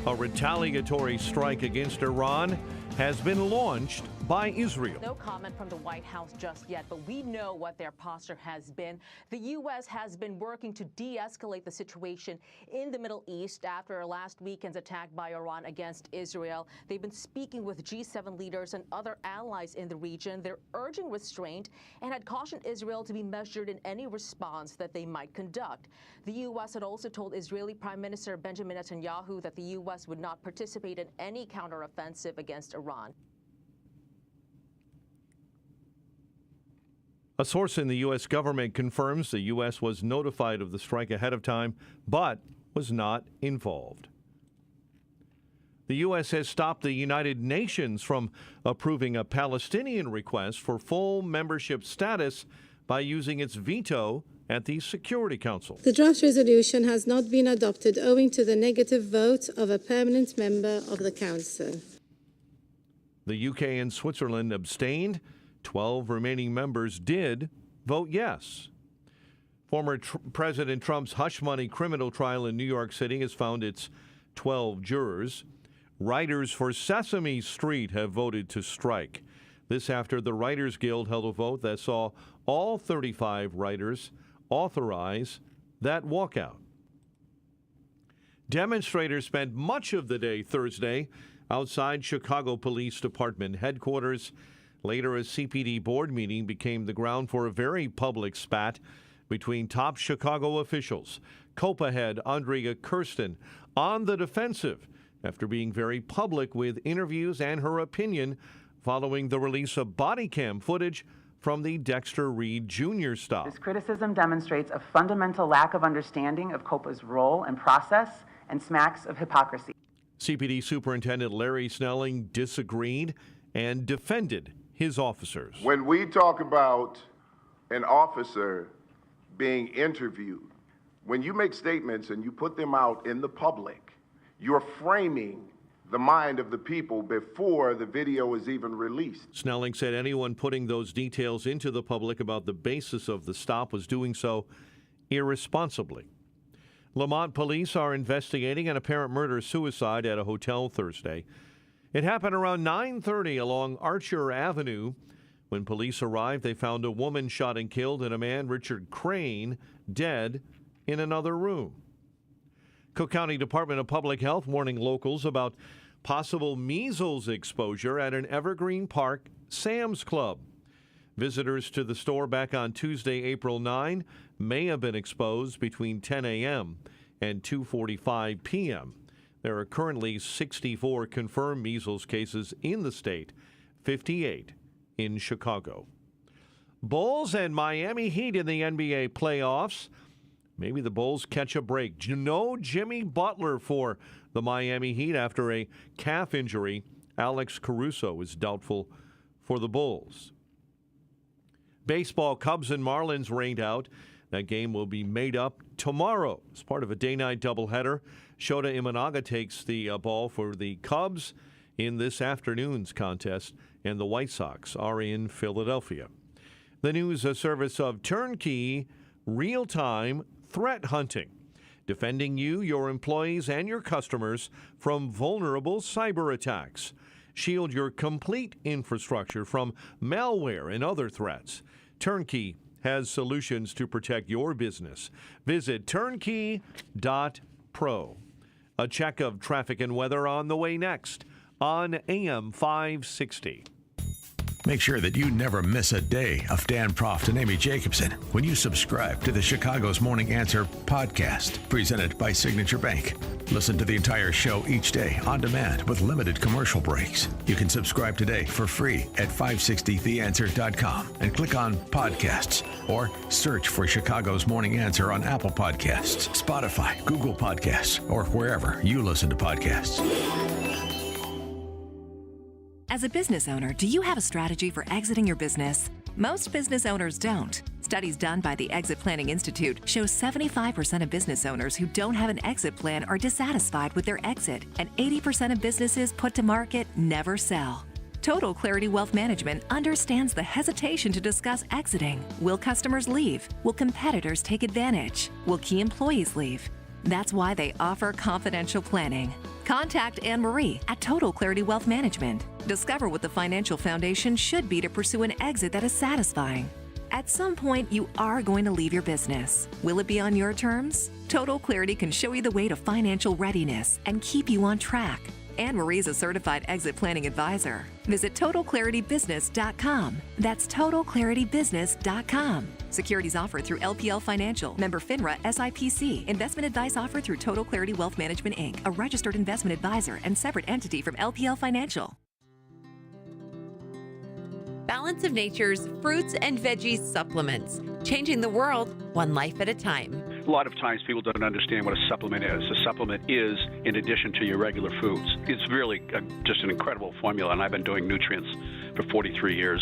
A retaliatory strike against Iran has been launched by Israel. No comment from the White House just yet, but we know what their posture has been. The U.S. has been working to de-escalate the situation in the Middle East after last weekend's attack by Iran against Israel. They've been speaking with G7 leaders and other allies in the region. They're urging restraint and had cautioned Israel to be measured in any response that they might conduct. The U.S. had also told Israeli Prime Minister Benjamin Netanyahu that the U.S. would not participate in any counteroffensive against Iran. A source in the U.S. government confirms the U.S. was notified of the strike ahead of time, but was not involved. The U.S. has stopped the United Nations from approving a Palestinian request for full membership status by using its veto at the Security Council. The draft resolution has not been adopted owing to the negative vote of a permanent member of the Council. The UK and Switzerland abstained. 12 remaining members did vote yes. Former President Trump's hush money criminal trial in New York City has found its 12 jurors. Writers for Sesame Street have voted to strike. This after the Writers Guild held a vote that saw all 35 writers authorize that walkout. Demonstrators spent much of the day Thursday outside Chicago Police Department headquarters. Later, a CPD board meeting became the ground for a very public spat between top Chicago officials. COPA head Andrea Kirsten on the defensive after being very public with interviews and her opinion following the release of body cam footage from the Dexter Reed Jr. stop. This criticism demonstrates a fundamental lack of understanding of COPA's role and process and smacks of hypocrisy. CPD Superintendent Larry Snelling disagreed and defended his officers. When we talk about an officer being interviewed, when you make statements and you put them out in the public, you're framing the mind of the people before the video is even released. Snelling said anyone putting those details into the public about the basis of the stop was doing so irresponsibly. Lamont police are investigating an apparent murder-suicide at a hotel Thursday. It happened around 9:30 along Archer Avenue. When police arrived, they found a woman shot and killed and a man, Richard Crane, dead in another room. Cook County Department of Public Health warning locals about possible measles exposure at an Evergreen Park Sam's Club. Visitors to the store back on Tuesday, April 9, may have been exposed between 10 a.m. and 2:45 p.m. There are currently 64 confirmed measles cases in the state, 58 in Chicago. Bulls and Miami Heat in the NBA playoffs. Maybe the Bulls catch a break. No Jimmy Butler for the Miami Heat after a calf injury. Alex Caruso is doubtful for the Bulls. Baseball, Cubs and Marlins rained out. That game will be made up tomorrow as part of a day-night doubleheader. Shota Imanaga takes the ball for the Cubs in this afternoon's contest, and the White Sox are in Philadelphia. The news service of Turnkey Real-Time Threat Hunting, defending you, your employees, and your customers from vulnerable cyber attacks. Shield your complete infrastructure from malware and other threats. Turnkey has solutions to protect your business. Visit turnkey.pro. A check of traffic and weather on the way next on AM 560. Make sure that you never miss a day of Dan Proft and Amy Jacobson when you subscribe to the Chicago's Morning Answer podcast, presented by Signature Bank. Listen to the entire show each day on demand with limited commercial breaks. You can subscribe today for free at 560theanswer.com and click on podcasts or search for Chicago's Morning Answer on Apple Podcasts, Spotify, Google Podcasts, or wherever you listen to podcasts. As a business owner, do you have a strategy for exiting your business? Most business owners don't. Studies done by the Exit Planning Institute show 75% of business owners who don't have an exit plan are dissatisfied with their exit, and 80% of businesses put to market never sell. Total Clarity Wealth Management understands the hesitation to discuss exiting. Will customers leave? Will competitors take advantage? Will key employees leave? That's why they offer confidential planning. Contact Anne-Marie at Total Clarity Wealth Management. Discover what the financial foundation should be to pursue an exit that is satisfying. At some point, you are going to leave your business. Will it be on your terms? Total Clarity can show you the way to financial readiness and keep you on track. Anne-Marie is a certified exit planning advisor. Visit TotalClarityBusiness.com. That's TotalClarityBusiness.com. Securities offered through LPL Financial, member FINRA SIPC. Investment advice offered through Total Clarity Wealth Management, Inc., a registered investment advisor and separate entity from LPL Financial. Balance of Nature's fruits and veggies supplements, changing the world one life at a time. A lot of times people don't understand what a supplement is. A supplement is in addition to your regular foods. It's really just an incredible formula, and I've been doing nutrients for 43 years.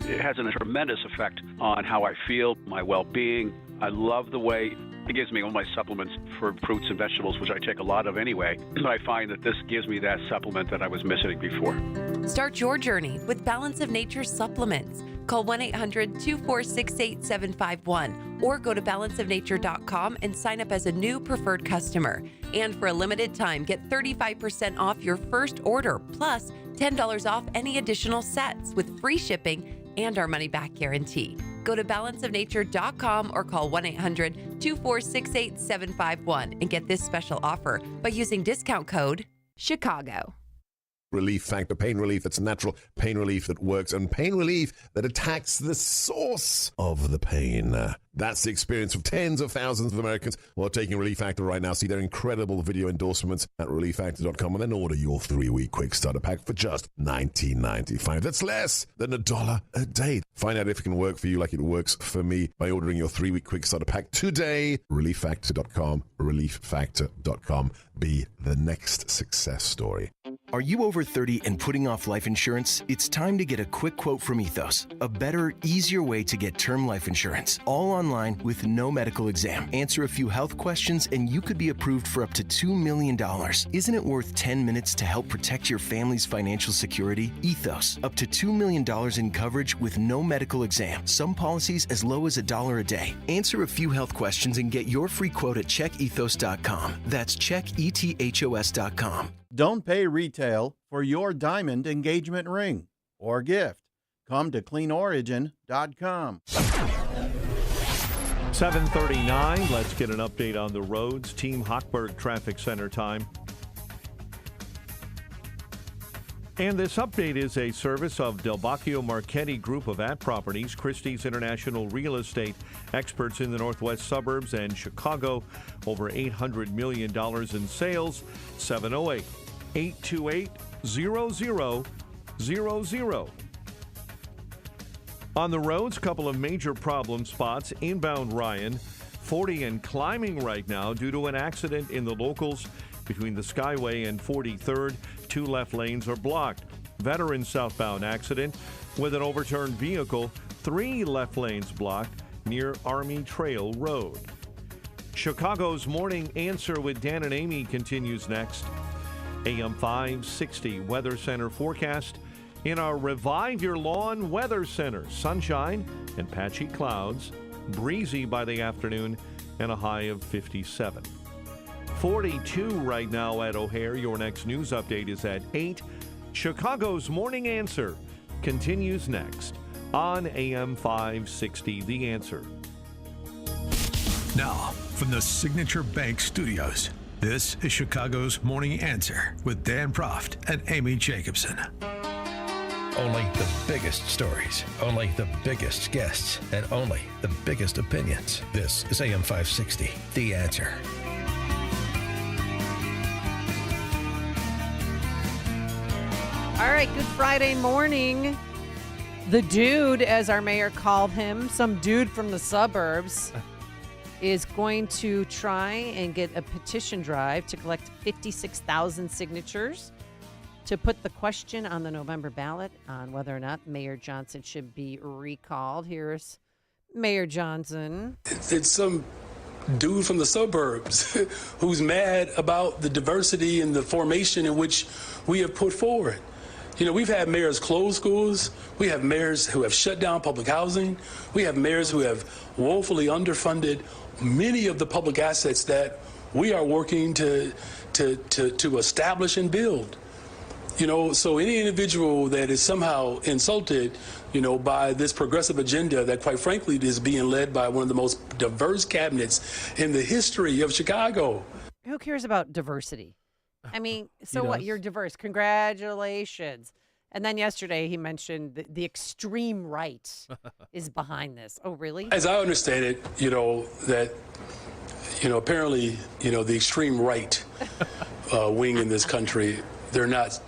It has a tremendous effect on how I feel, my well-being. I love the way it gives me all my supplements for fruits and vegetables, which I take a lot of anyway. But I find that this gives me that supplement that I was missing before. Start your journey with Balance of Nature supplements. Call 1-800-246-8751 or go to balanceofnature.com and sign up as a new preferred customer. And for a limited time, get 35% off your first order, plus $10 off any additional sets with free shipping and our money-back guarantee. Go to balanceofnature.com or call 1-800-246-8751 and get this special offer by using discount code CHICAGO. Relief Factor, pain relief that's natural, pain relief that works, and pain relief that attacks the source of the pain. That's the experience of tens of thousands of Americans who are taking Relief Factor right now. See their incredible video endorsements at relieffactor.com and then order your 3-week quick starter pack for just $19.95. That's less than $1 a day. Find out if it can work for you like it works for me by ordering your 3-week quick starter pack today. relieffactor.com, relieffactor.com. Be the next success story. Are you over 30 and putting off life insurance? It's time to get a quick quote from Ethos. A better, easier way to get term life insurance. All online with no medical exam. Answer a few health questions and you could be approved for up to $2 million. Isn't it worth 10 minutes to help protect your family's financial security? Ethos. Up to $2 million in coverage with no medical exam. Some policies as low as $1 a day. Answer a few health questions and get your free quote at checkethos.com. That's checkethos.com. Don't pay retail for your diamond engagement ring or gift. Come to cleanorigin.com. 7:39. Let's get an update on the roads. Team Hochberg Traffic Center time. And this update is a service of Del Bacchio Marchetti Group of Properties, Christie's International Real Estate, experts in the northwest suburbs and Chicago. Over $800 million in sales. 708-828-0000. On the roads, couple of major problem spots. Inbound Ryan, 40 and climbing right now due to an accident in the locals between the Skyway and 43rd. 2 left lanes are blocked. Veteran southbound accident with an overturned vehicle. 3 left lanes blocked near Army Trail Road. Chicago's Morning Answer with Dan and Amy continues next. AM 560 Weather Center forecast. In our Revive Your Lawn Weather Center, sunshine and patchy clouds, breezy by the afternoon, and a high of 57. 42 right now at O'Hare. Your next news update is at 8. Chicago's Morning Answer continues next on AM 560, The Answer. Now, from the Signature Bank Studios, this is Chicago's Morning Answer with Dan Proft and Amy Jacobson. Only the biggest stories, only the biggest guests, and only the biggest opinions. This is AM 560, The Answer. All right, good Friday morning. The dude, as our mayor called him, some dude from the suburbs, is going to try and get a petition drive to collect 56,000 signatures to put the question on the November ballot on whether or not Mayor Johnson should be recalled. Here's Mayor Johnson. It's some dude from the suburbs who's mad about the diversity and the formation in which we have put forward. You know, we've had mayors close schools. We have mayors who have shut down public housing. We have mayors who have woefully underfunded many of the public assets that we are working to establish and build. You know, so any individual that is somehow insulted, you know, by this progressive agenda that, quite frankly, is being led by one of the most diverse cabinets in the history of Chicago. Who cares about diversity? I mean, so what? You're diverse. Congratulations. And then yesterday he mentioned the extreme right is behind this. Oh, really? As I understand it, you know, that, you know, apparently, you know, the extreme right wing in this country, they're not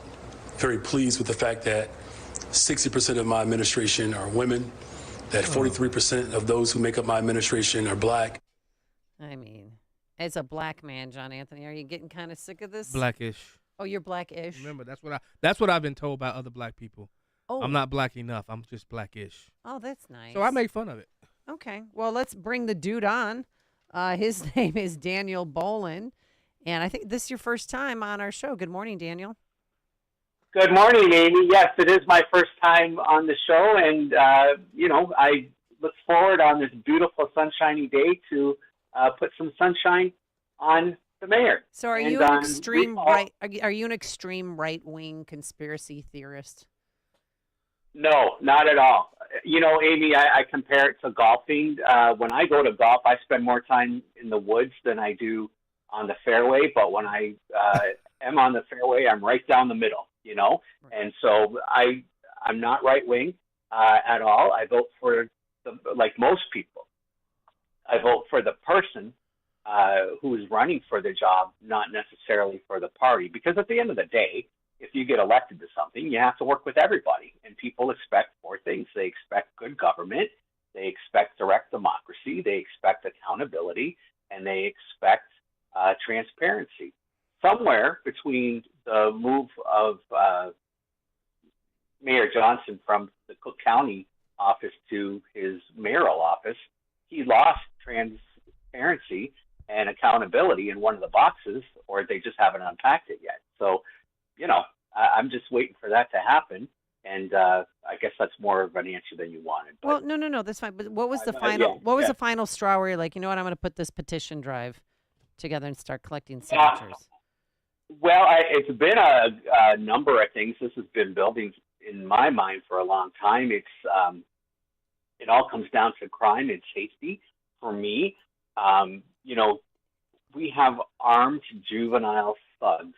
very pleased with the fact that 60% of my administration are women, that 43% of those who make up my administration are black. I mean, as a black man, John Anthony, are you getting kind of sick of this? Blackish. Oh, you're blackish. Remember, that's what I've been told by other black people. Oh. I'm not black enough. I'm just blackish. Oh, that's nice. So I make fun of it. Okay. Well, let's bring the dude on. His name is Daniel Bolin, and I think this is your first time on our show. Good morning, Daniel. Good morning, Amy. Yes, it is my first time on the show, and, you know, I look forward on this beautiful sunshiny day to put some sunshine on the mayor. So are you an extreme right? Are you an extreme right-wing conspiracy theorist? No, not at all. You know, Amy, I compare it to golfing. When I go to golf, I spend more time in the woods than I do on the fairway, but when I am on the fairway, I'm right down the middle. You know, and so I'm not right wing at all. I vote for like most people. I vote for the person who is running for the job, not necessarily for the party. Because at the end of the day, if you get elected to something, you have to work with everybody. And people expect 4 things. They expect good government. They expect direct democracy. They expect accountability, and they expect transparency. Somewhere between the move of Mayor Johnson from the Cook County office to his mayoral office, he lost transparency and accountability in one of the boxes, or they just haven't unpacked it yet. So, I'm just waiting for that to happen. And I guess that's more of an answer than you wanted. But, well, no, that's fine. But what was the final? What was the final straw where you're like, you know what, I'm going to put this petition drive together and start collecting signatures? Well, it's been a number of things. This has been building in my mind for a long time. It's it all comes down to crime and safety for me. We have armed juvenile thugs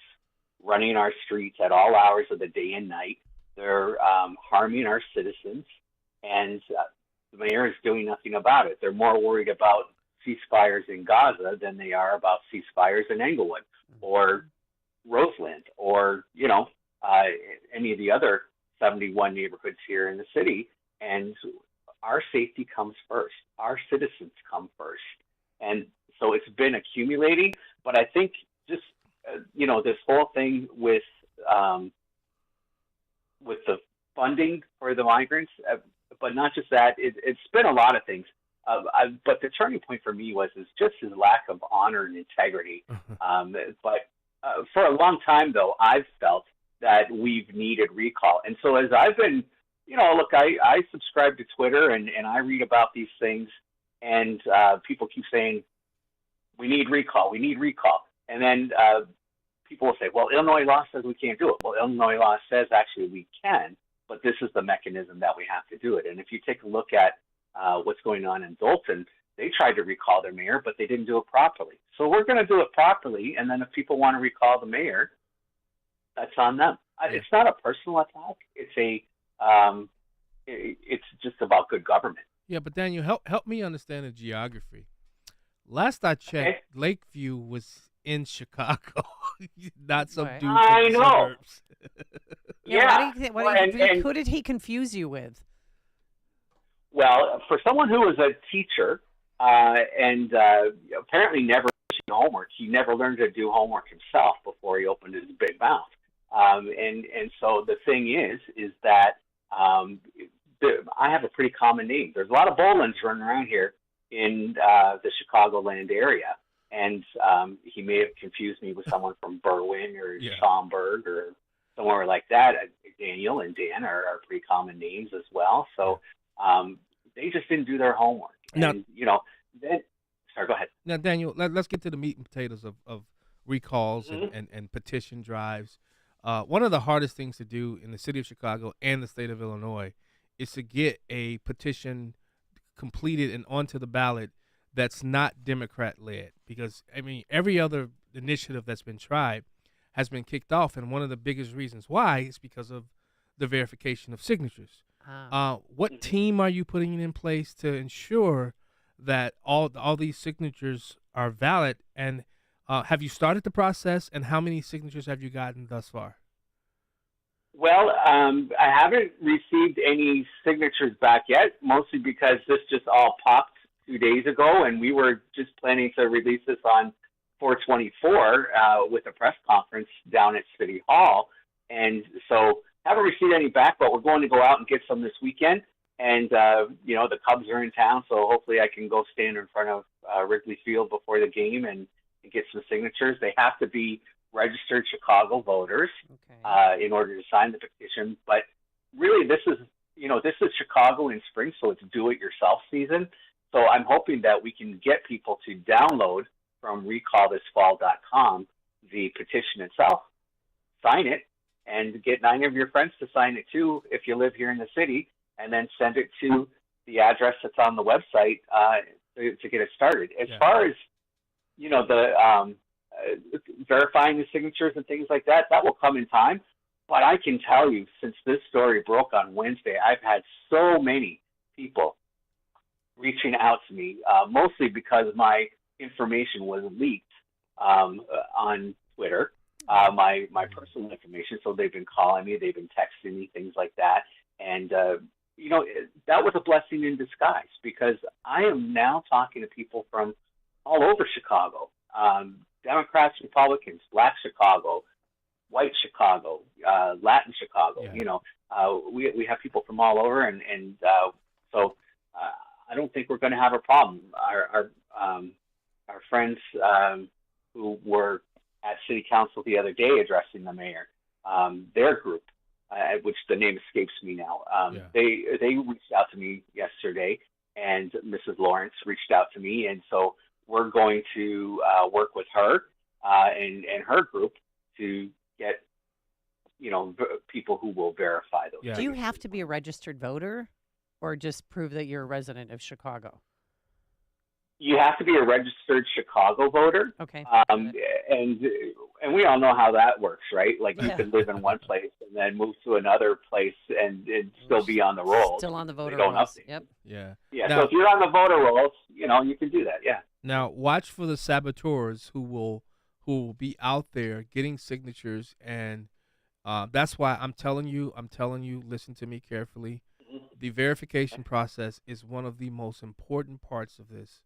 running our streets at all hours of the day and night. They're harming our citizens, and the mayor is doing nothing about it. They're more worried about ceasefires in Gaza than they are about ceasefires in Englewood or Roseland or, any of the other 71 neighborhoods here in the city. And our safety comes first. Our citizens come first. And so it's been accumulating, but I think just, this whole thing with the funding for the migrants, but not just that, it's been a lot of things. But the turning point for me is just his lack of honor and integrity. But for a long time, though, I've felt that we've needed recall. And so as I've been, look, I subscribe to Twitter and I read about these things, and people keep saying, we need recall. And then people will say, well, Illinois law says we can't do it. Well, Illinois law says actually we can, but this is the mechanism that we have to do it. And if you take a look at what's going on in Dalton, they tried to recall their mayor, but they didn't do it properly. So we're going to do it properly, and then if people want to recall the mayor, that's on them. It's not a personal attack. It's just about good government. Yeah, but Daniel, help me understand the geography. Last I checked, Lakeview was in Chicago, not some dude from the suburbs. Who did he confuse you with? Well, for someone who was a teacher and apparently never did homework, he never learned to do homework himself before he opened his big mouth. And so the thing is that I have a pretty common name. There's a lot of Bolins running around here in the Chicagoland area. And he may have confused me with someone from Berwyn or Schaumburg or somewhere like that. Daniel and Dan are pretty common names as well. So they just didn't do their homework. And, sorry, go ahead. Now, Daniel, let's get to the meat and potatoes of recalls and petition drives. One of the hardest things to do in the city of Chicago and the state of Illinois is to get a petition completed and onto the ballot that's not Democrat-led, because, every other initiative that's been tried has been kicked off, and one of the biggest reasons why is because of the verification of signatures. What team are you putting in place to ensure that all these signatures are valid, and have you started the process, and how many signatures have you gotten thus far? Well, I haven't received any signatures back yet, mostly because this just all popped 2 days ago, and we were just planning to release this on 4/24 with a press conference down at City Hall. And so haven't received any back, but we're going to go out and get some this weekend. And, the Cubs are in town, so hopefully I can go stand in front of Wrigley Field before the game and get some signatures. They have to be registered Chicago voters in order to sign the petition. But really, this is Chicago in spring, so it's do-it-yourself season. So I'm hoping that we can get people to download from recallthisfall.com the petition itself, sign it, and get 9 of your friends to sign it too if you live here in the city, and then send it to the address that's on the website to get it started. As far as, the verifying the signatures and things like that, that will come in time. But I can tell you, since this story broke on Wednesday, I've had so many people reaching out to me, mostly because my information was leaked on Twitter, my personal information. So they've been calling me, they've been texting me, things like that. And, that was a blessing in disguise, because I am now talking to people from all over Chicago, Democrats, Republicans, Black Chicago, white Chicago, Latin Chicago. You know, we have people from all over, and so I don't think we're going to have a problem. Our friends who were at City Council the other day addressing the mayor, their group, which the name escapes me now, they reached out to me yesterday, and Mrs. Lawrence reached out to me, and so we're going to work with her and her group to get, you know, people who will verify those. Do you have to be a registered voter, or just prove that you're a resident of Chicago? You have to be a registered Chicago voter. Okay. And we all know how that works, right? Like you could live in one place and then move to another place and still be on the rolls. Still on the voter rolls. rolls. Yep. Yeah. Now, so if you're on the voter rolls, you know, you can do that. Yeah. Now watch for the saboteurs who will be out there getting signatures, and that's why I'm telling you, listen to me carefully. The verification process is one of the most important parts of this,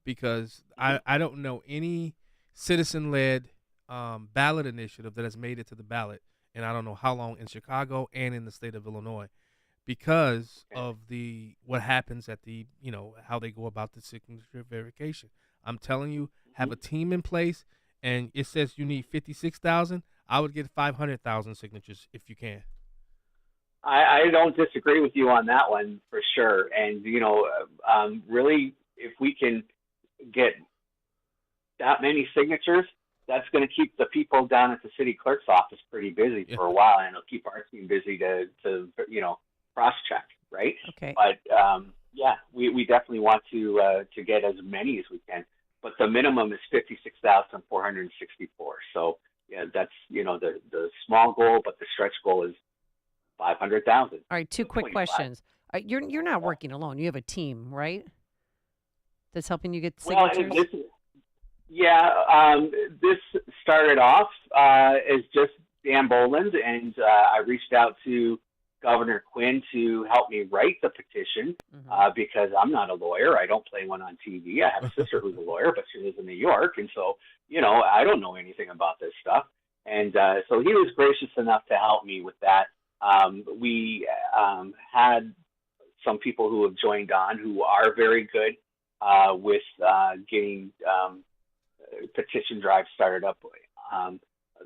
because I don't know any citizen-led ballot initiative that has made it to the ballot, and I don't know how long in Chicago and in the state of Illinois, because of what happens at the, you know, how they go about the signature verification. I'm telling you, have a team in place, and it says you need 56,000. I would get 500,000 signatures if you can. I don't disagree with you on that one for sure. And, you know, really, if we can get that many signatures, that's going to keep the people down at the city clerk's office pretty busy for a while, and it'll keep our team busy to you know, cross-check, right? Okay. But, yeah, we definitely want to get as many as we can. But the minimum is 56,464. So, yeah, that's, you know, the small goal, but the stretch goal is 500,000. All right, two quick questions. You're not working alone. You have a team, right? That's helping you get signatures? Well, this started off as just Dan Boland, and I reached out to Governor Quinn to help me write the petition because I'm not a lawyer. I don't play one on TV. I have a sister who's a lawyer, but she lives in New York, and so, you know, I don't know anything about this stuff. And so he was gracious enough to help me with that. We had some people who have joined on who are very good with getting petition drives started up. A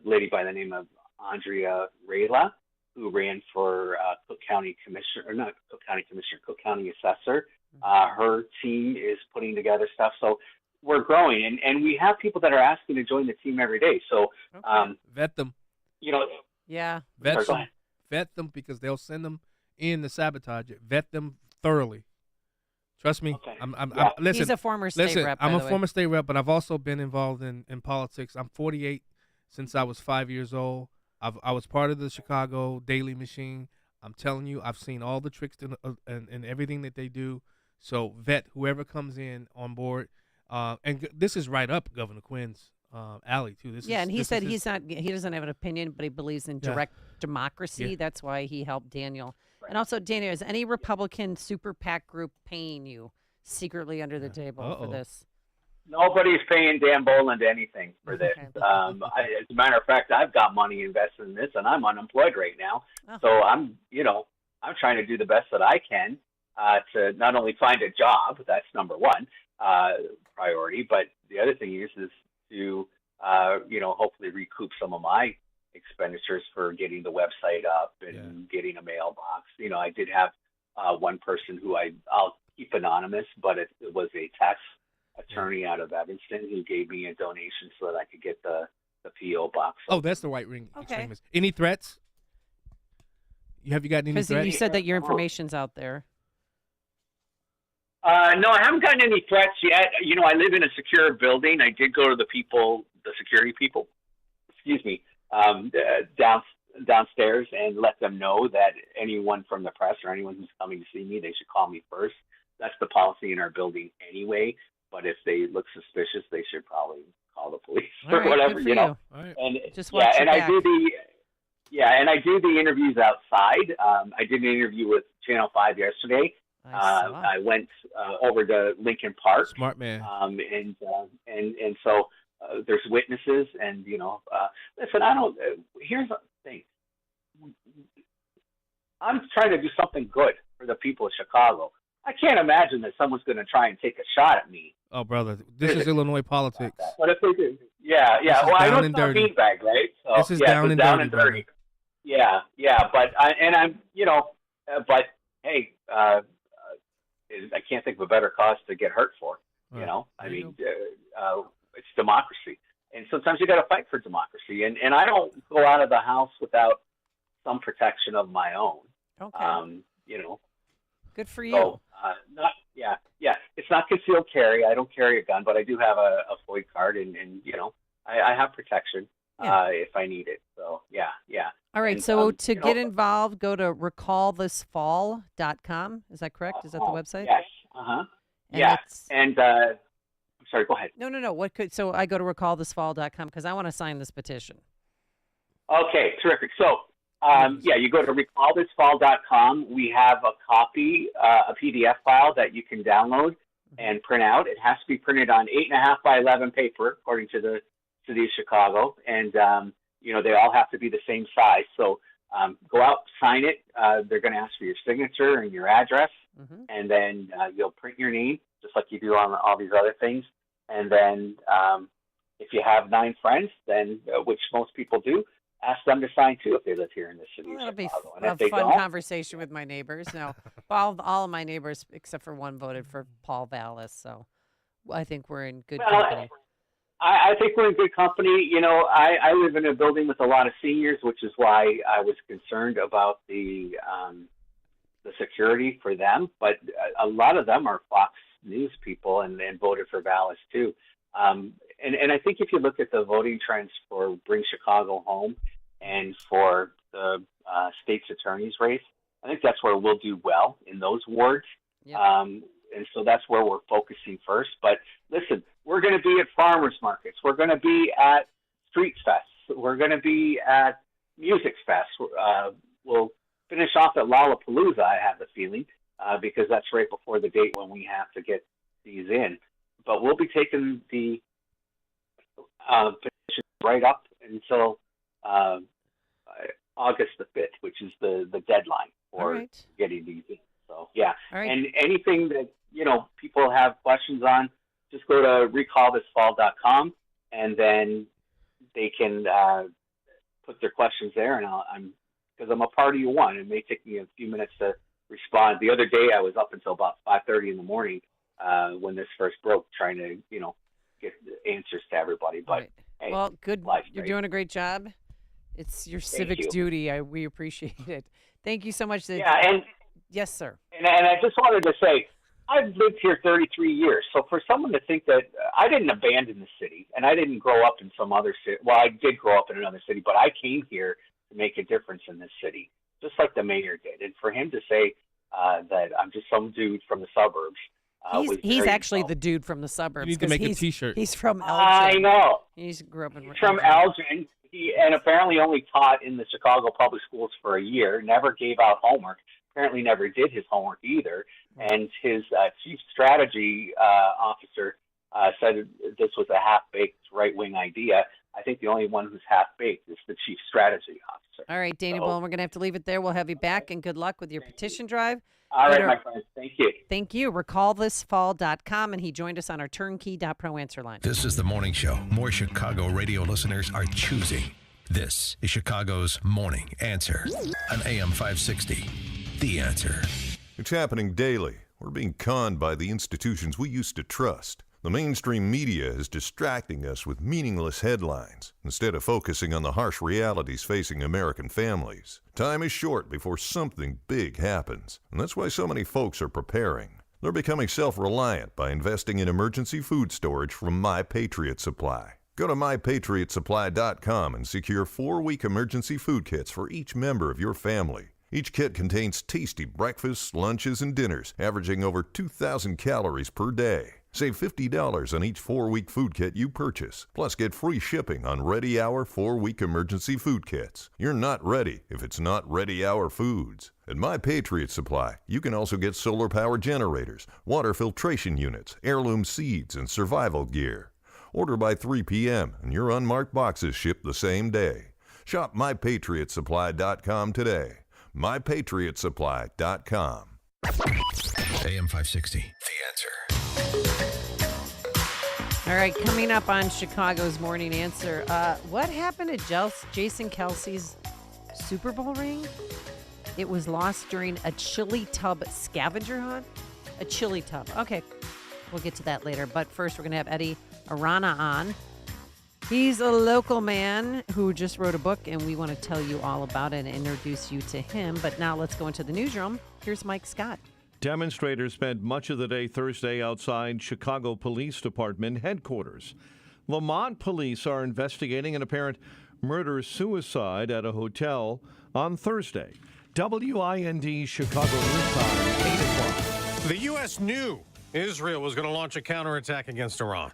lady by the name of Andrea Rayla, who ran for Cook County Commissioner, or not Cook County Commissioner, Cook County Assessor. Her team is putting together stuff. So we're growing, and we have people that are asking to join the team every day. So vet them. You know. Yeah. Vet them, because they'll send them in to sabotage it. Vet them thoroughly. Trust me. Okay. Listen, he's a former state rep. I'm by a the way. former state rep, but I've also been involved in politics. I'm 48 since I was 5 years old. I was part of the Chicago Daily Machine. I'm telling you, I've seen all the tricks and everything that they do. So vet whoever comes in on board. And this is right up Governor Quinn's alley too. And he said he doesn't have an opinion, but he believes in direct democracy. Yeah. That's why he helped Daniel. And also, Daniel, is any Republican super PAC group paying you secretly under the table for this? Nobody's paying Dan Boland anything for this. As a matter of fact, I've got money invested in this, and I'm unemployed right now. So I'm trying to do the best that I can to not only find a job, that's number one priority, but the other thing is to hopefully recoup some of my expenditures for getting the website up and getting a mailbox. You know, I did have one person who I'll keep anonymous, but it was a tax attorney out of Evanston who gave me a donation so that I could get the P.O. box. Oh, that's the right ring extremist. Any threats? Have you got any threats? Because you said that your information's out there. No, I haven't gotten any threats yet. You know, I live in a secure building. I did go to the security people, downstairs and let them know that anyone from the press or anyone who's coming to see me, they should call me first. That's the policy in our building anyway. But if they look suspicious, they should probably call the police or whatever, you know. All right. And just watch your back. I do the interviews outside. I did an interview with Channel 5 yesterday. I went over to Lincoln Park. Smart man. And so there's witnesses, and listen, I don't. Here's the thing. I'm trying to do something good for the people of Chicago. I can't imagine that someone's going to try and take a shot at me. Oh, brother, this is Illinois politics. What if they do? Yeah. Well, I know it's not beanbag, right? So, this is down and dirty. Brother. Yeah. But but hey, I can't think of a better cause to get hurt for. It's democracy, and sometimes you got to fight for democracy. And I don't go out of the house without some protection of my own. Okay. Good for you. So, it's not concealed carry. I don't carry a gun, but I do have a FOID card, and I have protection if I need it. So, yeah. All right, and, so to get involved, go to recallthisfall.com. Is that correct? Is that the website? Yes. Yeah. And I'm sorry, go ahead. No. So I go to recallthisfall.com because I want to sign this petition. Okay, terrific. So, you go to recallthisfall.com. We have a copy, a PDF file that you can download and print out. It has to be printed on 8.5 by 11 paper, according to the City of Chicago. And, they all have to be the same size. So go out, sign it. They're going to ask for your signature and your address. And then you'll print your name, just like you do on all these other things. And then if you have 9 friends, then which most people do, ask them to sign too if they live here in the city of Chicago. That'll be a fun conversation with my neighbors. No, all of my neighbors except for one voted for Paul Vallis, so I think we're in good company. I think we're in good company. I live in a building with a lot of seniors, which is why I was concerned about the security for them. But a lot of them are Fox News people and voted for Vallis too. And I think if you look at the voting trends for Bring Chicago Home and for the state's attorney's race, I think that's where we'll do well in those wards. Yep. And so that's where we're focusing first. But listen, we're going to be at farmers markets. We're going to be at street fests. We're going to be at music fests. We'll finish off at Lollapalooza, I have the feeling, because that's right before the date when we have to get these in. But we'll be taking the petition right up until August the 5th, which is the deadline for getting these in. So, yeah. And anything that, people have questions on, just go to recallthisfall.com, and then they can put their questions there. And because I'm a party of one, it may take me a few minutes to respond. The other day, I was up until about 5:30 in the morning when this first broke, trying to, get answers to everybody. But hey, well, good. You're doing a great job. It's your civic duty. We appreciate it. Thank you so much. Yes, sir. And I just wanted to say, I've lived here 33 years. So for someone to think that I didn't abandon the city and I didn't grow up in some other city. Well, I did grow up in another city, but I came here to make a difference in this city, just like the mayor did. And for him to say that I'm just some dude from the suburbs. He's actually the dude from the suburbs. You need to make a T-shirt. He's from Elgin. I know. He grew up in He's from Elgin. He apparently only taught in the Chicago public schools for a year, never gave out homework, apparently never did his homework either. And his chief strategy officer said this was a half-baked right-wing idea. I think the only one who's half-baked is the chief strategy officer. All right, Dana Bowen, we're going to have to leave it there. We'll have you back, and good luck with your petition drive. All right, my friends. Thank you. Thank you. Recallthisfall.com, and he joined us on our turnkey.pro answer line. This is the morning show more Chicago radio listeners are choosing. This is Chicago's Morning Answer on AM 560. The Answer. It's happening daily. We're being conned by the institutions we used to trust. The mainstream media is distracting us with meaningless headlines instead of focusing on the harsh realities facing American families. Time is short before something big happens, and that's why so many folks are preparing. They're becoming self-reliant by investing in emergency food storage from My Patriot Supply. Go to MyPatriotSupply.com and secure 4-week emergency food kits for each member of your family. Each kit contains tasty breakfasts, lunches, and dinners, averaging over 2,000 calories per day. Save $50 on each 4-week food kit you purchase. Plus, get free shipping on Ready Hour 4-week emergency food kits. You're not ready if it's not Ready Hour foods. At My Patriot Supply, you can also get solar power generators, water filtration units, heirloom seeds, and survival gear. Order by 3 p.m. and your unmarked boxes ship the same day. Shop MyPatriotSupply.com today. MyPatriotSupply.com. AM 560, The Answer. All right, coming up on Chicago's Morning Answer, what happened to Jason Kelsey's Super Bowl ring? It was lost during a chili tub scavenger hunt? A chili tub. Okay, we'll get to that later. But first, we're going to have Eddie Arana on. He's a local man who just wrote a book, and we want to tell you all about it and introduce you to him. But now let's go into the newsroom. Here's Mike Scott. Demonstrators spent much of the day Thursday outside Chicago Police Department headquarters. Lamont police are investigating an apparent murder-suicide at a hotel on Thursday. WIND Chicago News Time, 8 o'clock. The U.S. knew Israel was going to launch a counterattack against Iran.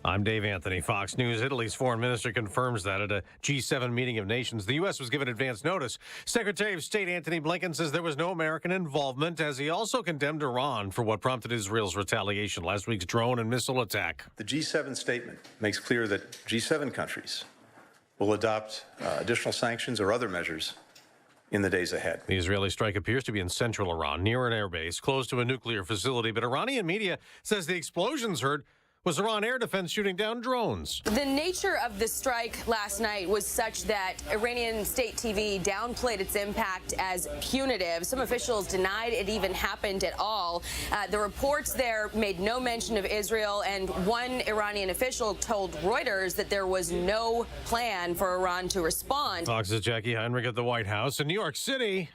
I'm Dave Anthony, Fox News. Italy's foreign minister confirms that at a G7 meeting of nations. The U.S. was given advance notice. Secretary of State Antony Blinken says there was no American involvement, as he also condemned Iran for what prompted Israel's retaliation, last week's drone and missile attack. The G7 statement makes clear that G7 countries will adopt additional sanctions or other measures in the days ahead. The Israeli strike appears to be in central Iran, near an airbase, close to a nuclear facility. But Iranian media says the explosions heard was Iran air defense shooting down drones. The nature of the strike last night was such that Iranian state TV downplayed its impact as punitive. Some officials denied it even happened at all. The reports there made no mention of Israel, and one Iranian official told Reuters that there was no plan for Iran to respond. Fox's Jackie Heinrich at the White House in New York City.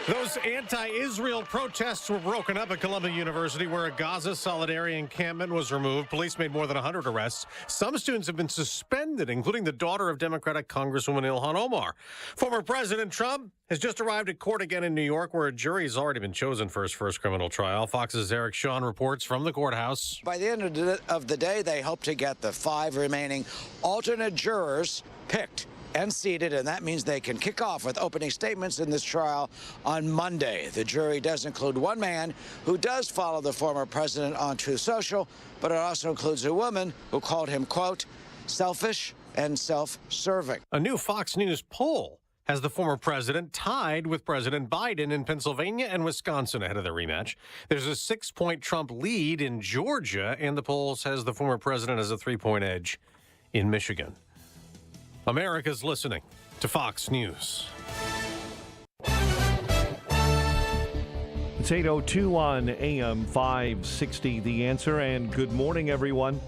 Those anti-Israel protests were broken up at Columbia University, where a Gaza solidarity encampment was removed. Police made more than 100 arrests. Some students have been suspended, including the daughter of Democratic Congresswoman Ilhan Omar. Former President Trump has just arrived at court again in New York, where a jury has already been chosen for his first criminal trial. Fox's Eric Shawn reports from the courthouse. By the end of the day, they hope to get the 5 remaining alternate jurors picked and seated, and that means they can kick off with opening statements in this trial on Monday. The jury does include one man who does follow the former president on Truth Social, but it also includes a woman who called him, quote, selfish and self-serving. A new Fox News poll has the former president tied with President Biden in Pennsylvania and Wisconsin ahead of the rematch. There's a 6-point Trump lead in Georgia, and the poll says the former president has a 3-point edge in Michigan. America's listening to Fox News. It's 8:02 on AM 560, The Answer, and good morning, everyone.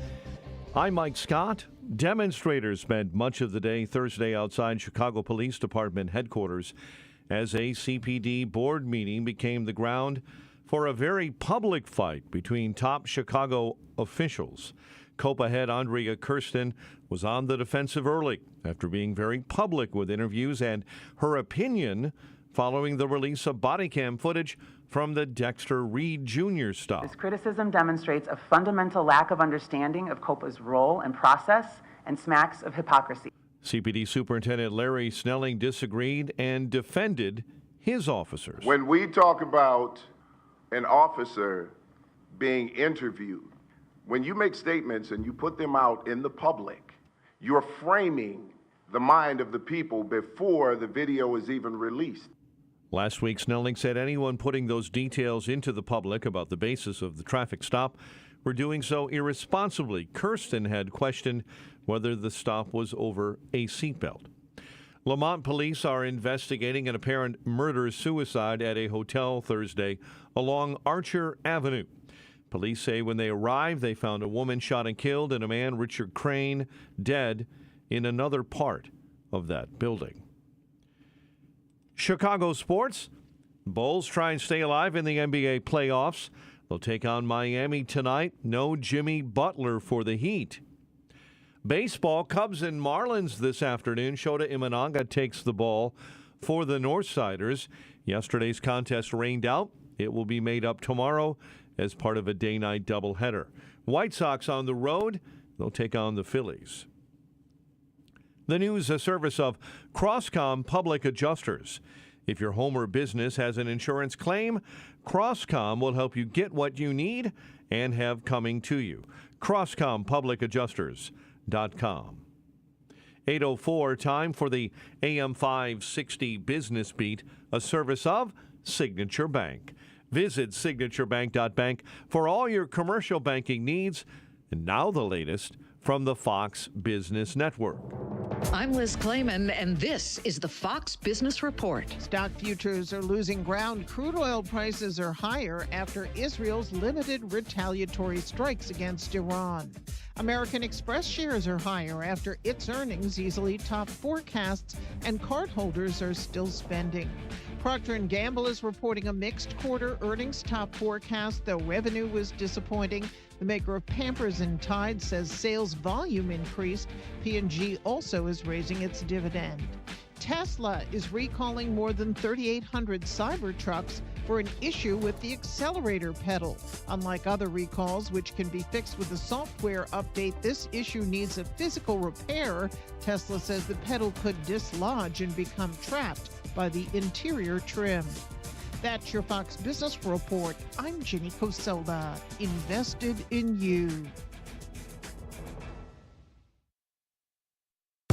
I'm Mike Scott. Demonstrators spent much of the day Thursday outside Chicago Police Department headquarters as a CPD board meeting became the ground for a very public fight between top Chicago officials. COPA head Andrea Kirsten was on the defensive early after being very public with interviews and her opinion following the release of body cam footage from the Dexter Reed Jr. stop. This criticism demonstrates a fundamental lack of understanding of COPA's role and process and smacks of hypocrisy. CPD Superintendent Larry Snelling disagreed and defended his officers. When we talk about an officer being interviewed, when you make statements and you put them out in the public, you're framing the mind of the people before the video is even released. Last week, Snelling said anyone putting those details into the public about the basis of the traffic stop were doing so irresponsibly. Kirsten had questioned whether the stop was over a seatbelt. Lamont police are investigating an apparent murder-suicide at a hotel Thursday along Archer Avenue. Police say when they arrived, they found a woman shot and killed and a man, Richard Crane, dead in another part of that building. Chicago sports. Bulls try and stay alive in the NBA playoffs. They'll take on Miami tonight. No Jimmy Butler for the Heat. Baseball, Cubs and Marlins this afternoon. Shota Imanaga takes the ball for the Northsiders. Yesterday's contest rained out. It will be made up tomorrow as part of a day-night doubleheader. White Sox on the road. They'll take on the Phillies. The news, a service of Crosscom Public Adjusters. If your home or business has an insurance claim, Crosscom will help you get what you need and have coming to you. CrosscomPublicAdjusters.com. 8:04, time for the AM 560 Business Beat, a service of Signature Bank. Visit signaturebank.bank for all your commercial banking needs. And now the latest from the Fox Business Network. I'm Liz Clayman, and this is the Fox Business Report. Stock futures are losing ground. Crude oil prices are higher after Israel's limited retaliatory strikes against Iran. American Express shares are higher after its earnings easily top forecasts, and cardholders are still spending. Procter & Gamble is reporting a mixed quarter earnings top forecast, though revenue was disappointing. The maker of Pampers and Tide says sales volume increased. P&G also is raising its dividend. Tesla is recalling more than 3,800 Cybertrucks for an issue with the accelerator pedal. Unlike other recalls, which can be fixed with a software update, this issue needs a physical repair. Tesla says the pedal could dislodge and become trapped by the interior trim. That's your Fox Business Report. I'm Jenny Coselda, invested in you.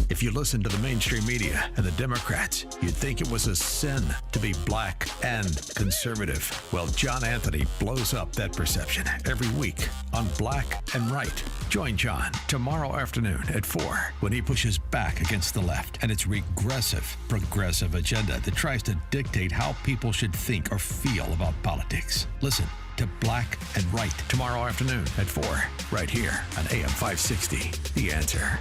If you listen to the mainstream media and the Democrats, you'd think it was a sin to be black and conservative. Well, John Anthony blows up that perception every week on Black and Right. Join John tomorrow afternoon at 4 when he pushes back against the left and its regressive, progressive agenda that tries to dictate how people should think or feel about politics. Listen to Black and Right tomorrow afternoon at 4, right here on AM 560. The Answer.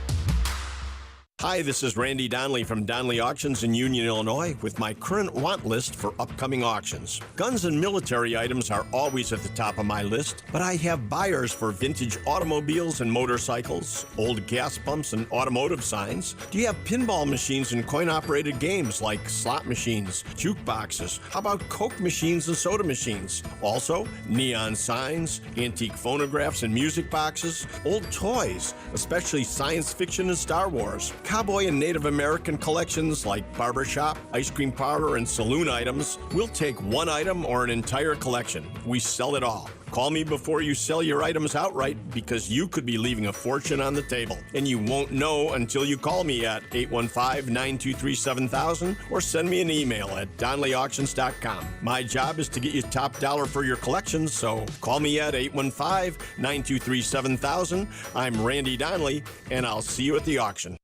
Hi, this is Randy Donnelly from Donnelly Auctions in Union, Illinois, with my current want list for upcoming auctions. Guns and military items are always at the top of my list, but I have buyers for vintage automobiles and motorcycles, old gas pumps and automotive signs. Do you have pinball machines and coin-operated games like slot machines, jukeboxes? How about Coke machines and soda machines? Also, neon signs, antique phonographs and music boxes, old toys, especially science fiction and Star Wars. Cowboy and Native American collections like barbershop, ice cream parlor, and saloon items. We'll take one item or an entire collection. We sell it all. Call me before you sell your items outright because you could be leaving a fortune on the table. And you won't know until you call me at 815-923-7000 or send me an email at DonnellyAuctions.com. My job is to get you top dollar for your collections, so call me at 815-923-7000. I'm Randy Donnelly, and I'll see you at the auction.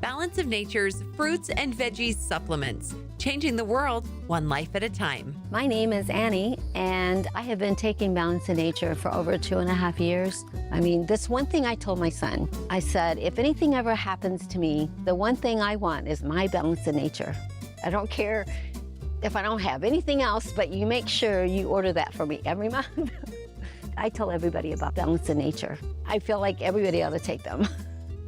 Balance of Nature's fruits and veggies supplements, changing the world one life at a time. My name is Annie, and I have been taking Balance of Nature for over 2.5 years. I mean, this one thing I told my son, I said, if anything ever happens to me, the one thing I want is my Balance of Nature. I don't care if I don't have anything else, but you make sure you order that for me every month. I tell everybody about Balance of Nature. I feel like everybody ought to take them.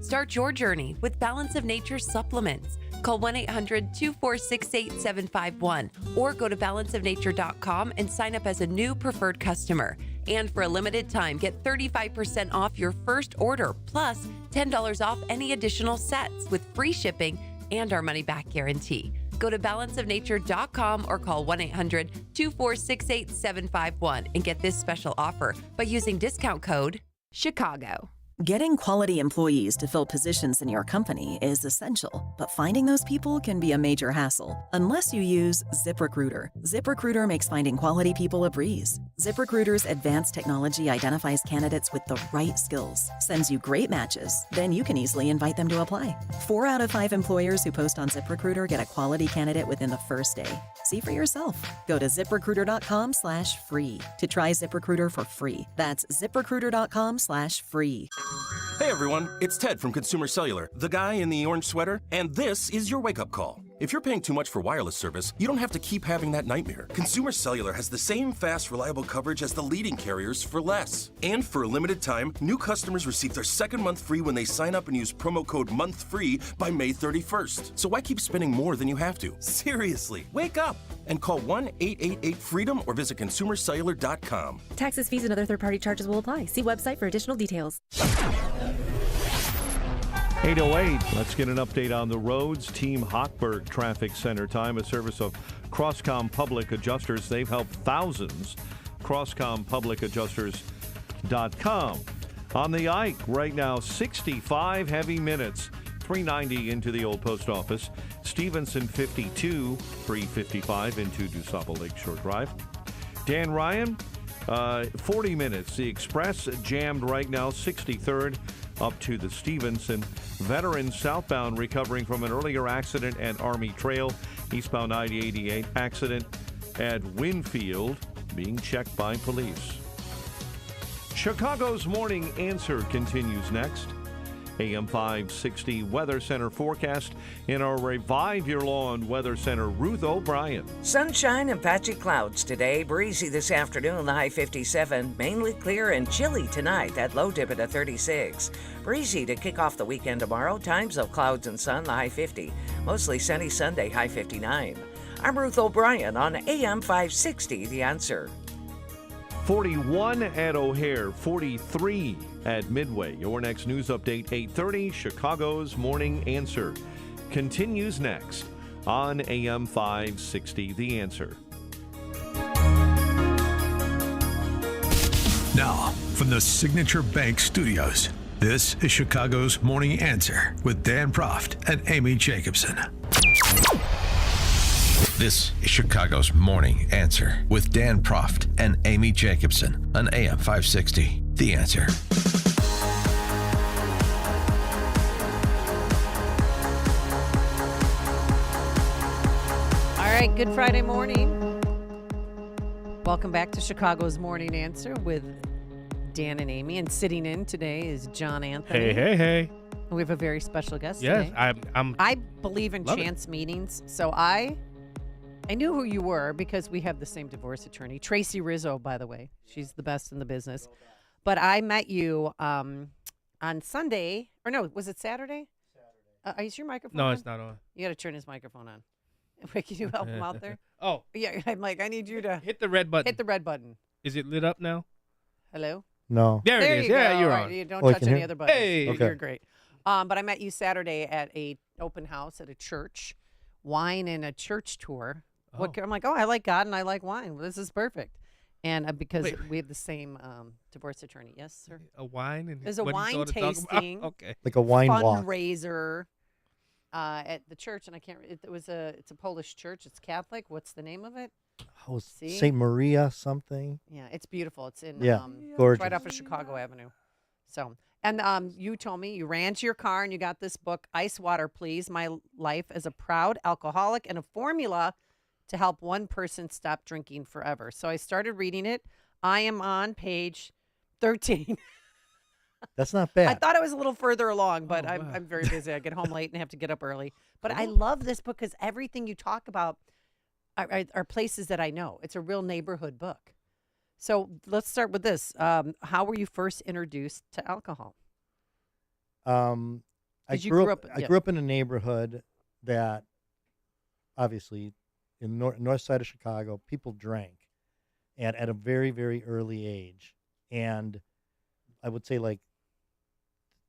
Start your journey with Balance of Nature supplements. Call 1-800-246-8751 or go to balanceofnature.com and sign up as a new preferred customer. And for a limited time, get 35% off your first order, plus $10 off any additional sets with free shipping and our money-back guarantee. Go to balanceofnature.com or call 1-800-246-8751 and get this special offer by using discount code Chicago. Getting quality employees to fill positions in your company is essential, but finding those people can be a major hassle unless you use ZipRecruiter. ZipRecruiter makes finding quality people a breeze. ZipRecruiter's advanced technology identifies candidates with the right skills, sends you great matches, then you can easily invite them to apply. 4 out of 5 employers who post on ZipRecruiter get a quality candidate within the first day. See for yourself. Go to ZipRecruiter.com/free to try ZipRecruiter for free. That's ZipRecruiter.com/free. Hey everyone, it's Ted from Consumer Cellular, the guy in the orange sweater, and this is your wake-up call. If you're paying too much for wireless service, you don't have to keep having that nightmare. Consumer Cellular has the same fast, reliable coverage as the leading carriers for less. And for a limited time, new customers receive their second month free when they sign up and use promo code MONTHFREE by May 31st. So why keep spending more than you have to? Seriously, wake up and call 1-888-FREEDOM or visit consumercellular.com. Taxes, fees, and other third-party charges will apply. See website for additional details. 8:08. Let's get an update on the roads. Team Hochberg Traffic Center time, a service of Crosscom Public Adjusters. They've helped thousands. CrosscomPublicAdjusters.com. On the Ike right now, 65 heavy minutes. 390 into the old post office. Stevenson 52, 355 into DuSable Lakeshore Drive. Dan Ryan, 40 minutes. The Express jammed right now, 63rd up to the Stevenson. Veterans southbound recovering from an earlier accident at Army Trail. Eastbound I-88 accident at Winfield being checked by police. Chicago's Morning Answer continues next. AM 560 Weather Center forecast in our Revive Your Lawn Weather Center, Ruth O'Brien. Sunshine and patchy clouds today. Breezy this afternoon, the high 57. Mainly clear and chilly tonight, that low dip at a 36. Breezy to kick off the weekend tomorrow. Times of clouds and sun, the high 50. Mostly sunny Sunday, high 59. I'm Ruth O'Brien on AM 560, The Answer. 41 at O'Hare, 43 at Midway. Your next news update, 8:30. Chicago's Morning Answer continues next on AM 560, The Answer. Now, from the Signature Bank Studios, this is Chicago's Morning Answer with Dan Proft and Amy Jacobson. This is Chicago's Morning Answer with Dan Proft and Amy Jacobson on AM 560. The Answer. All right, good Friday morning. Welcome back to Chicago's Morning Answer with Dan and Amy. And sitting in today is John Anthony. Hey. We have a very special guest Yes, today. I believe in love it. chance meetings, so I knew who you were because we have the same divorce attorney, Tracy Rizzo, by the way. She's the best in the business. But I met you on Sunday, or no, was it Saturday? Is your microphone No, on? it's not on. You got to turn his microphone on. Wait, can you help him out there? Oh. Yeah, I'm like, I need you to hit the red button. Hit the red button. Is it lit up now? Hello? No. There it is. You Yeah, go. you're All on. right, you don't Oh, touch can any hear? other buttons. Hey. Okay. You're great. But I met you Saturday at a open house at a church, wine and a church tour. I'm like, I like God and I like wine. Well, this is perfect. And because we have the same divorce attorney. Yes, sir. A wine? And There's a what he wine saw to talk about? tasting. Okay. Like a wine walk. fundraiser at the church, and I can't. It's a Polish church. It's Catholic. What's the name of it? Oh, See? St. Maria something. Yeah, it's beautiful. It's in gorgeous. right off of Chicago Avenue. So, and you told me you ran to your car and you got this book, Ice Water Please, My Life as a Proud Alcoholic and a Formula to Help One Person Stop Drinking Forever. So I started reading it. I am on page 13. That's not bad. I thought it was a little further along, but I'm very busy. I get home late and have to get up early. But I love this book because everything you talk about are places that I know. It's a real neighborhood book. So let's start with this. How were you first introduced to alcohol? I grew up in a neighborhood that, obviously, in north side of Chicago, people drank, and at a very, very early age. And I would say, like,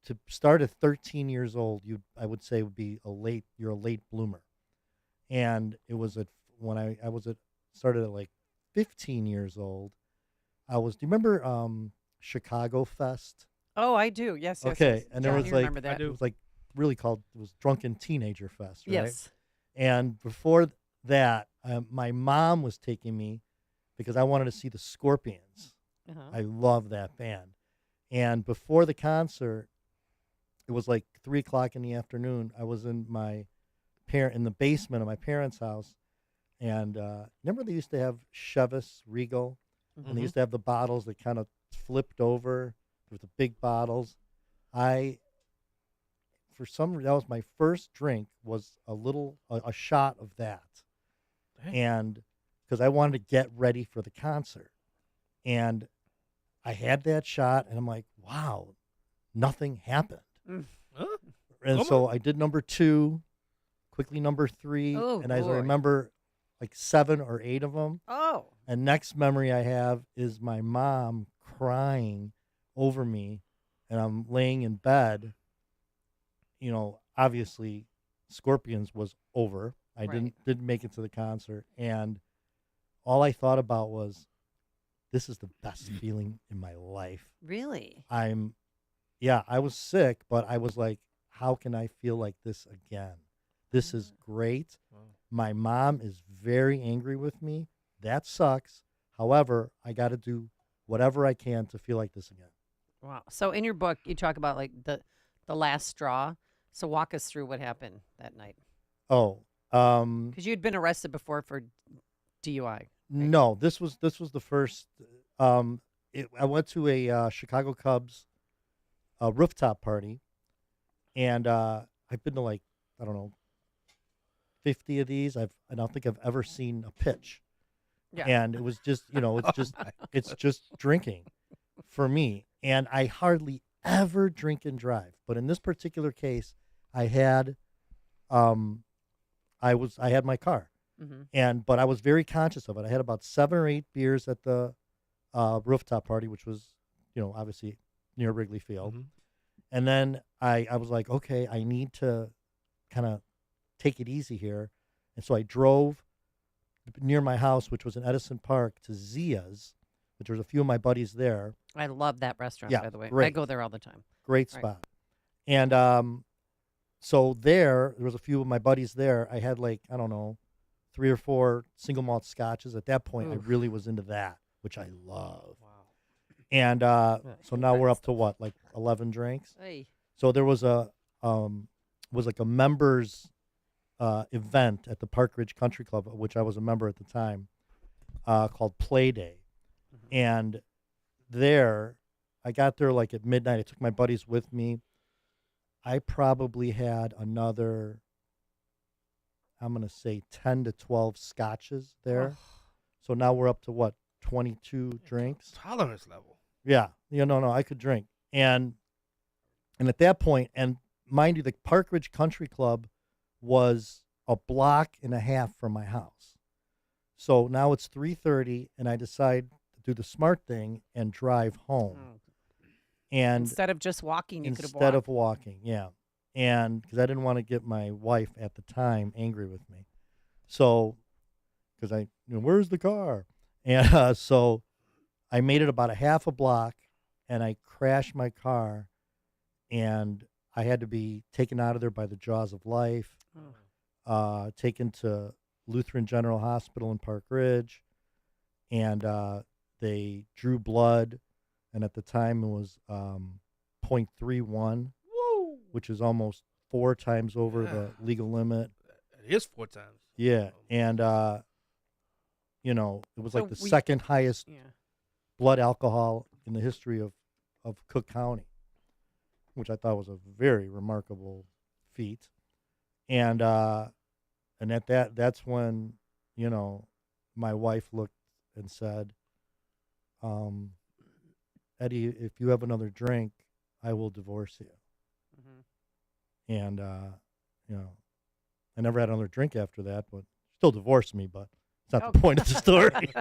to start at 13 years old, I would say would be you're a late bloomer. And it was when I started at like 15 years old. Do you remember Chicago Fest? Oh, I do. Yes. Okay, Yes. and John, there was you like remember that. it was like really called Drunken Teenager Fest, right? Yes. And before that, my mom was taking me because I wanted to see the Scorpions. Uh-huh. I love that band. And before the concert, it was like 3:00 in the afternoon. I was in in the basement of my parents' house, and remember they used to have Chivas Regal, and they used to have the bottles that kind of flipped over with the big bottles. That was my first drink, was a shot of that. Dang. And because I wanted to get ready for the concert. And I had that shot, and I'm like, wow, nothing happened. Huh? And so I did number 2, quickly number 3, and as I boy. remember, like 7 or 8 of them. Oh. And next memory I have is my mom crying over me, and I'm laying in bed, obviously Scorpions was over. I Right. didn't make it to the concert, and all I thought about was, this is the best feeling in my life. Really? I was sick, but I was like, how can I feel like this again? This is great. My mom is very angry with me. That sucks. However, I got to do whatever I can to feel like this again. Wow. So in your book, you talk about like the last straw. So walk us through what happened that night. Oh, Because you'd been arrested before for DUI. no, this was the first. I went to a Chicago Cubs rooftop party, and I've been to like, I don't know, 50 of these. I don't think I've ever seen a pitch. Yeah. And it was just, it's just drinking for me. And I hardly ever drink and drive. But in this particular case, I had my car. But I was very conscious of it. I had about 7 or 8 beers at the rooftop party, which was, obviously near Wrigley Field. And then I was like, okay, I need to kind of take it easy here. And so I drove near my house, which was in Edison Park, to Zia's, which was a few of my buddies there. I love that restaurant, Yeah, by the way. I great. go there all the time. Great Right. spot. And so there was a few of my buddies there. I had like, I don't know, 3 or 4 single malt scotches. At that point, I Oof. really was into that, which I love. Wow. And so now we're up to what, like 11 drinks? Hey. So there was a members event at the Park Ridge Country Club, of which I was a member at the time, called Play Day. And there, I got there like at midnight. I took my buddies with me. I probably had another, I'm going to say 10 to 12 scotches there. So now we're up to what, 22 drinks? Tolerance level. Yeah. No, I could drink. And at that point, and mind you, the Park Ridge Country Club was a block and a half from my house. So now it's 3:30, and I decide to do the smart thing and drive home. And Instead of just walking, you could have walked. instead of walking, yeah. And because I didn't want to get my wife at the time angry with me. So, because where's the car? And so I made it about a half a block, and I crashed my car, and I had to be taken out of there by the jaws of life, taken to Lutheran General Hospital in Park Ridge, and they drew blood, and at the time it was 0.31, which is almost 4 times over the legal limit. It is 4 times. Yeah, and it was like So the we- second highest blood alcohol in the history of Cook County, which I thought was a very remarkable feat. And at that's when, my wife looked and said, Eddie, if you have another drink, I will divorce you. And, I never had another drink after that, but still divorced me, but it's not the point of the story.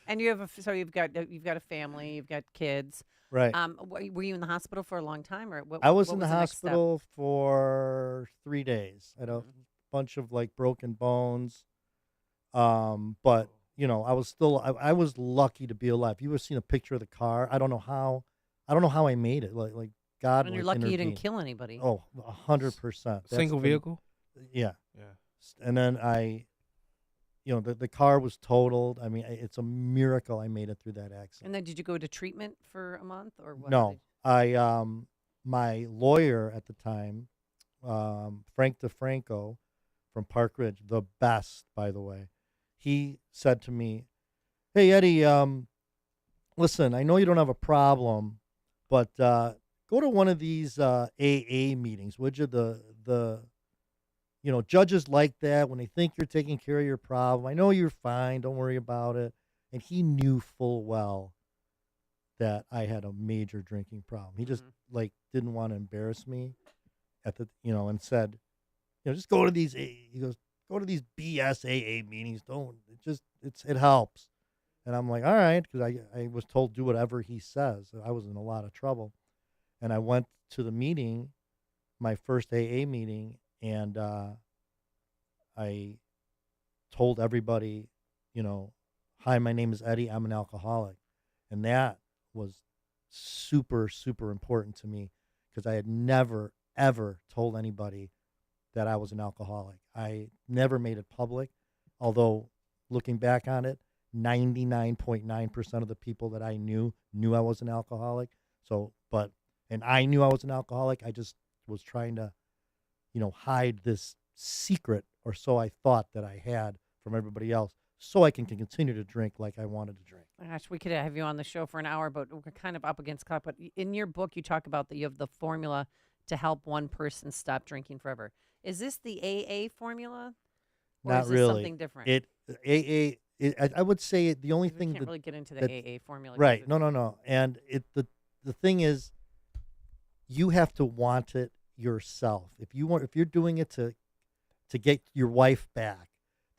And you have you've got a family, you've got kids. Right. Were you in the hospital for a long time, or what? I was what in the next step? hospital for 3 days. I had a bunch of like broken bones. But I was still, I was lucky to be alive. You ever seen a picture of the car? I don't know how I made it. Like God. And you're like, lucky you didn't intervened. kill anybody. Oh, 100%. Single vehicle? Yeah. Yeah. And then the car was totaled. I mean, it's a miracle I made it through that accident. And then did you go to treatment for a month or what? No, my lawyer at the time, Frank DeFranco from Park Ridge, the best, by the way, he said to me, "Hey, Eddie, listen, I know you don't have a problem, but go to one of these AA meetings, would you? The judges like that when they think you're taking care of your problem. I know you're fine. Don't worry about it." And he knew full well that I had a major drinking problem. He just didn't want to embarrass me and said, just go to these, he goes, go to these BS AA meetings. Don't, it helps. And I'm like, all right. Cause I was told do whatever he says. I was in a lot of trouble. And I went to the meeting my first AA meeting, and I told everybody, hi, my name is Eddie. I'm an alcoholic. And that was super, super important to me because I had never, ever told anybody that I was an alcoholic. I never made it public, although looking back on it, 99.9% of the people that I knew I was an alcoholic. And I knew I was an alcoholic. I just was trying to, hide this secret, or so I thought that I had from everybody else, so I can continue to drink like I wanted to drink. Gosh, we could have you on the show for an hour, but we're kind of up against clock. But in your book, you talk about that you have the formula to help one person stop drinking forever. Is this the AA formula? Or Not is this really. something different? I would say the only thing can't that really get into the AA formula. Right. No. And the thing is, you have to want it yourself. If you're doing it to get your wife back,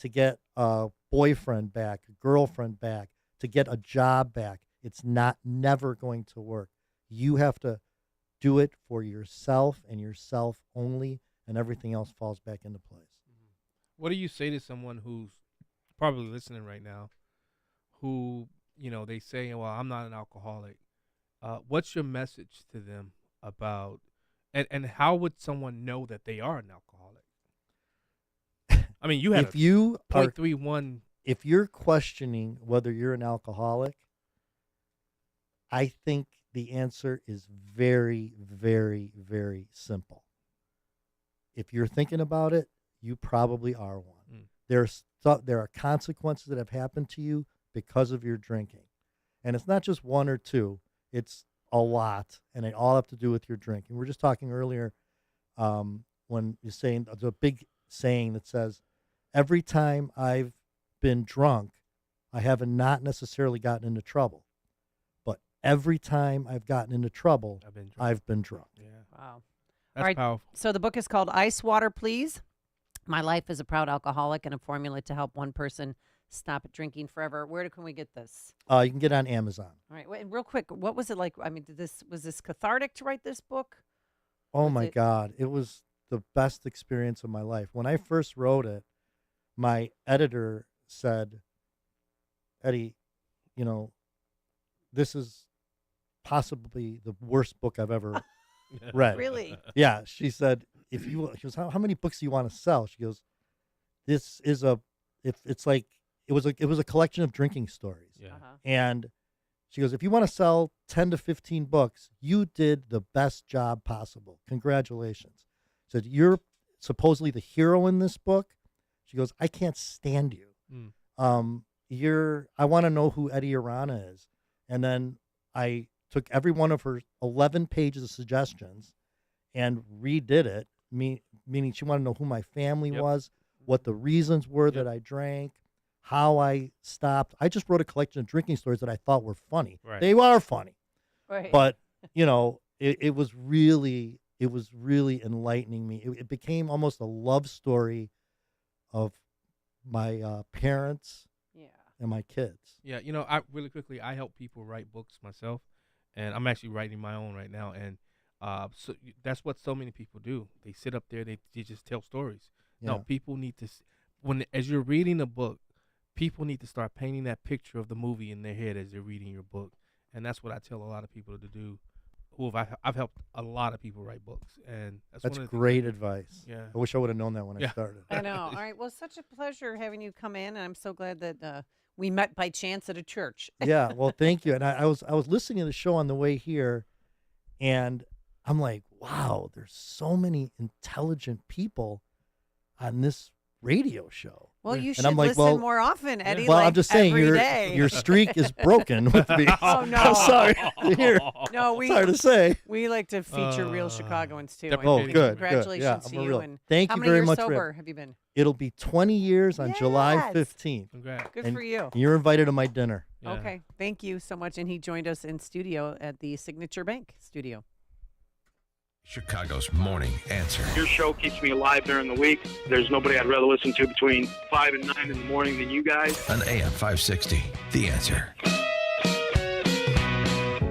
to get a boyfriend back, a girlfriend back, to get a job back, it's never going to work. You have to do it for yourself and yourself only, and everything else falls back into place. What do you say to someone who's probably listening right now, who, they say, well, I'm not an alcoholic. What's your message to them about, and how would someone know that they are an alcoholic? I mean, you had if you 0.31. If you're questioning whether you're an alcoholic, I think the answer is very, very, very simple. If you're thinking about it, you probably are one. There are consequences that have happened to you because of your drinking. And it's not just one or two. It's a lot, and they all have to do with your drinking. We were just talking earlier when you're saying there's a big saying that says, every time I've been drunk, I haven't not necessarily gotten into trouble. But every time I've gotten into trouble, I've been drunk. Yeah. Wow. That's All right. powerful. So the book is called Ice Water, Please. My Life as a Proud Alcoholic and a Formula to Help One Person Stop Drinking Forever. Where can we get this? You can get it on Amazon. All right. Wait, real quick, what was it like? I mean, was this cathartic to write this book? Oh, my God. It was the best experience of my life. When I first wrote it, my editor said, Eddie, this is possibly the worst book I've ever read. Really? Yeah. She said, she goes, how many books do you want to sell? She goes, this is it was a collection of drinking stories. Yeah. And she goes, if you want to sell 10 to 15 books, you did the best job possible. Congratulations. Said, you're supposedly the hero in this book. She goes, I can't stand you. I want to know who Eddie Arana is. And then I took every one of her 11 pages of suggestions and redid it, meaning she wanted to know who my family was, what the reasons were that I drank, how I stopped. I just wrote a collection of drinking stories that I thought were funny. Right. They are funny. Right. But, it was really enlightening me. It became almost a love story of my parents and my kids. Yeah, I really quickly, I help people write books myself, and I'm actually writing my own right now. And so that's what so many people do. They sit up there, they just tell stories. Yeah. No, people need to, as you're reading a book, people need to start painting that picture of the movie in their head as they're reading your book. And that's what I tell a lot of people to do. I've helped a lot of people write books, and that's one of the great advice. Yeah, I wish I would have known that when I started. I know. All right. Well, it's such a pleasure having you come in, and I'm so glad that we met by chance at a church. Yeah. Well, thank you. And I was listening to the show on the way here, and I'm like, wow, there's so many intelligent people on this radio show. Well, you and should I'm like, listen more often, Eddie. Well, like I'm just saying every your day. streak is broken with me. Oh no! I'm sorry to hear. No, sorry to say. We like to feature real Chicagoans too. Oh, And good. Congratulations Good. to you. And thank how you many very years much. sober have you been? It'll be 20 years on July 15th. Congrats. Good for you. You're invited to my dinner. Yeah. Okay, thank you so much. And he joined us in studio at the Signature Bank studio. Chicago's Morning Answer. Your show keeps me alive during the week. There's nobody I'd rather listen to between 5 and 9 in the morning than you guys. On AM 560, The Answer.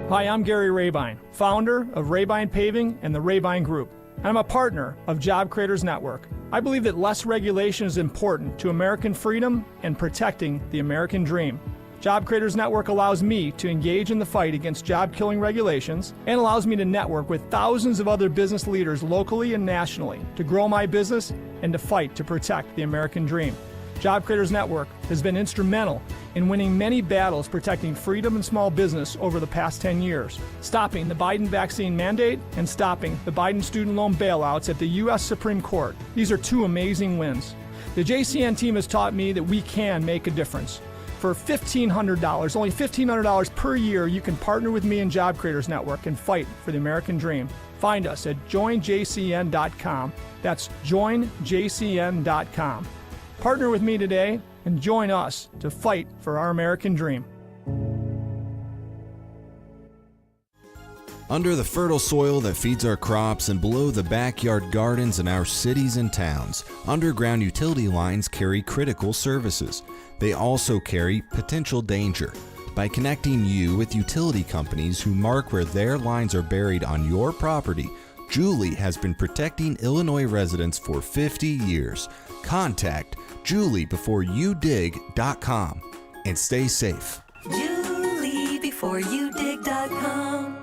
Hi, I'm Gary Rabine, founder of Rabine Paving and the Rabine Group. and I'm a partner of Job Creators Network. I believe that less regulation is important to American freedom and protecting the American dream. Job Creators Network allows me to engage in the fight against job-killing regulations and allows me to network with thousands of other business leaders locally and nationally to grow my business and to fight to protect the American dream. Job Creators Network has been instrumental in winning many battles protecting freedom and small business over the past 10 years, stopping the Biden vaccine mandate and stopping the Biden student loan bailouts at the U.S. Supreme Court. These are two amazing wins. The JCN team has taught me that we can make a difference. For $1,500, only $1,500 per year, you can partner with me and Job Creators Network and fight for the American dream. Find us at joinjcn.com. That's joinjcn.com. Partner with me today and join us to fight for our American dream. Under the fertile soil that feeds our crops and below the backyard gardens in our cities and towns, underground utility lines carry critical services. They also carry potential danger. By connecting you with utility companies who mark where their lines are buried on your property, Julie has been protecting Illinois residents for 50 years. Contact juliebeforeyoudig.com and stay safe. juliebeforeyoudig.com.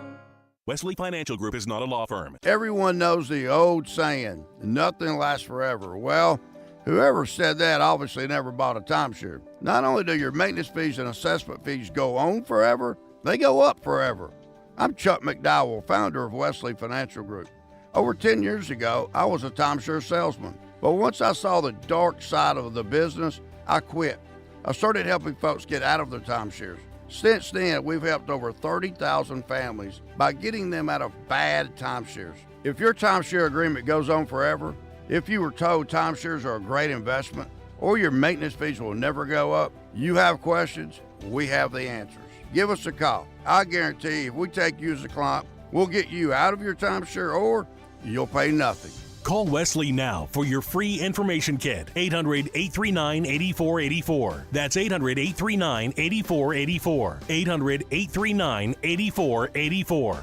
Wesley Financial Group is not a law firm. Everyone knows the old saying, nothing lasts forever. Well, whoever said that obviously never bought a timeshare. Not only do your maintenance fees and assessment fees go on forever, they go up forever. I'm Chuck McDowell, founder of Wesley Financial Group. Over 10 years ago, I was a timeshare salesman. But once I saw the dark side of the business, I quit. I started helping folks get out of their timeshares. Since then, we've helped over 30,000 families by getting them out of bad timeshares. If your timeshare agreement goes on forever, if you were told timeshares are a great investment, or your maintenance fees will never go up, you have questions, we have the answers. Give us a call. I guarantee if we take you as a client, we'll get you out of your timeshare or you'll pay nothing. Call Wesley now for your free information kit. 800-839-8484. That's 800-839-8484. 800-839-8484.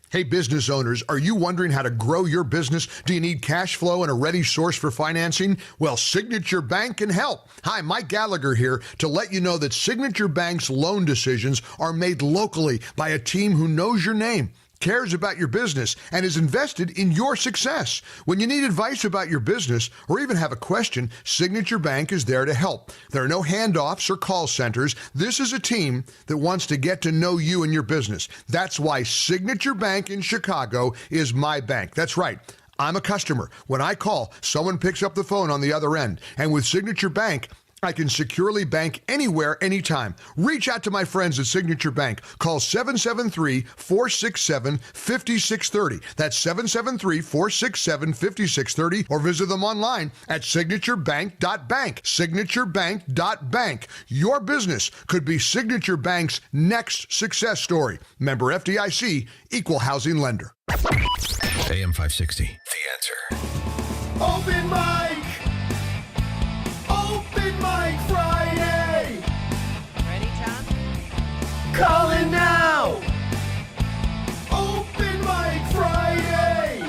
Hey, business owners, are you wondering how to grow your business? Do you need cash flow and a ready source for financing? Well, Signature Bank can help. Hi, Mike Gallagher here to let you know that Signature Bank's loan decisions are made locally by a team who knows your name, cares about your business, and is invested in your success. When you need advice about your business or even have a question, Signature Bank is there to help. There are no handoffs or call centers. This is a team that wants to get to know you and your business. That's why Signature Bank in Chicago is my bank. That's right. I'm a customer. When I call, someone picks up the phone on the other end. And with Signature Bank, I can securely bank anywhere, anytime. Reach out to my friends at Signature Bank. Call 773-467-5630. That's 773-467-5630. Or visit them online at signaturebank.bank. Signaturebank.bank. Your business could be Signature Bank's next success story. Member FDIC, Equal Housing Lender. AM 560, The Answer. Open mic! Open mic Friday! Ready, John? Call in now! Open mic Friday!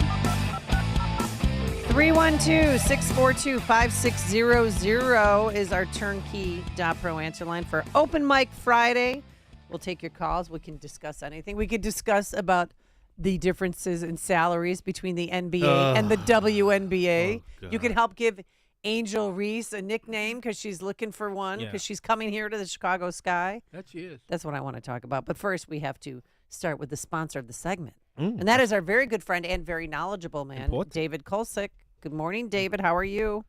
312-642-5600 is our turnkey.pro answer line for Open Mic Friday. We'll take your calls. We can discuss anything. We could discuss about the differences in salaries between the NBA and the WNBA. You can help give Angel Reese a nickname because she's looking for one because she's coming here to the Chicago Sky. That she is. That's what I want to talk about. But first, we have to start with the sponsor of the segment. And that is our very good friend and very knowledgeable man, David Kolsick. Good morning, David. How are you?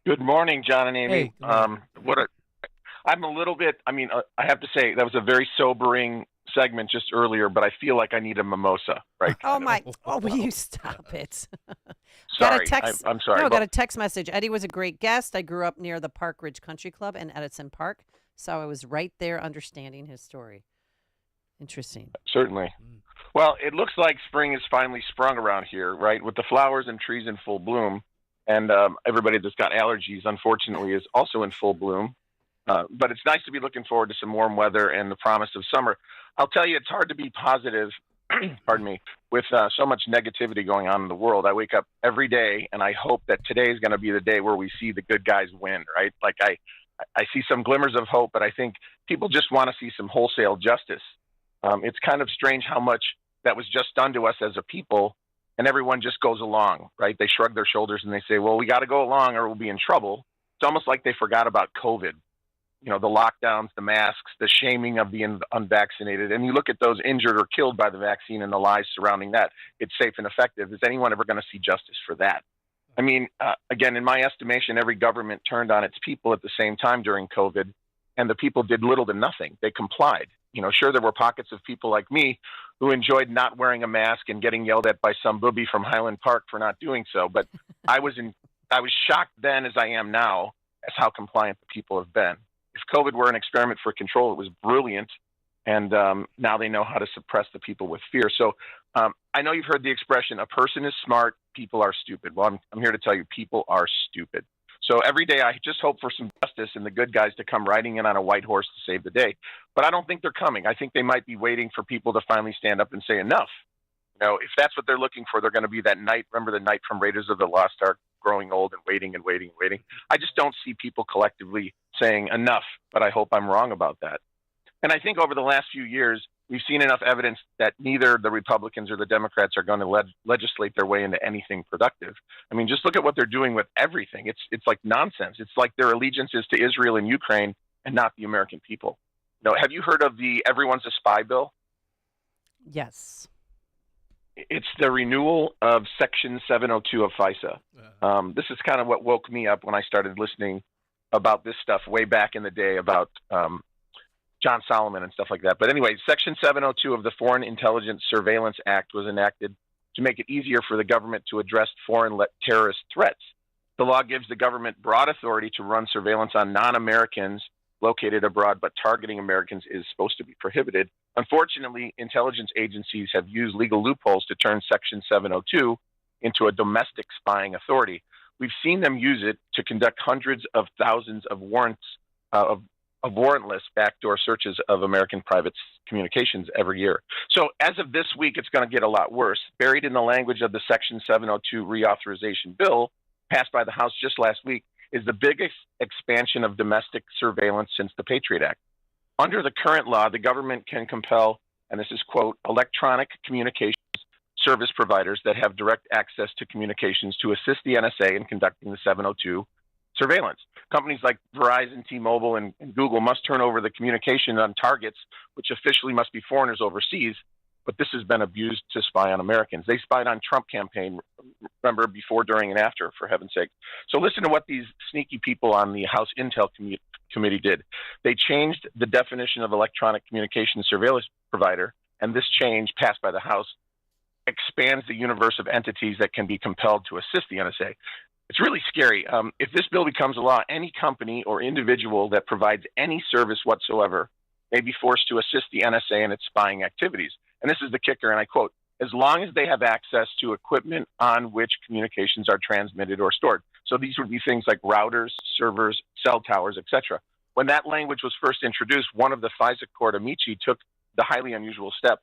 Good morning, John and Amy. Hey, I'm a little bit, I have to say that was a very sobering segment just earlier, but I feel like I need a mimosa right Oh, will you stop it? Sorry, I'm sorry. No, got a text message. Eddie was a great guest. I grew up near the Park Ridge Country Club in Edison Park, so I was right there understanding his story. Interesting. Certainly. Well, it looks like spring has finally sprung around here, right? With the flowers and trees in full bloom, and everybody that's got allergies, unfortunately, is also in full bloom. But it's nice to be looking forward to some warm weather and the promise of summer. I'll tell you, it's hard to be positive pardon me, with so much negativity going on in the world, I wake up every day and I hope that today is going to be the day where we see the good guys win, right? Like I see some glimmers of hope, but I think people just want to see some wholesale justice. It's kind of strange how much that was just done to us as a people, and everyone just goes along, right? They shrug their shoulders and they say, well, we got to go along or we'll be in trouble. It's almost like they forgot about COVID. You know, the lockdowns, the masks, the shaming of the unvaccinated. And you look at those injured or killed by the vaccine and the lies surrounding that. It's safe and effective. Is anyone ever going to see justice for that? I mean, again, in my estimation, every government turned on its people at the same time during COVID, and the people did little to nothing. They complied. You know, sure, there were pockets of people like me who enjoyed not wearing a mask and getting yelled at by some booby from Highland Park for not doing so. But I was shocked then, as I am now, as how compliant the people have been. If COVID were an experiment for control, it was brilliant. And now they know how to suppress the people with fear. So I know you've heard the expression, a person is smart, people are stupid. Well, I'm here to tell you, people are stupid. So every day I just hope for some justice and the good guys to come riding in on a white horse to save the day. But I don't think they're coming. I think they might be waiting for people to finally stand up and say enough. You know, if that's what they're looking for, they're going to be that knight. Remember the knight from Raiders of the Lost Ark, growing old and waiting and waiting and waiting. I just don't see people collectively saying enough, but I hope I'm wrong about that. And I think over the last few years, we've seen enough evidence that neither the Republicans or the Democrats are going to legislate their way into anything productive. I mean, just look at what they're doing with everything. It's like nonsense. It's like their allegiance is to Israel and Ukraine and not the American people. You know, have you heard of the Everyone's a Spy bill? Yes. It's the renewal of Section 702 of FISA. This is kind of what woke me up when I started listening about this stuff way back in the day about John Solomon and stuff like that. But anyway, Section 702 of the Foreign Intelligence Surveillance Act was enacted to make it easier for the government to address foreign terrorist threats. The law gives the government broad authority to run surveillance on non-Americans located abroad, but targeting Americans is supposed to be prohibited. Unfortunately, intelligence agencies have used legal loopholes to turn Section 702 into a domestic spying authority. We've seen them use it to conduct hundreds of thousands of warrantless backdoor searches of American private communications every year. So as of this week, it's going to get a lot worse. Buried in the language of the Section 702 reauthorization bill passed by the House just last week is the biggest expansion of domestic surveillance since the Patriot Act. Under the current law, the government can compel, and this is, quote, electronic communications service providers that have direct access to communications to assist the NSA in conducting the 702 surveillance. Companies like Verizon, T-Mobile, and Google must turn over the communication on targets, which officially must be foreigners overseas, but this has been abused to spy on Americans. They spied on Trump campaign, remember, before, during, and after, for heaven's sake. So listen to what these sneaky people on the House Intel Committee did. They changed the definition of electronic communication surveillance provider, and this change, passed by the House, expands the universe of entities that can be compelled to assist the NSA. It's really scary. If this bill becomes a law, any company or individual that provides any service whatsoever may be forced to assist the NSA in its spying activities. And this is the kicker, and I quote, as long as they have access to equipment on which communications are transmitted or stored. So these would be things like routers, servers, cell towers, etc. When that language was first introduced, one of the FISA court amici took the highly unusual step,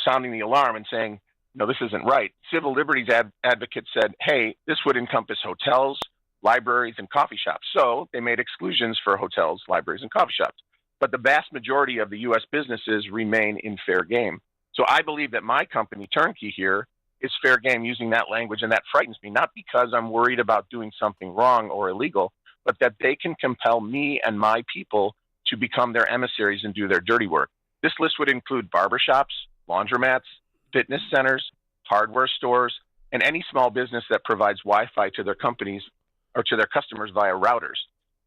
sounding the alarm and saying, no, this isn't right. Civil liberties advocates said, hey, this would encompass hotels, libraries, and coffee shops. So they made exclusions for hotels, libraries, and coffee shops. But the vast majority of the U.S. businesses remain in fair game. So I believe that my company, Turnkey here, is fair game using that language, and that frightens me, not because I'm worried about doing something wrong or illegal, but that they can compel me and my people to become their emissaries and do their dirty work. This list would include barbershops, laundromats, fitness centers, hardware stores, and any small business that provides Wi-Fi to their companies or to their customers via routers.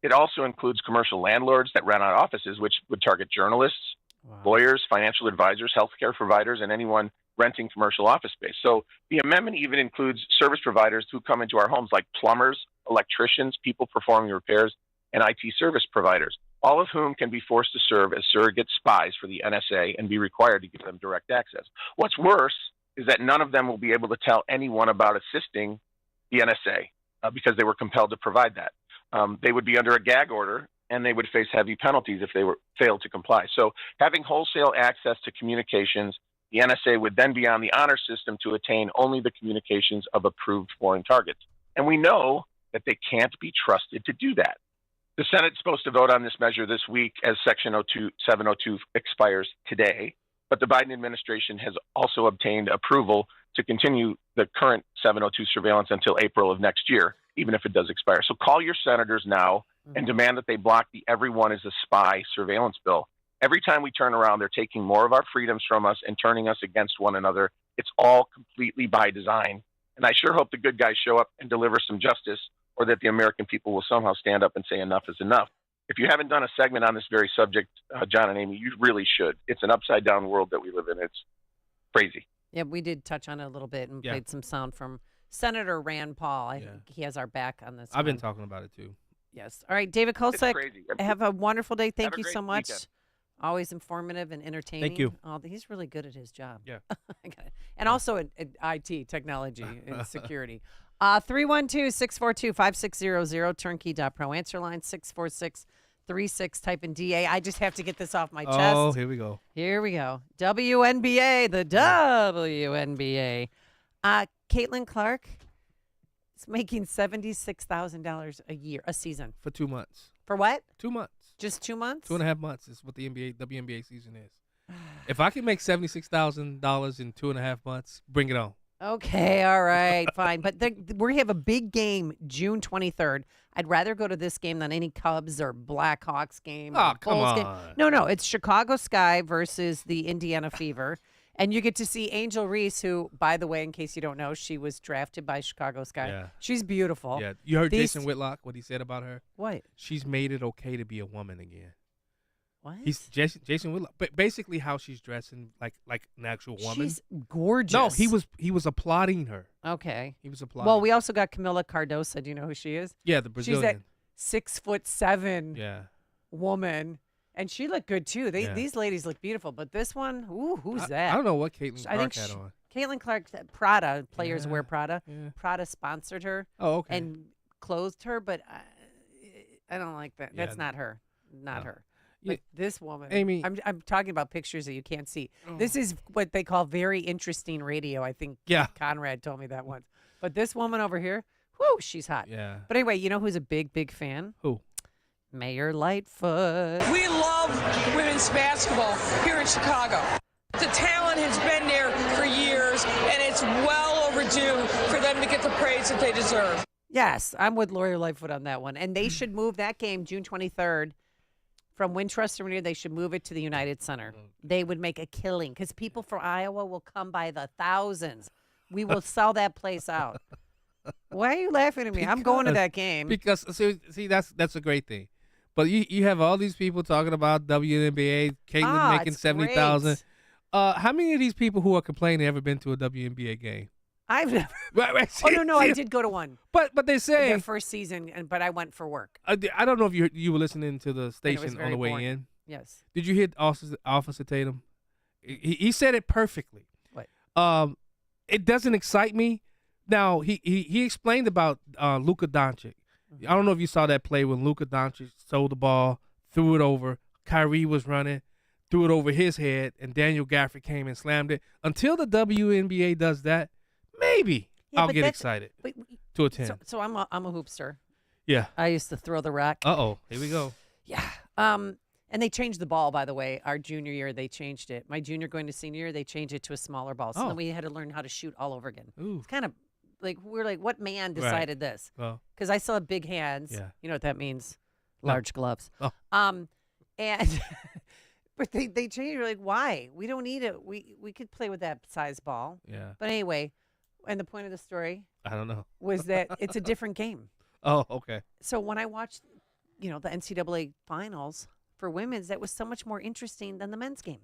It also includes commercial landlords that rent out offices, which would target journalists, lawyers, financial advisors, healthcare providers, and anyone renting commercial office space. So the amendment even includes service providers who come into our homes, like plumbers, electricians, people performing repairs, and IT service providers, all of whom can be forced to serve as surrogate spies for the NSA and be required to give them direct access. What's worse is that none of them will be able to tell anyone about assisting the NSA because they were compelled to provide that. They would be under a gag order, and they would face heavy penalties if they failed to comply. So having wholesale access to communications The NSA would then be on the honor system to attain only the communications of approved foreign targets. And we know that they can't be trusted to do that. The Senate's supposed to vote on this measure this week as Section 702 expires today, but the Biden administration has also obtained approval to continue the current 702 surveillance until April of next year, even if it does expire. So call your senators now and demand that they block the Everyone is a Spy surveillance bill. Every time we turn around, they're taking more of our freedoms from us and turning us against one another. It's all completely by design. And I sure hope the good guys show up and deliver some justice, or that the American people will somehow stand up and say enough is enough. If you haven't done a segment on this very subject, John and Amy, you really should. It's an upside-down world that we live in. It's crazy. Yeah, we did touch on it a little bit and played some sound from Senator Rand Paul. I think he has our back on this. I've been talking about it, too. Yes. All right, David Kolsek, have a wonderful day. Thank you so much. Weekend. Always informative and entertaining. Thank you. Oh, he's really good at his job. Yeah. And also at IT, technology, and security. 312-642-5600, turnkey.pro. Answer line 64636. Type in DA. I just have to get this off my chest. Oh, here we go. Here we go. WNBA, the WNBA. Caitlin Clark is making $76,000 a year, a season. For 2 months. For what? 2 months. Just 2 months? 2.5 months is what the WNBA season is. If I can make $76,000 in 2.5 months, bring it on. Okay, all right, fine. But we have a big game June 23rd. I'd rather go to this game than any Cubs or Blackhawks game. Oh, or come Bulls on. game. No, it's Chicago Sky versus the Indiana Fever. And you get to see Angel Reese, who, by the way, in case you don't know, she was drafted by Chicago Sky. Yeah. She's beautiful. Yeah, you heard Jason Whitlock, what he said about her? What? She's made it okay to be a woman again. What? He's Jason Whitlock, but basically how she's dressing like an actual woman. She's gorgeous. No, he was applauding her. Okay. He was applauding. Well, we also got Camila Cardoso. Do you know who she is? Yeah, the Brazilian. She's that 6'7" Yeah. woman. And she looked good, too. These ladies look beautiful. But this one, who's that? I don't know what Caitlin Clark had on. Caitlin Clark, Prada, players wear Prada. Yeah. Prada sponsored her. Oh, okay. And clothed her, but I don't like that. Yeah. That's not her. Not her. Yeah. But this woman, Amy. I'm talking about pictures that you can't see. This is what they call very interesting radio. I think Conrad told me that once. But this woman over here, whoo, she's hot. Yeah. But anyway, you know who's a big fan? Who? Mayor Lightfoot. We love women's basketball here in Chicago. The talent has been there for years, and it's well overdue for them to get the praise that they deserve. Yes, I'm with Lawyer Lightfoot on that one. And they should move that game June 23rd from Wintrust Arena. They should move it to the United Center. They would make a killing because people from Iowa will come by the thousands. We will sell that place out. Why are you laughing at me? I'm going to that game. Because see that's a great thing. But you have all these people talking about WNBA, Caitlin making 70,000. How many of these people who are complaining ever been to a WNBA game? I've never. See, no, I did go to one. But they say their first season, but I went for work. I don't know if you were listening to the station on the way in. Yes. Did you hear Officer Tatum? He said it perfectly. What? It doesn't excite me. Now he explained about Luka Doncic. I don't know if you saw that play when Luka Doncic stole the ball, threw it over. Kyrie was running, threw it over his head, and Daniel Gafford came and slammed it. Until the WNBA does that, maybe I'll get excited to attend. So I'm a hoopster. Yeah. I used to throw the rock. Uh-oh. Here we go. Yeah. And they changed the ball, by the way. Our junior year, they changed it. My junior going to senior year, they changed it to a smaller ball. So then we had to learn how to shoot all over again. Ooh. It's kind of like, we're like, what man decided this? Because I still have big hands. Yeah. You know what that means? Large gloves. Oh. And but they changed it. We're like, why? We don't need it. We could play with that size ball. Yeah. But anyway, and the point of the story I don't know. was that it's a different game. Oh, okay. So when I watched, the NCAA finals for women's, that was so much more interesting than the men's game.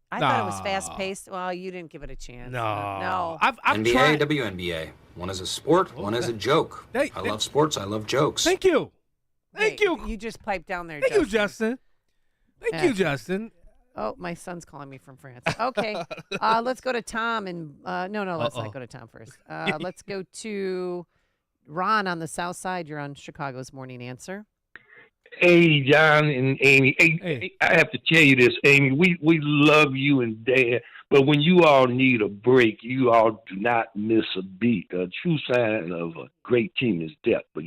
I thought it was fast paced. Well, you didn't give it a chance. No. I've NBA, tried. WNBA. One is a sport, one is a joke. I love sports, I love jokes. Thank you. Thank you. You just piped down there. Thank you, Justin. Thank you, Justin. Oh, my son's calling me from France. Okay. Let's go to Tom. And no, let's not go to Tom first. Let's go to Ron on the south side. You're on Chicago's Morning Answer. Hey, John and Amy. Hey, I have to tell you this, Amy. We love you and Dan, but when you all need a break, you all do not miss a beat. A true sign of a great team is depth. But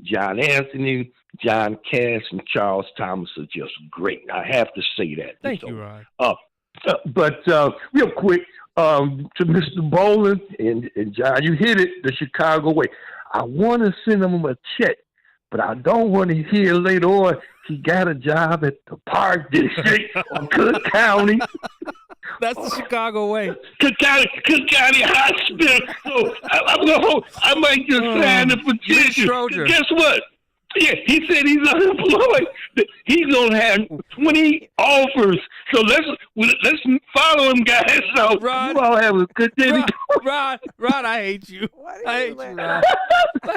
John Anthony, John Cass, and Charles Thomas are just great. I have to say that. Thank you, Ron. But real quick, to Mr. Boland and John, you hit it the Chicago way. I want to send him a check, but I don't want to hear later on he got a job at the Park District or Cook County. That's the Chicago way. Cook County Hospital. So I might just sign the petition. Guess what? Yeah, he said he's unemployed. He's gonna have 20 offers. So let's follow him, guys. So Ron, you all have a good day. Ron, I hate you. I hate you, Ron.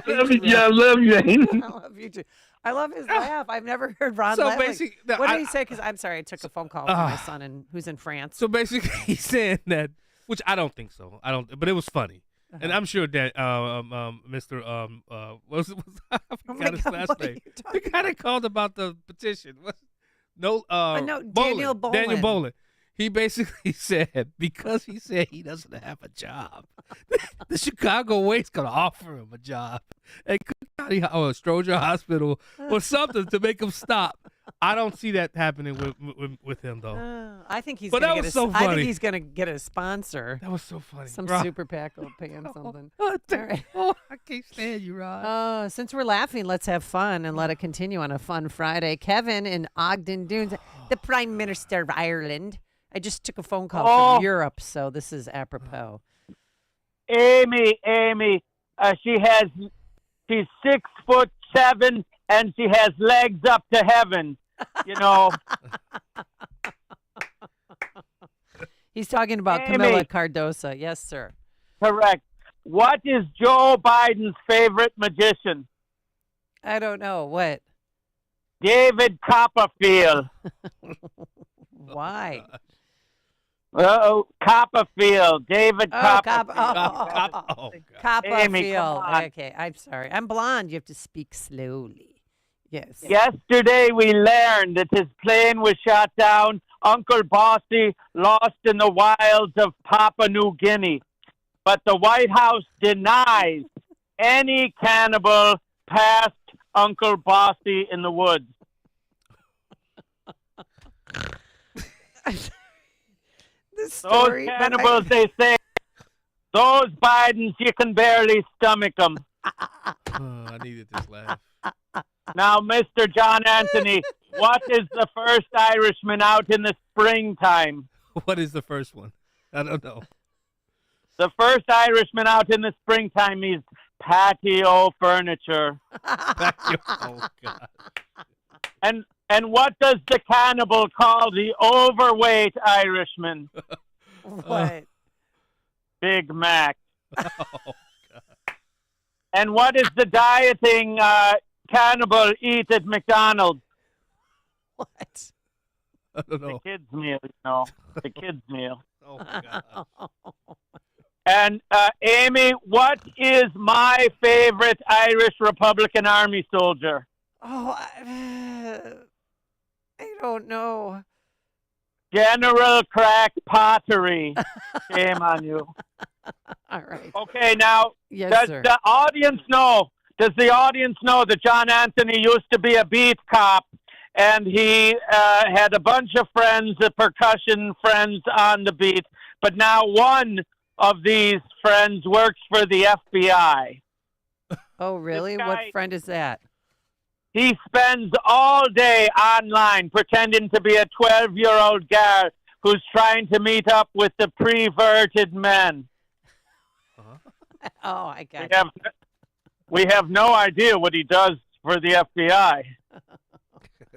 Love you, John. Love you. I love you too. I love his laugh. I've never heard Ron So laugh. basically, what did he say? Because I'm sorry, I took a phone call from my son who's in France. So basically, he's saying that, which I don't think so. But it was funny. And I'm sure that Mr. I forgot his last name. The guy that called about the petition. No, Daniel Boland. Daniel Boland. He basically said, because he said he doesn't have a job, the Chicago Way's going to offer him a job at Cook County or Stroger Hospital or something to make him stop. I don't see that happening with him, though. I think he's But going that to was so I funny. think he's going to get a sponsor. That was so funny. Some Ron. super PAC will pay him something. All right. I can't stand you, Ron. Since we're laughing, let's have fun and let it continue on a fun Friday. Kevin in Ogden Dunes, the Prime Minister of Ireland. I just took a phone call from Europe, so this is apropos. Amy, she's 6'7" and she has legs up to heaven. You know. He's talking about Camilla Cardosa. Yes, sir. Correct. What is Joe Biden's favorite magician? I don't know. What? David Copperfield. Why? Copperfield. David Copperfield. Copperfield. Amy, come on. Okay, I'm sorry. I'm blonde. You have to speak slowly. Yes. Yesterday we learned that his plane was shot down. Uncle Bossy lost in the wilds of Papua New Guinea. But the White House denies any cannibal passed Uncle Bossy in the woods. Story, those cannibals, they say, those Bidens, you can barely stomach them. I needed this laugh. Now, Mr. John Anthony, what is the first Irishman out in the springtime? What is the first one? I don't know. The first Irishman out in the springtime is patio furniture. Oh, God. And what does the cannibal call the overweight Irishman? What? Big Mac. Oh, God. And what is the dieting cannibal eat at McDonald's? What? I don't know. The kids' meal, you know. The kids' meal. Oh, God. And Amy, what is my favorite Irish Republican Army soldier? Oh, I don't know. General Crack Pottery. Shame on you. All right. Okay, now, Yes, does sir. the audience know? Does the audience know that John Anthony used to be a beat cop, and he had a bunch of friends, percussion friends on the beat, but now one of these friends works for the FBI. Oh, really? This What guy- friend is that? He spends all day online pretending to be a 12-year-old girl who's trying to meet up with the perverted men. Oh, I got We have, we have no idea what he does for the FBI.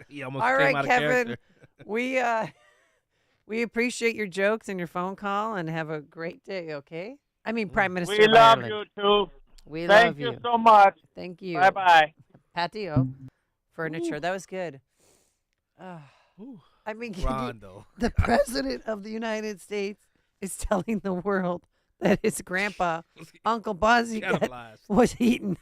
He almost All came right, out of Kevin. character. We appreciate your jokes and your phone call, and have a great day. Okay. I mean, Prime Minister. We of love Ireland. you, too. We Thank love you so much. Thank you. Bye-bye. Patio furniture. That was good. I mean, Rondo. the President of the United States is telling the world that his grandpa, Uncle Buzzy, Cannibalized. was eaten.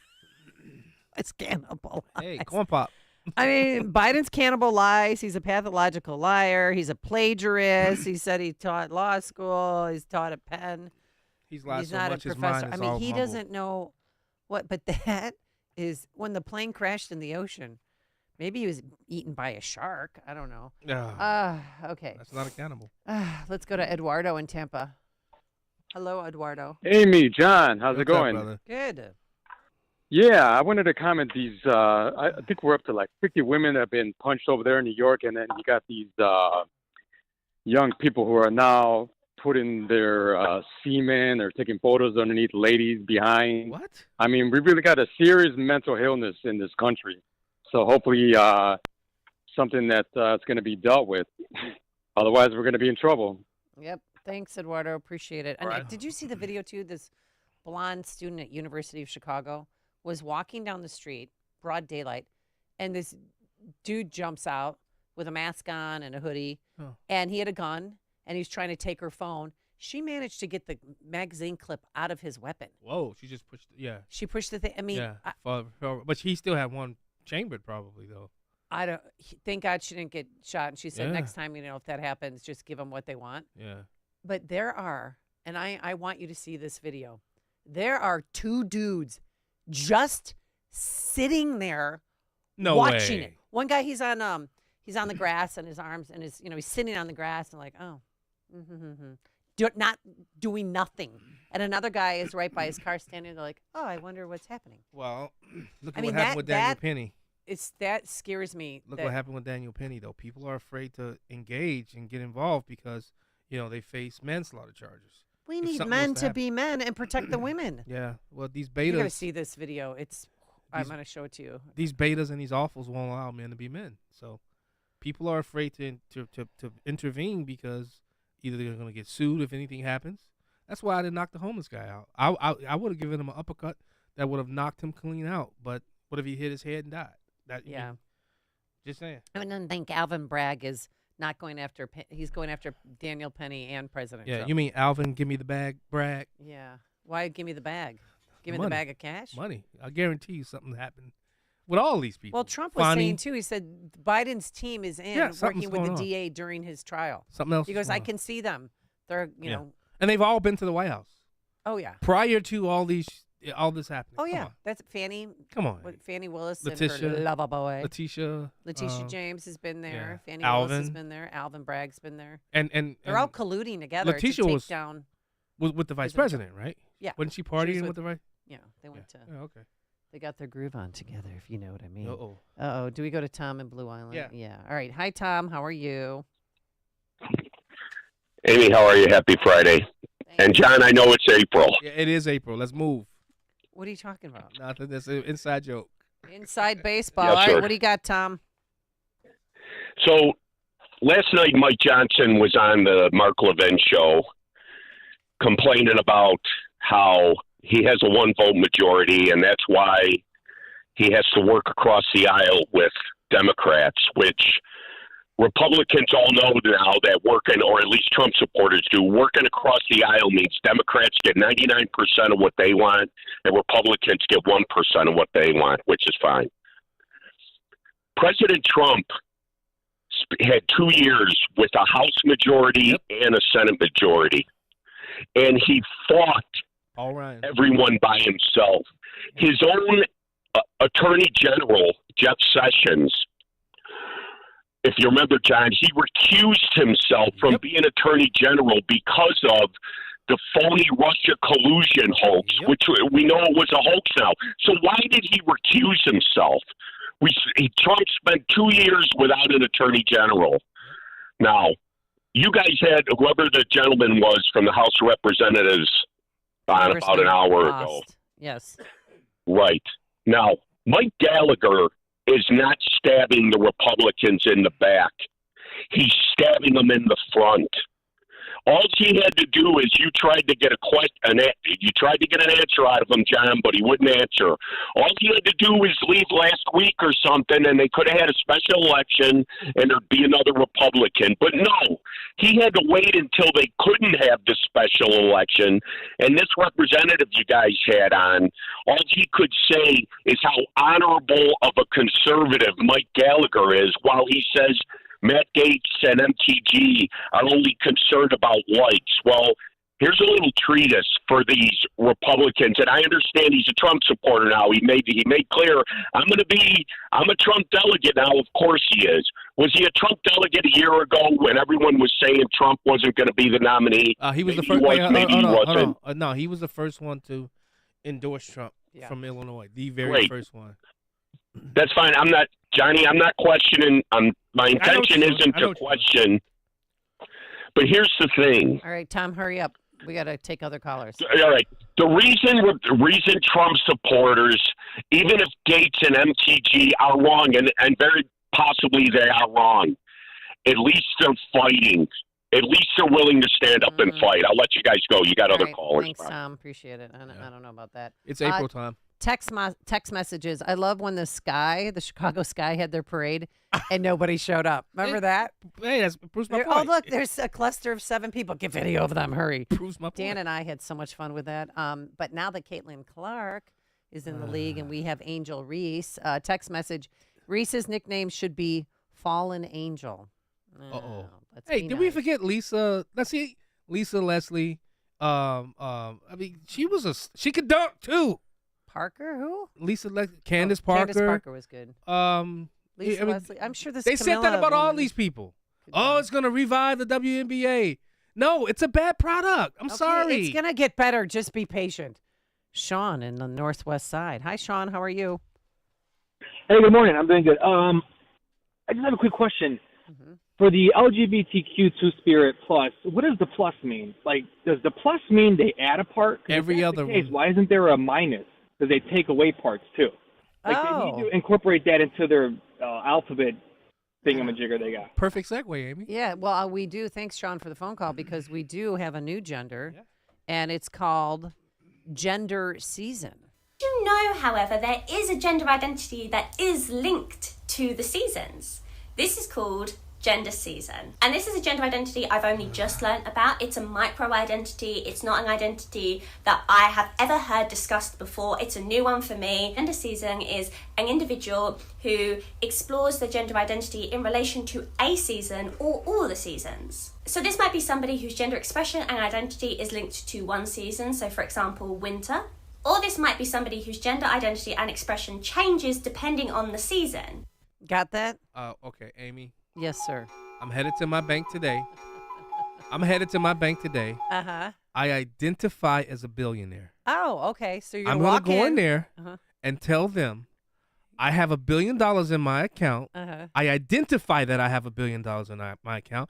It's cannibal. Hey, corn pop. I mean, Biden's cannibal lies. He's a pathological liar. He's a plagiarist. He said he taught law school. He's taught at Penn. He's lied so not much a his professor. mind I is mean, all he mumble. doesn't know what. But that is when the plane crashed in the ocean. Maybe he was eaten by a shark. I don't know. Okay. That's not a cannibal. Let's go to Eduardo in Tampa. Hello, Eduardo. Amy, John, how's it What's up, going? brother? Good. Yeah, I wanted to comment these. I think we're up to like 50 women that have been punched over there in New York, and then you got these young people who are now putting their semen or taking photos underneath ladies behind. What? I mean, we really got a serious mental illness in this country. So hopefully something that's going to be dealt with. Otherwise, we're going to be in trouble. Yep. Thanks, Eduardo. Appreciate it. And Right. did you see the video, too? This blonde student at University of Chicago was walking down the street, broad daylight, and this dude jumps out with a mask on and a hoodie, and he had a gun, and he was trying to take her phone. She managed to get the magazine clip out of his weapon. Whoa, she just pushed. Yeah. She pushed the thing. I mean, Yeah. But he still had one chambered, probably though. I don't. Thank God she didn't get shot. And she said, Yeah. next time, if that happens, just give them what they want. Yeah. But there are, and I want you to see this video. There are two dudes just sitting there watching way. it. One guy, he's on the grass and his arms and his, he's sitting on the grass and like, oh, not doing nothing. And another guy is right by his car standing there like, oh, I wonder what's happening. Well, look at I mean, what happened with Daniel Penny. That scares me. Look what happened with Daniel Penny, though. People are afraid to engage and get involved because, they face manslaughter charges. We If need something men was to happen. be men and protect the women. Yeah. Well, these You got to betas, see this video. I'm going to show it to you. these betas and these awfuls won't allow men to be men. So people are afraid to intervene because either they're going to get sued if anything happens. That's why I didn't knock the homeless guy out. I would have given him an uppercut that would have knocked him clean out. But what if he hit his head and died? Yeah. Just saying. I don't think Alvin Bragg is not going after. He's going after Daniel Penny and President Yeah, Trump. you mean Alvin, give me the bag, Bragg? Yeah. Why give me the bag? Give me Money. the bag of cash? Money. I guarantee you something happened with all these people. Well, Trump was Fonny, saying, too, he said Biden's team is in Yeah, something's working with the going on. DA during his trial. Something else He is goes, going I on. can see them. They're, you know. And they've all been to the White House. Oh, yeah. Prior to all this happening. Oh, Come yeah. on. That's Fannie. Come on. Fannie Willis Letitia, and her lover boy. Letitia James has been there. yeah. Fannie Willis has Alvin. been there. Alvin Bragg's been there. And They're all colluding together Letitia to take was down. with the vice President president, right? Yeah. Wasn't she She was partying with the vice? Yeah, they went to. Yeah, okay. They got their groove on together, if you know what I mean. Uh-oh. Uh-oh. Do we go to Tom in Blue Island? Yeah. Yeah. All right. Hi, Tom. How are you? Amy, how are you? Happy Friday. And John, I know it's April. Yeah, it is April. Let's move. What are you talking about? Nothing. That's an inside joke. Inside baseball. Yes, All right. sir. What do you got, Tom? So last night, Mike Johnson was on the Mark Levin show complaining about how he has a one-vote majority, and that's why he has to work across the aisle with Democrats, which Republicans all know now that working, or at least Trump supporters do, working across the aisle means Democrats get 99% of what they want and Republicans get 1% of what they want, which is fine. President Trump had 2 years with a House majority and a Senate majority, and he fought All right. everyone by himself. His own Attorney General, Jeff Sessions, if you remember, John, he recused himself from being Attorney General because of the phony Russia collusion hoax, which we know was a hoax now. So why did he recuse himself? Trump spent 2 years without an Attorney General. Now, you guys had whoever the gentleman was from the House of Representatives on about an hour ago. Yes. Right. Now, Mike Gallagher is not stabbing the Republicans in the back. He's stabbing them in the front. All he had to do is you tried to get an answer out of him, John, but he wouldn't answer. All he had to do was leave last week or something, and they could have had a special election, and there'd be another Republican. But no, he had to wait until they couldn't have the special election. And this representative you guys had on, all he could say is how honorable of a conservative Mike Gallagher is, while he says Matt Gaetz and MTG are only concerned about likes. Well, here's a little treatise for these Republicans, and I understand he's a Trump supporter now. He made clear, I'm a Trump delegate now. Of course he is. Was he a Trump delegate a year ago when everyone was saying Trump wasn't going to be the nominee? He was the Maybe first. maybe he wasn't. No, he was the first one to endorse Trump from Illinois. The very Great. first one. That's fine. I'm not, Johnny, I'm not questioning. My intention isn't to question. But here's the thing. All right, Tom, hurry up. We got to take other callers. All right. The reason Trump supporters, even if Gaetz and MTG are wrong, and very possibly they are wrong, at least they're fighting. At least they're willing to stand up and fight. I'll let you guys go. You got All other right, callers. Thanks, Tom. Appreciate it. I don't know about that. It's April time. Text messages. I love when the Chicago Sky had their parade and nobody showed up. Remember that? Hey, that proves my Oh, point. look, there's a cluster of 7 people. Get video of them. Hurry. Proves my point. Dan and I had so much fun with that. But now that Caitlin Clark is in the league and we have Angel Reese, text message, Reese's nickname should be Fallen Angel. Uh-oh. Hey, did we forget Lisa? Let's see. Lisa Leslie. I mean, she could dunk too. Parker, who? Candace Parker. Candace Parker was good. Lisa I mean, Leslie. I'm sure this. They said that about all these people. Oh, it's gonna revive the WNBA. No, it's a bad product. I'm sorry. It's gonna get better. Just be patient. Sean in the Northwest Side. Hi, Sean. How are you? Hey, good morning. I'm doing good. I just have a quick question. For the LGBTQ Two-Spirit Plus, what does the plus mean? Like, does the plus mean they add a part? Every other case, one. why isn't there a minus? Because they take away parts, too. Like, they need to incorporate that into their alphabet thingamajigger they got. Perfect segue, Amy. Yeah, well, we do. Thanks, Sean, for the phone call, because we do have a new gender, and it's called Gender Season. Do you know, however, there is a gender identity that is linked to the seasons? This is called Gender Season. And this is a gender identity I've only just learnt about. It's a micro-identity. It's not an identity that I have ever heard discussed before. It's a new one for me. Gender Season is an individual who explores their gender identity in relation to a season or all the seasons. So this might be somebody whose gender expression and identity is linked to one season. So for example, winter. Or this might be somebody whose gender identity and expression changes depending on the season. Got that? Okay, Amy. Yes, sir. I'm headed to my bank today. Uh-huh. I identify as a billionaire. Oh, okay. So you're I'm going to go in there and tell them I have $1 billion in my account. I identify that I have $1 billion in my account.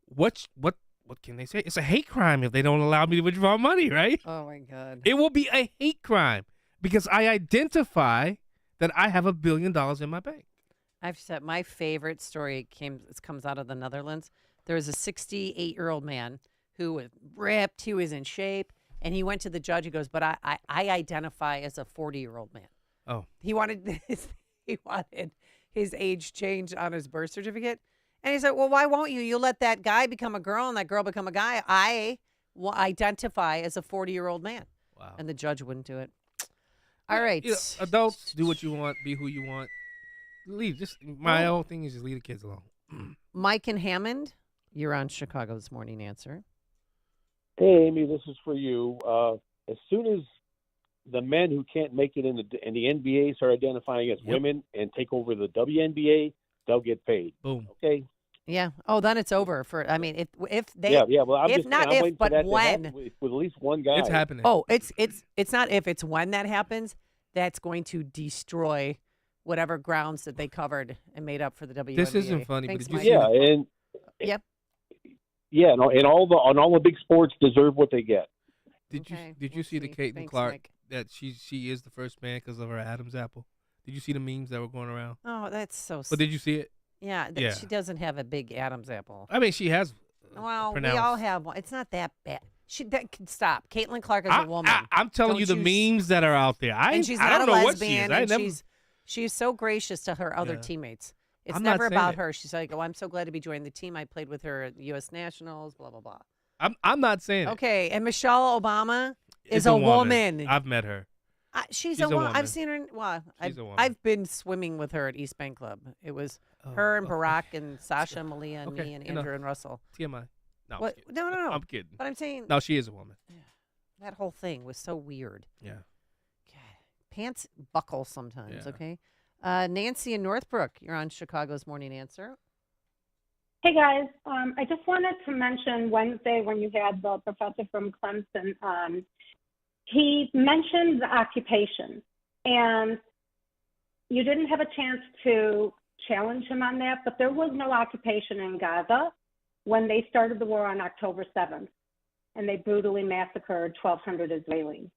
What can they say? It's a hate crime if they don't allow me to withdraw money, right? Oh, my God. It will be a hate crime because I identify that I have $1 billion in my bank. I've said my favorite story comes out of the Netherlands. There was a 68-year-old man who was ripped. He was in shape. And he went to the judge. He goes, but I identify as a 40-year-old man. Oh. He wanted his age changed on his birth certificate. And he said, well, why won't you? You let that guy become a girl and that girl become a guy. I will identify as a 40-year-old man. Wow. And the judge wouldn't do it. All right. You know, adults, do what you want, be who you want. My whole thing is just leave the kids alone. Mike and Hammond, you're on Chicago's Morning Answer. Hey, Amy, this is for you. As soon as the men who can't make it in the NBA start identifying as women and take over the WNBA, they'll get paid. Boom. Okay. Yeah. Oh, then it's over. Well, I'm if just not saying, I'm if, waiting for but that to when. happen with at least one guy. It's happening. Oh, it's not if, it's when that happens. That's going to destroy whatever grounds that they covered and made up for the WNBA. This isn't funny, Thanks, but did you Mike. and all the big sports deserve what they get. Did you see the Caitlin Clark that she is the first man because of her Adam's apple? Did you see the memes that were going around? Oh, that's so. But did you see it? Yeah, she doesn't have a big Adam's apple. I mean, she has. Well, we all have one. It's not that bad. Stop. Caitlin Clark is a woman. I'm telling you the memes that are out there. And she's I not don't a know lesbian. what she is. And she's so gracious to her other teammates. It's I'm not never saying about it. her. She's like, oh, I'm so glad to be joining the team. I played with her at U.S. Nationals, blah, blah, blah. I'm not saying it. Okay, and Michelle Obama is It's a woman. I've met her. She's a woman. I've seen her. She's a woman. I've been swimming with her at East Bank Club. It was her and Barack and Sasha, Malia, and me, and Andrew and Russell. TMI. No, What? No. I'm kidding. But I'm saying No, she is a woman. that whole thing was so weird. Yeah. Pants buckle sometimes. Yeah. Okay. Nancy in Northbrook, you're on Chicago's Morning Answer. Hey guys, I just wanted to mention Wednesday when you had the professor from Clemson. He mentioned the occupation, and you didn't have a chance to challenge him on that, but there was no occupation in Gaza when they started the war on October 7th, and they brutally massacred 1,200 Israelis.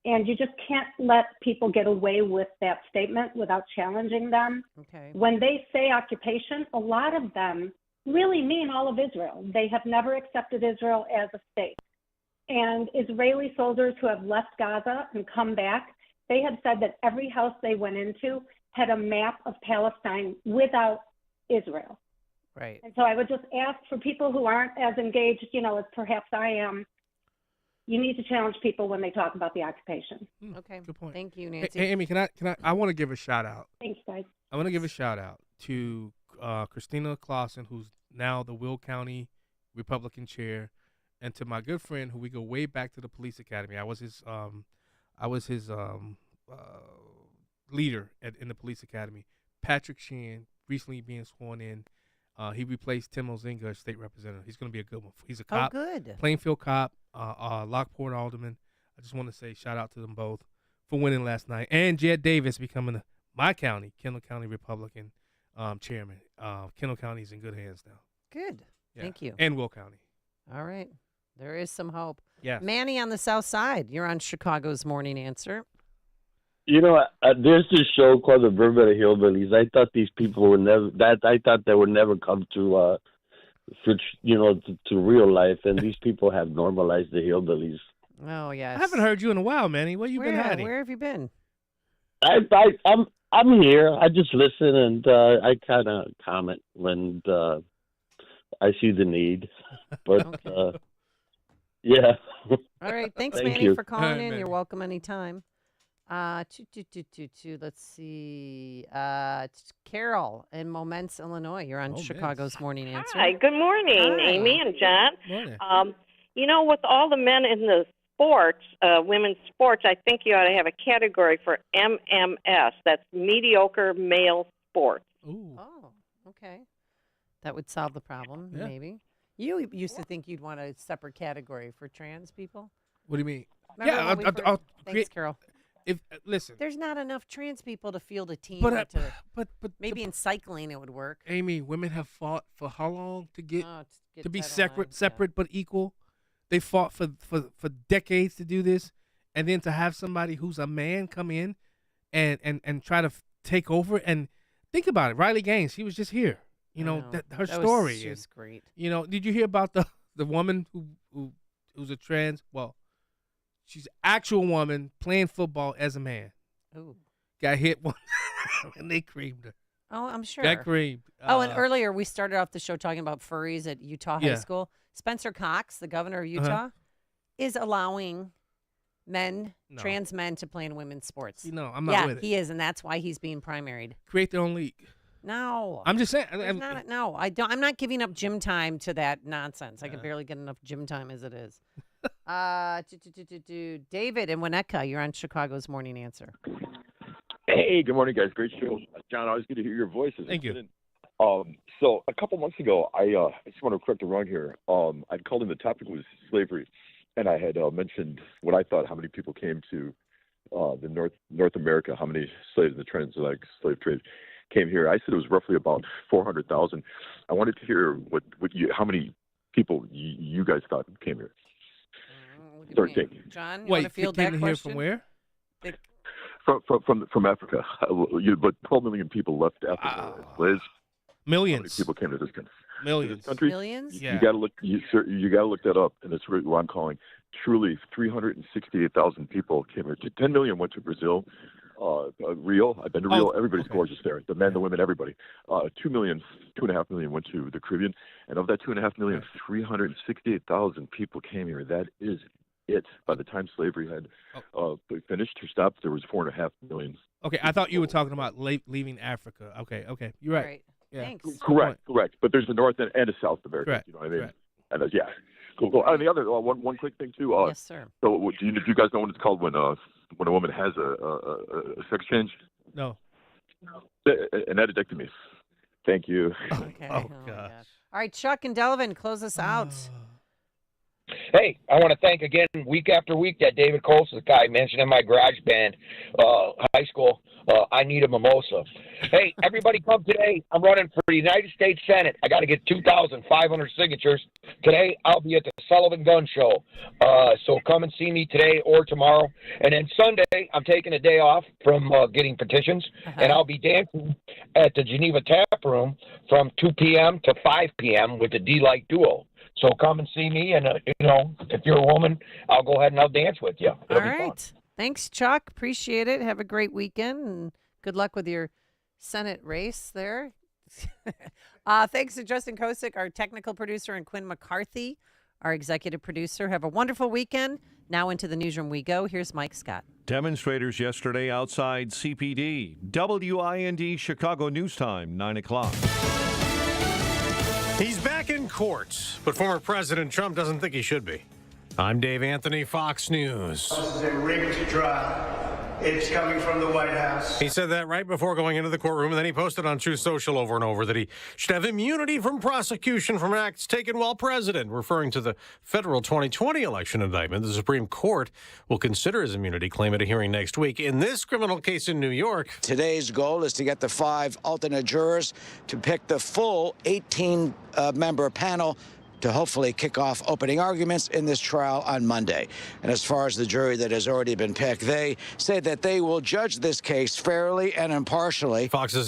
And you just can't let people get away with that statement without challenging them. Okay. When they say occupation, a lot of them really mean all of Israel. They have never accepted Israel as a state. And Israeli soldiers who have left Gaza and come back, they have said that every house they went into had a map of Palestine without Israel. Right. And so I would just ask for people who aren't as engaged, as perhaps I am, you need to challenge people when they talk about the occupation. Okay. Good point. Thank you, Hey, Nancy. Amy, can I want to give a shout out. Thanks, guys. I want to give a shout out to Christina Clausen, who's now the Will County Republican chair, and to my good friend who we go way back to the police academy. I was his leader in the police academy. Patrick Sheehan, recently being sworn in. He replaced Tim Ozinga as state representative. He's going to be a good one. He's a cop. Oh, good. Plainfield cop, Lockport alderman. I just want to say shout out to them both for winning last night. And Jed Davis becoming my county, Kendall County Republican chairman. Kendall County's in good hands now. Good. Yeah. Thank you. And Will County. All right. There is some hope. Yes. Manny on the South Side, you're on Chicago's Morning Answer. There's this show called the Bermuda Hillbillies. I thought these people would never. I thought they would never come to real life, and these people have normalized the hillbillies. Oh yes. I haven't heard you in a while, Manny. Where you been hiding? Where have you been? I'm here. I just listen and I kind of comment when I see the need. But yeah. All right. Thanks, Thank Manny, you. for calling All right, in. Manny. You're welcome anytime. Let's see. Carol in Momence, Illinois. You're on Chicago's Morning Answer. Hi, good morning, Hi. Amy and John. Morning. With all the men in the sports, women's sports, I think you ought to have a category for MMS. That's mediocre male sports. Ooh. Oh, okay. That would solve the problem, Yeah. maybe. You used to think you'd want a separate category for trans people. What do you mean? Remember when we first- I'll Thanks, create. Carol. If listen, There's not enough trans people to field a team. But, or but maybe in cycling it would work. Amy, women have fought for how long to get get to be Title separate but equal. They fought for decades to do this, and then to have somebody who's a man come in and try to take over. And think about it, Riley Gaines, she was just here. I know. Her That was story. just and, great. Did you hear about the woman who's a trans? Well, she's an actual woman playing football as a man. Ooh. Got hit one, and they creamed her. Oh, I'm sure. Got creamed. And earlier we started off the show talking about furries at Utah High Yeah. School. Spencer Cox, the governor of Utah, is allowing trans men to play in women's sports. I'm not with it. He is, and that's why he's being primaried. Create their own league. No. I'm just saying. No, I don't. I'm not giving up gym time to that nonsense. I can barely get enough gym time as it is. David in Winnetka, you're on Chicago's Morning Answer. Hey, good morning, guys. Great show. John, always good to hear your voices. Thank you. So a couple months ago, I just want to correct the wrong here. I'd called in, the topic was slavery, and I had mentioned what I thought, how many people came to the North America, how many slaves in the trans-like slave trade came here. I said it was roughly about 400,000. I wanted to hear how many people you guys thought came here. John, you want to field that came question? here from where? From Africa. But 12 million people left Africa as slaves. Millions. How many people came to this country? Millions. This country? Millions? Yeah. You got to look. You got to look that up, and that's really what I'm calling. Truly, 368,000 people came here. 10 million went to Brazil, Rio. I've been to Rio. Everybody's gorgeous there. The men, the women, everybody. 2.5 million went to the Caribbean, and of that 2.5 million, 368,000 people came here. That is it. By the time slavery had finished or stopped, there was 4.5 million. Okay, I thought you were talking about leaving Africa. Okay, you're right. Right. Yeah. Thanks. Correct. But there's a North and a South America. Correct. You know what I mean? Correct. And yeah, cool. And the other one quick thing too. Yes, sir. So do you guys know what it's called when a woman has a sex change? No. An addict-ectomy. Thank you. Okay. Oh, my gosh. All right, Chuck and Delavan, close us out. Hey, I want to thank again week after week that David Coles, the guy mentioned in my garage band, high school. I need a mimosa. Hey, everybody come today. I'm running for the United States Senate. I got to get 2,500 signatures. Today, I'll be at the Sullivan Gun Show. So come and see me today or tomorrow. And then Sunday, I'm taking a day off from getting petitions, and I'll be dancing at the Geneva Tap Room from 2 p.m. to 5 p.m. with the D-Light Duo. So come and see me, and, if you're a woman, I'll go ahead and I'll dance with you. It'll All be right. fun. Thanks, Chuck. Appreciate it. Have a great weekend, and good luck with your Senate race there. Thanks to Justin Kosick, our technical producer, and Quinn McCarthy, our executive producer. Have a wonderful weekend. Now into the newsroom we go. Here's Mike Scott. Demonstrators yesterday outside CPD. WIND Chicago News Time, 9 o'clock. He's back in court, but former President Trump doesn't think he should be. I'm Dave Anthony, Fox News. This is a rigged trial. It's coming from the White House. He said that right before going into the courtroom, and then he posted on Truth Social over and over that he should have immunity from prosecution from acts taken while president, referring to the federal 2020 election indictment. The Supreme Court will consider his immunity claim at a hearing next week. In this criminal case in New York, today's goal is to get the 5 alternate jurors to pick the full 18-member panel to hopefully kick off opening arguments in this trial on Monday. And as far as the jury that has already been picked, they say that they will judge this case fairly and impartially. Fox's